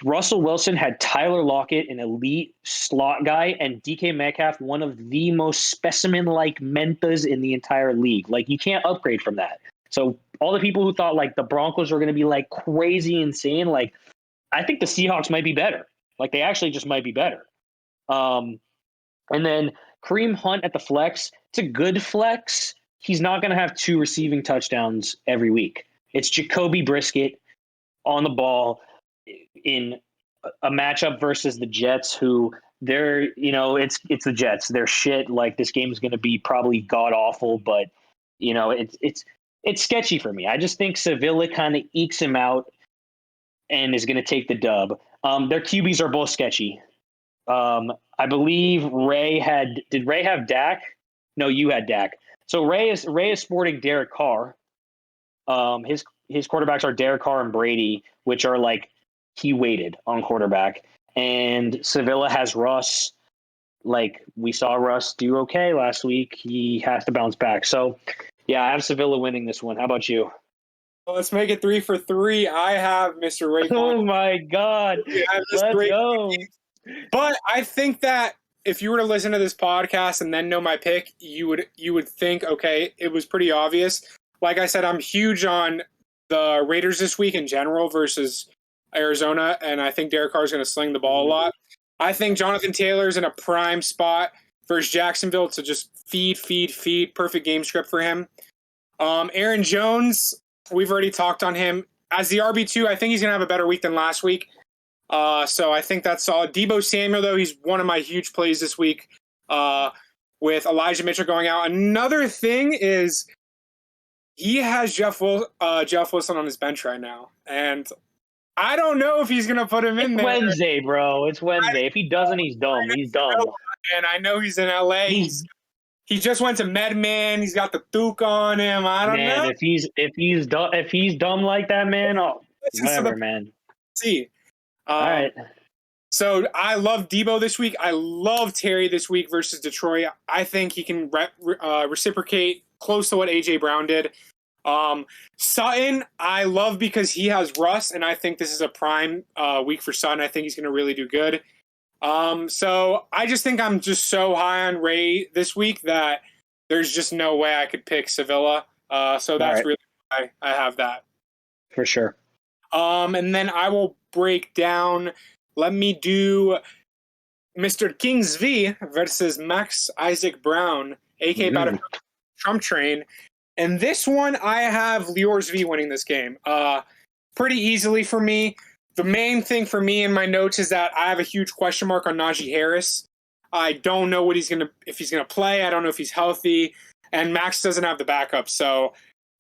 Russell Wilson had Tyler Lockett, an elite slot guy, and DK Metcalf, one of the most specimen-like mentas in the entire league. Like, you can't upgrade from that. So all the people who thought like the Broncos were going to be like crazy insane, like I think the Seahawks might be better. Like they actually just might be better. And then Kareem Hunt at the flex, it's a good flex. He's not going to have 2 receiving touchdowns every week. It's Jacoby Brisket on the ball in a matchup versus the Jets, who they're, it's the Jets. They're shit. Like this game is going to be probably god awful, but it's sketchy for me. I just think Sevilla kind of ekes him out and is going to take the dub. Their QBs are both sketchy. I believe did Ray have Dak? No, you had Dak. So Ray is sporting Derek Carr. His quarterbacks are Derek Carr and Brady, which are like he waited on quarterback. And Sevilla has Russ. Like we saw Russ do okay last week. He has to bounce back. So yeah, I have Sevilla winning this one. How about you? Well, let's make it 3 for 3. I have Mr. Ray. Oh my God. Let's go. But I think that if you were to listen to this podcast and then know my pick, you would think, okay, it was pretty obvious. Like I said, I'm huge on the Raiders this week in general versus Arizona, and I think Derek Carr is going to sling the ball a lot. I think Jonathan Taylor's in a prime spot versus Jacksonville to just feed. Perfect game script for him. Aaron Jones, we've already talked on him. As the RB2, I think he's going to have a better week than last week. So I think that's solid. Deebo Samuel, though, he's one of my huge plays this week with Elijah Mitchell going out. Another thing is he has Jeff Wilson on his bench right now. And I don't know if he's going to put him in there. Wednesday, bro. It's Wednesday. If he doesn't, he's dumb. He's dumb. And I know he's in LA. He just went to MedMan. He's got the Duke on him. I don't know. If he's dumb like that, man, whatever, man. See. All right. So I love Deebo this week. I love Terry this week versus Detroit. I think he can reciprocate close to what A.J. Brown did. Sutton, I love because he has Russ, and I think this is a prime week for Sutton. I think he's going to really do good. So I just think I'm just so high on Ray this week that there's just no way I could pick Sevilla. So that's really why I have that. For sure. And then I will break down. Let me do Mr. Kings V versus Max Isaac Brown, a.k.a. About Trump Train. And this one, I have Liors V winning this game pretty easily for me. The main thing for me in my notes is that I have a huge question mark on Najee Harris. I don't know if he's gonna play. I don't know if he's healthy, and Max doesn't have the backup. So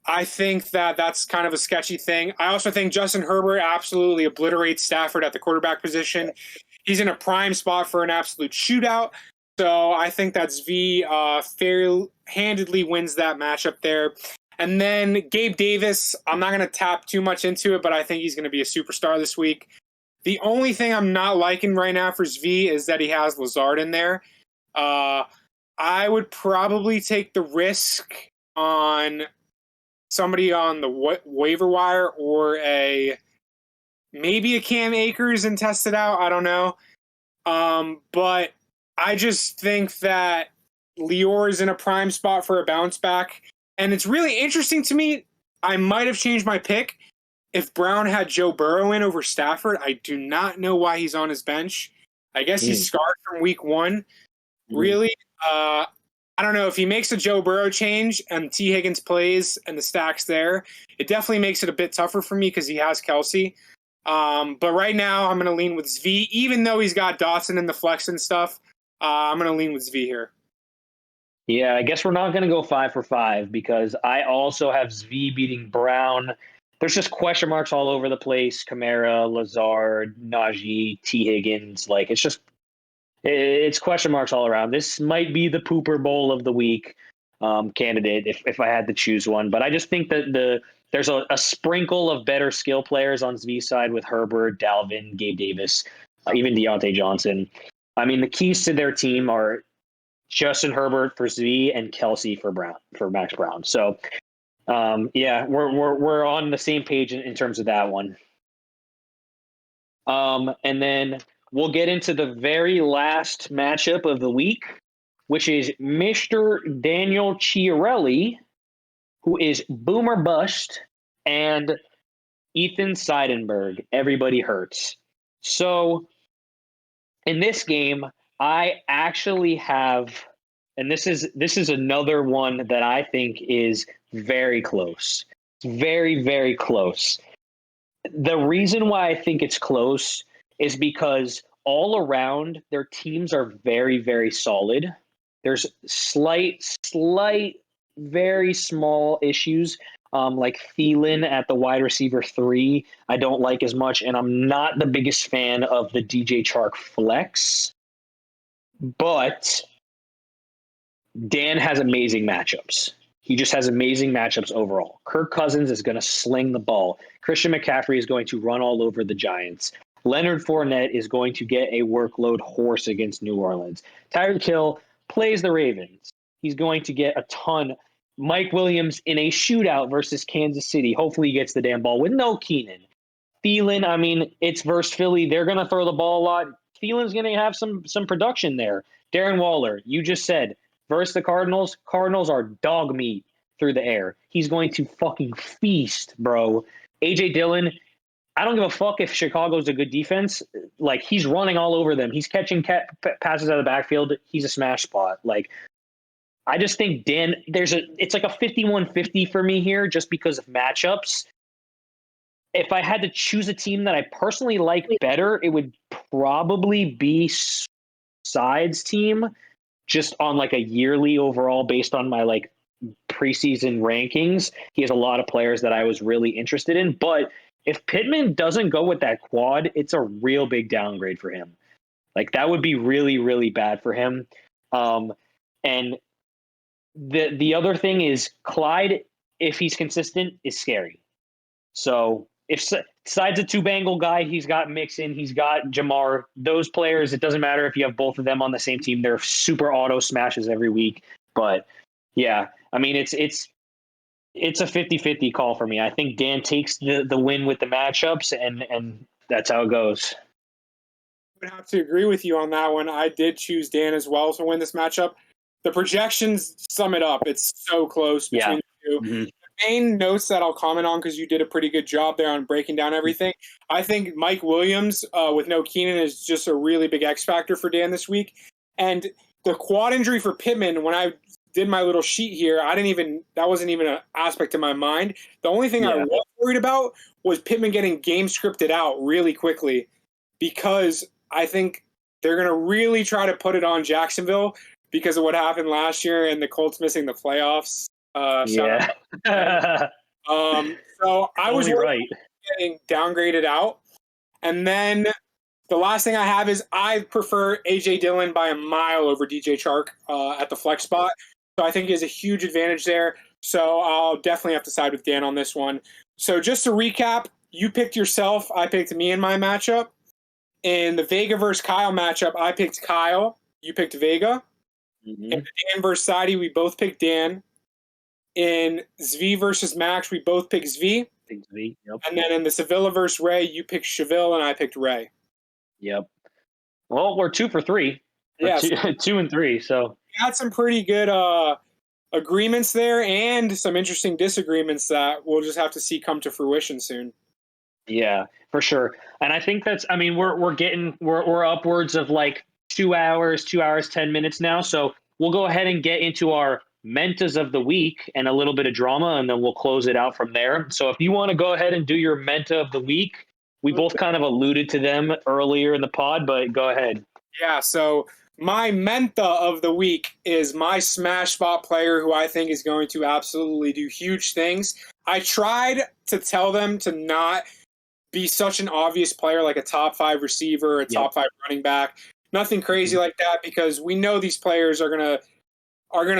I think that that's kind of a sketchy thing. I also think Justin Herbert absolutely obliterates Stafford at the quarterback position. He's in a prime spot for an absolute shootout. So I think that's V fairly handedly wins that matchup there. And then Gabe Davis, I'm not going to tap too much into it, but I think he's going to be a superstar this week. The only thing I'm not liking right now for V is that he has Lazard in there. I would probably take the risk on somebody on the waiver wire or maybe a Cam Akers and test it out. I don't know. But I just think that Lior is in a prime spot for a bounce back. And it's really interesting to me. I might have changed my pick if Brown had Joe Burrow in over Stafford. I do not know why he's on his bench. I guess he's scarred from week 1. Really? I don't know. If he makes a Joe Burrow change and T. Higgins plays and the stack's there, it definitely makes it a bit tougher for me because he has Kelsey. But right now, I'm going to lean with Zvi. Even though he's got Dotson in the flex and stuff, I'm going to lean with Zvi here. Yeah, I guess we're not going to go 5 for 5 because I also have Zvi beating Brown. There's just question marks all over the place. Kamara, Lazard, Najee, T. Higgins. Like, it's question marks all around. This might be the pooper bowl of the week candidate if I had to choose one. But I just think that there's a sprinkle of better skill players on Zvi's side with Herbert, Dalvin, Gabe Davis, even Deontay Johnson. I mean, the keys to their team are Justin Herbert for Zvi and Kelsey for Max Brown. So, yeah, we're on the same page in terms of that one. And then we'll get into the very last matchup of the week, which is Mr. Daniel Chiarelli, who is Boomer Bust, and Ethan Seidenberg. Everybody hurts. So in this game, I actually have, and this is another one that I think is very close. It's very, very close. The reason why I think it's close is because all around their teams are very, very solid. There's slight, very small issues, like Thielen at the wide receiver 3. I don't like as much, and I'm not the biggest fan of the DJ Chark flex. But Dan has amazing matchups. He just has amazing matchups overall. Kirk Cousins is going to sling the ball. Christian McCaffrey is going to run all over the Giants. Leonard Fournette is going to get a workload horse against New Orleans. Tyreek Hill plays the Ravens. He's going to get a ton. Mike Williams in a shootout versus Kansas City. Hopefully he gets the damn ball with no Keenan. Thielen, I mean, it's versus Philly. They're going to throw the ball a lot. Thielen's going to have some production there. Darren Waller, you just said, versus the Cardinals. Cardinals are dog meat through the air. He's going to fucking feast, bro. A.J. Dillon, I don't give a fuck if Chicago's a good defense. Like, he's running all over them. He's catching passes out of the backfield. He's a smash spot. Like, I just think Dan, it's like a 51-50 for me here just because of matchups. If I had to choose a team that I personally like better, it would probably be Sides team, just on like a yearly overall based on my like preseason rankings. He has a lot of players that I was really interested in, but if Pittman doesn't go with that quad, it's a real big downgrade for him. Like, that would be really, really bad for him. And the other thing is Clyde, if he's consistent, is scary. So if Side's a 2-Bengal guy, he's got Mixon, he's got Jamar. Those players, it doesn't matter if you have both of them on the same team. They're super auto smashes every week. But yeah, I mean, it's a 50-50 call for me. I think Dan takes the win with the matchups, and that's how it goes. I would have to agree with you on that one. I did choose Dan as well to win this matchup. The projections sum it up. It's so close between the two. Mm-hmm. The main notes that I'll comment on, because you did a pretty good job there on breaking down everything, I think Mike Williams with no Keenan is just a really big X factor for Dan this week. And the quad injury for Pittman, when I did my little sheet here, that wasn't even an aspect in my mind. The only thing I was worried about was Pittman getting game scripted out really quickly, because I think they're going to really try to put it on Jacksonville because of what happened last year and the Colts missing the playoffs. So I was getting downgraded out. And then the last thing I have is I prefer A.J. Dillon by a mile over DJ Chark at the flex spot. So I think he has a huge advantage there. So I'll definitely have to side with Dan on this one. So just to recap, you picked yourself. I picked me in my matchup. In the Vega versus Kyle matchup, I picked Kyle. You picked Vega. Mm-hmm. In the Dan versus Seidy, we both picked Dan. In Zvi versus Max, we both picked Zvi. Yep. And then in the Sevilla versus Ray, you picked Shevil and I picked Ray. Yep. Well, we're 2 for 3. Yeah, 2 and 3. So we had some pretty good agreements there, and some interesting disagreements that we'll just have to see come to fruition soon. Yeah, for sure. And I think we're upwards of like 2 hours, 10 minutes now. So we'll go ahead and get into our mentas of the week and a little bit of drama, and then we'll close it out from there. So if you want to go ahead and do your menta of the week, we both kind of alluded to them earlier in the pod, but go ahead. Yeah, so my menta of the week is my smash spot player who I think is going to absolutely do huge things. I tried to tell them to not be such an obvious player like a top 5 receiver, a top 5 running back, nothing crazy like that, because we know these players are gonna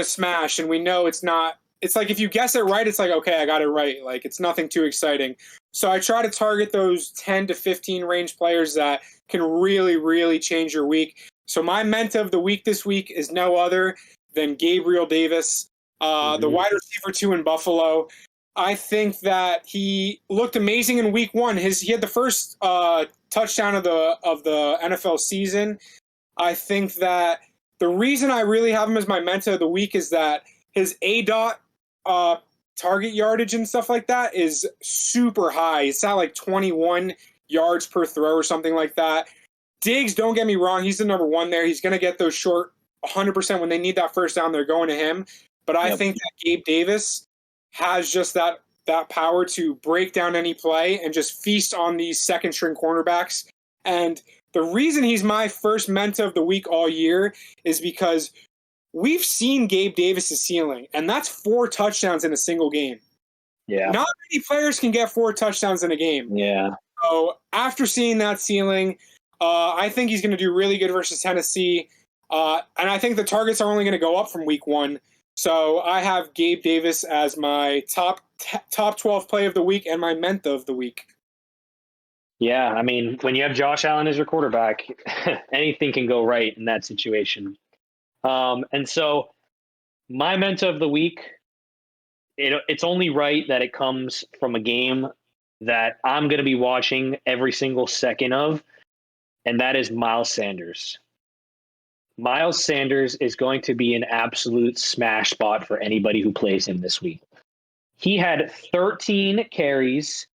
smash, and we know it's not. It's like if you guess it right, it's like, okay, I got it right. Like, it's nothing too exciting. So I try to target those 10 to 15 range players that can really, really change your week. So my menta of the week this week is no other than Gabriel Davis, the wide receiver 2 in Buffalo. I think that he looked amazing in week 1. He had the first touchdown of the NFL season. I think that the reason I really have him as my menta of the week is that his ADOT target yardage and stuff like that is super high. It's at like 21 yards per throw or something like that. Diggs, don't get me wrong, he's the number one there. He's going to get those short 100% when they need that first down, they're going to him. But I think that Gabe Davis has just that power to break down any play and just feast on these second-string cornerbacks. And the reason he's my first Menta of the week all year is because we've seen Gabe Davis's ceiling, and that's 4 touchdowns in a single game. Yeah. Not many players can get 4 touchdowns in a game. Yeah. So after seeing that ceiling, I think he's going to do really good versus Tennessee. And I think the targets are only going to go up from week 1. So I have Gabe Davis as my top 12 play of the week and my Menta of the week. Yeah, I mean, when you have Josh Allen as your quarterback, anything can go right in that situation. And so my Menta of the week, it's only right that it comes from a game that I'm going to be watching every single second of, and that is Miles Sanders. Miles Sanders is going to be an absolute smash spot for anybody who plays him this week. He had 13 carries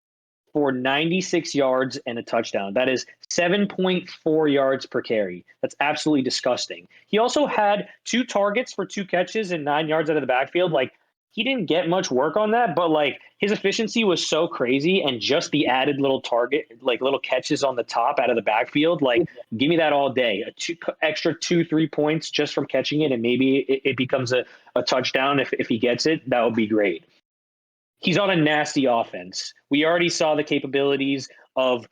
for 96 yards and a touchdown. That is 7.4 yards per carry. That's absolutely disgusting. He also had 2 targets for 2 catches and 9 yards out of the backfield. Like, he didn't get much work on that, but like his efficiency was so crazy, and just the added little target, like little catches on the top out of the backfield, like give me that all day. Extra 2-3 points just from catching it, and maybe it becomes a touchdown if he gets it. That would be great. He's on a nasty offense. We already saw the capabilities of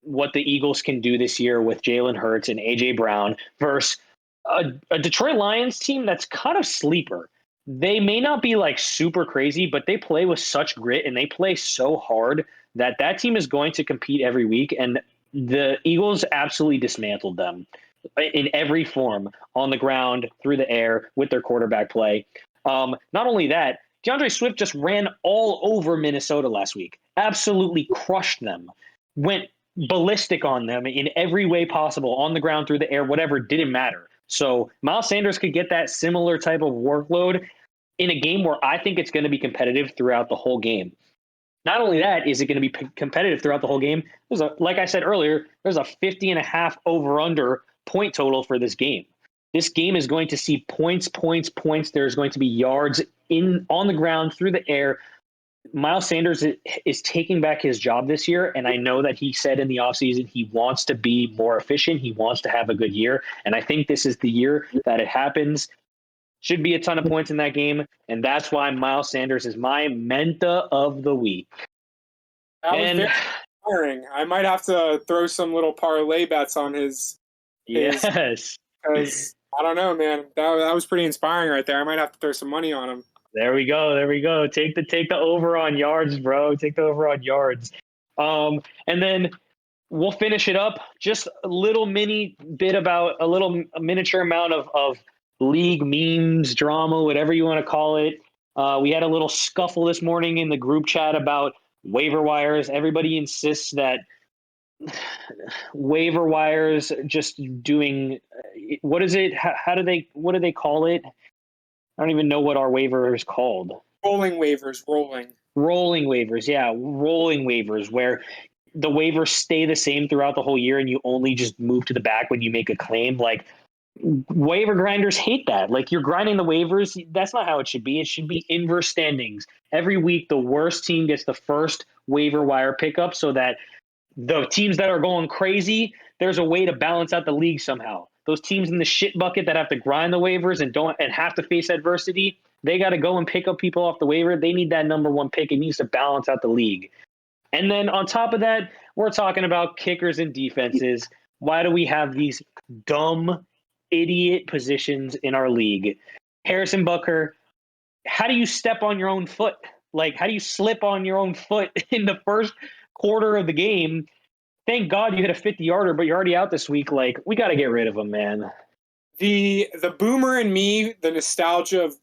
what the Eagles can do this year with Jalen Hurts and A.J. Brown versus a Detroit Lions team that's kind of sleeper. They may not be like super crazy, but they play with such grit and they play so hard that team is going to compete every week. And the Eagles absolutely dismantled them in every form, on the ground, through the air, with their quarterback play. Not only that, DeAndre Swift just ran all over Minnesota last week. Absolutely crushed them. Went ballistic on them in every way possible, on the ground, through the air, whatever, didn't matter. So Miles Sanders could get that similar type of workload in a game where I think it's going to be competitive throughout the whole game. Not only that, is it going to be competitive throughout the whole game? Like I said earlier, there's a 50.5 over-under point total for this game. This game is going to see points. There's going to be yards on the ground, through the air. Miles Sanders is taking back his job this year, and I know that he said in the offseason he wants to be more efficient. He wants to have a good year, and I think this is the year that it happens. Should be a ton of points in that game, and that's why Miles Sanders is my Menta of the week. That was very inspiring. I might have to throw some little parlay bets on his. Yes. Because, I don't know, man. That was pretty inspiring right there. I might have to throw some money on him. There we go. Take the over on yards, bro. Take the over on yards. And then we'll finish it up. Just a little mini bit about a miniature amount of league memes, drama, whatever you want to call it. We had a little scuffle this morning in the group chat about waiver wires. Everybody insists that waiver wires just doing what is it? What do they call it? I don't even know what our waiver is called. Rolling waivers. Rolling waivers, yeah. Rolling waivers, where the waivers stay the same throughout the whole year and you only just move to the back when you make a claim. Like, waiver grinders hate that. Like, you're grinding the waivers. That's not how it should be. It should be inverse standings. Every week, the worst team gets the first waiver wire pickup, so that the teams that are going crazy, there's a way to balance out the league somehow. Those teams in the shit bucket that have to grind the waivers and have to face adversity, they got to go and pick up people off the waiver. They need that number 1 pick. It needs to balance out the league. And then on top of that, we're talking about kickers and defenses. Why do we have these dumb, idiot positions in our league? Harrison Butker, how do you step on your own foot? Like, how do you slip on your own foot in the first quarter of the game? Thank God you hit a 50-yarder, but you're already out this week. Like, we got to get rid of him, man. The boomer in me, the nostalgia of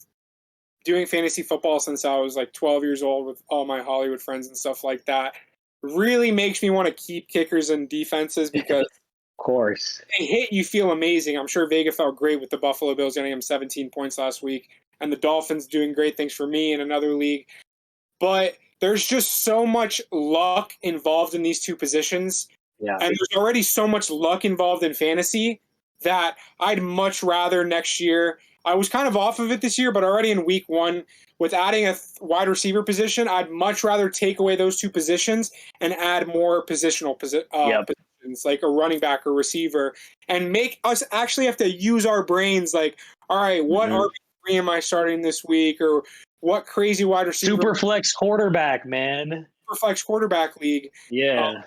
doing fantasy football since I was like 12 years old with all my Hollywood friends and stuff like that, really makes me want to keep kickers and defenses because of course, they hit, you feel amazing. I'm sure Vega felt great with the Buffalo Bills getting him 17 points last week, and the Dolphins doing great things for me in another league. but there's just so much luck involved in these two positions. Yeah. And there's already so much luck involved in fantasy that I'd much rather next year. I was kind of off of it this year, but already in week one, with adding a wide receiver position, I'd much rather take away those two positions and add more positional positions, like a running back or receiver, and make us actually have to use our brains. Like, all right, what RB3 am I starting this week, or what crazy wide receiver? Super flex quarterback, man. Super flex quarterback league. Yeah.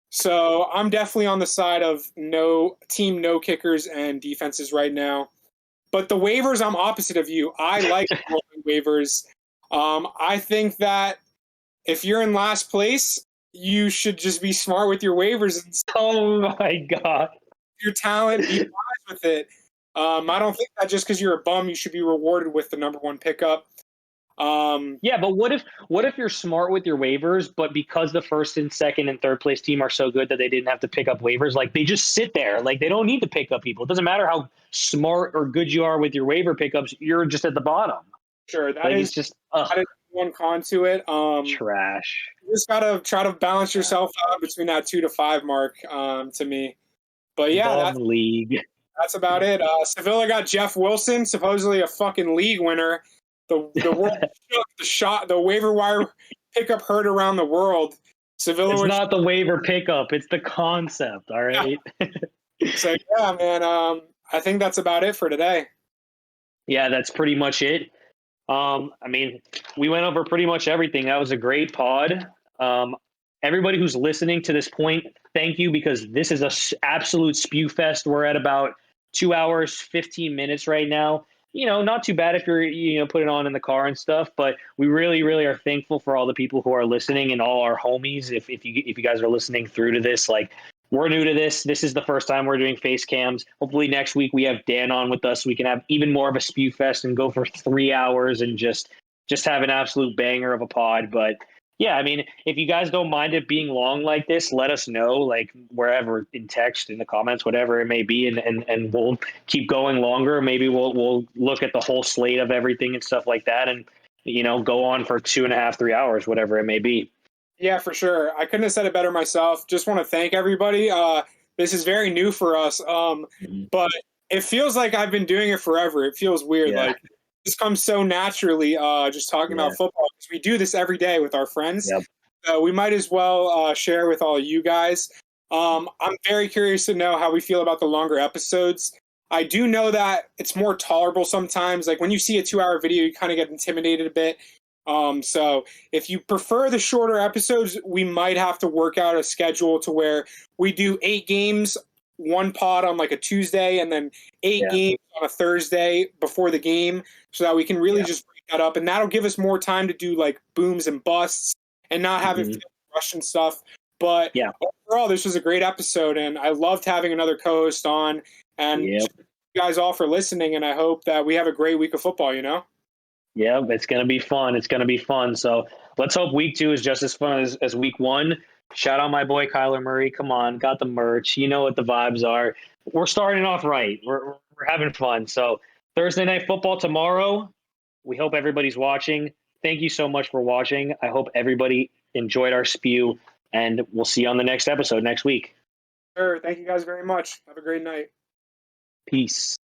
So I'm definitely on the side of no kickers and defenses right now. But the waivers, I'm opposite of you. I like waivers. I think that if you're in last place, you should just be smart with your waivers. And oh my God. Your talent, be wise with it. I don't think that just because you're a bum, you should be rewarded with the number one pickup. Yeah, but what if you're smart with your waivers, but because the first and second and third place team are so good that they didn't have to pick up waivers, like they just sit there, like they don't need to pick up people. It doesn't matter how smart or good you are with your waiver pickups, you're just at the bottom. Sure, that is just one con to it. Trash. You just gotta try to balance yourself out between that 2 to 5 mark. To me, but yeah, that's about it. Sevilla got Jeff Wilson, supposedly a fucking league winner. The world shook, the waiver wire pickup heard around the world. Sevilla. It's not the waiver pickup; it's the concept. All right. So yeah, man. I think that's about it for today. Yeah, that's pretty much it. I mean, we went over pretty much everything. That was a great pod. Everybody who's listening to this point, thank you, because this is an absolute spew fest. We're at about 2 hours, 15 minutes right now. Not too bad if you're, put it on in the car and stuff, but we really, really are thankful for all the people who are listening and all our homies. If you guys are listening through to this, like, we're new to this. This is the first time we're doing face cams. Hopefully next week we have Dan on with us. We can have even more of a spew fest and go for 3 hours and just have an absolute banger of a pod. But yeah, I mean, if you guys don't mind it being long like this, let us know, like wherever, in text, in the comments, whatever it may be, and we'll keep going longer. Maybe we'll look at the whole slate of everything and stuff like that, and go on for 2.5, 3 hours, whatever it may be. Yeah, for sure. I couldn't have said it better myself. Just want to thank everybody. This is very new for us, but it feels like I've been doing it forever. It feels weird. Yeah. Like, this comes so naturally, just talking about football, because we do this every day with our friends. Yep. We might as well share with all of you guys. I'm very curious to know how we feel about the longer episodes. I do know that it's more tolerable sometimes. Like when you see a 2-hour video, you kind of get intimidated a bit. So if you prefer the shorter episodes, we might have to work out a schedule to where we do 8 games, 1 pod on like a Tuesday, and then 8 games on a Thursday before the game, so that we can really just break that up. And that'll give us more time to do like booms and busts and not having Russian stuff. But overall, this was a great episode, and I loved having another co-host on. And you guys all for listening, and I hope that we have a great week of football, Yeah, it's going to be fun. It's going to be fun. So let's hope week 2 is just as fun as week 1. Shout out my boy Kyler Murray. Come on, got the merch. You know what the vibes are. We're starting off right. We're having fun. So Thursday Night Football tomorrow. We hope everybody's watching. Thank you so much for watching. I hope everybody enjoyed our spew, and we'll see you on the next episode next week. Sure. Thank you guys very much. Have a great night. Peace.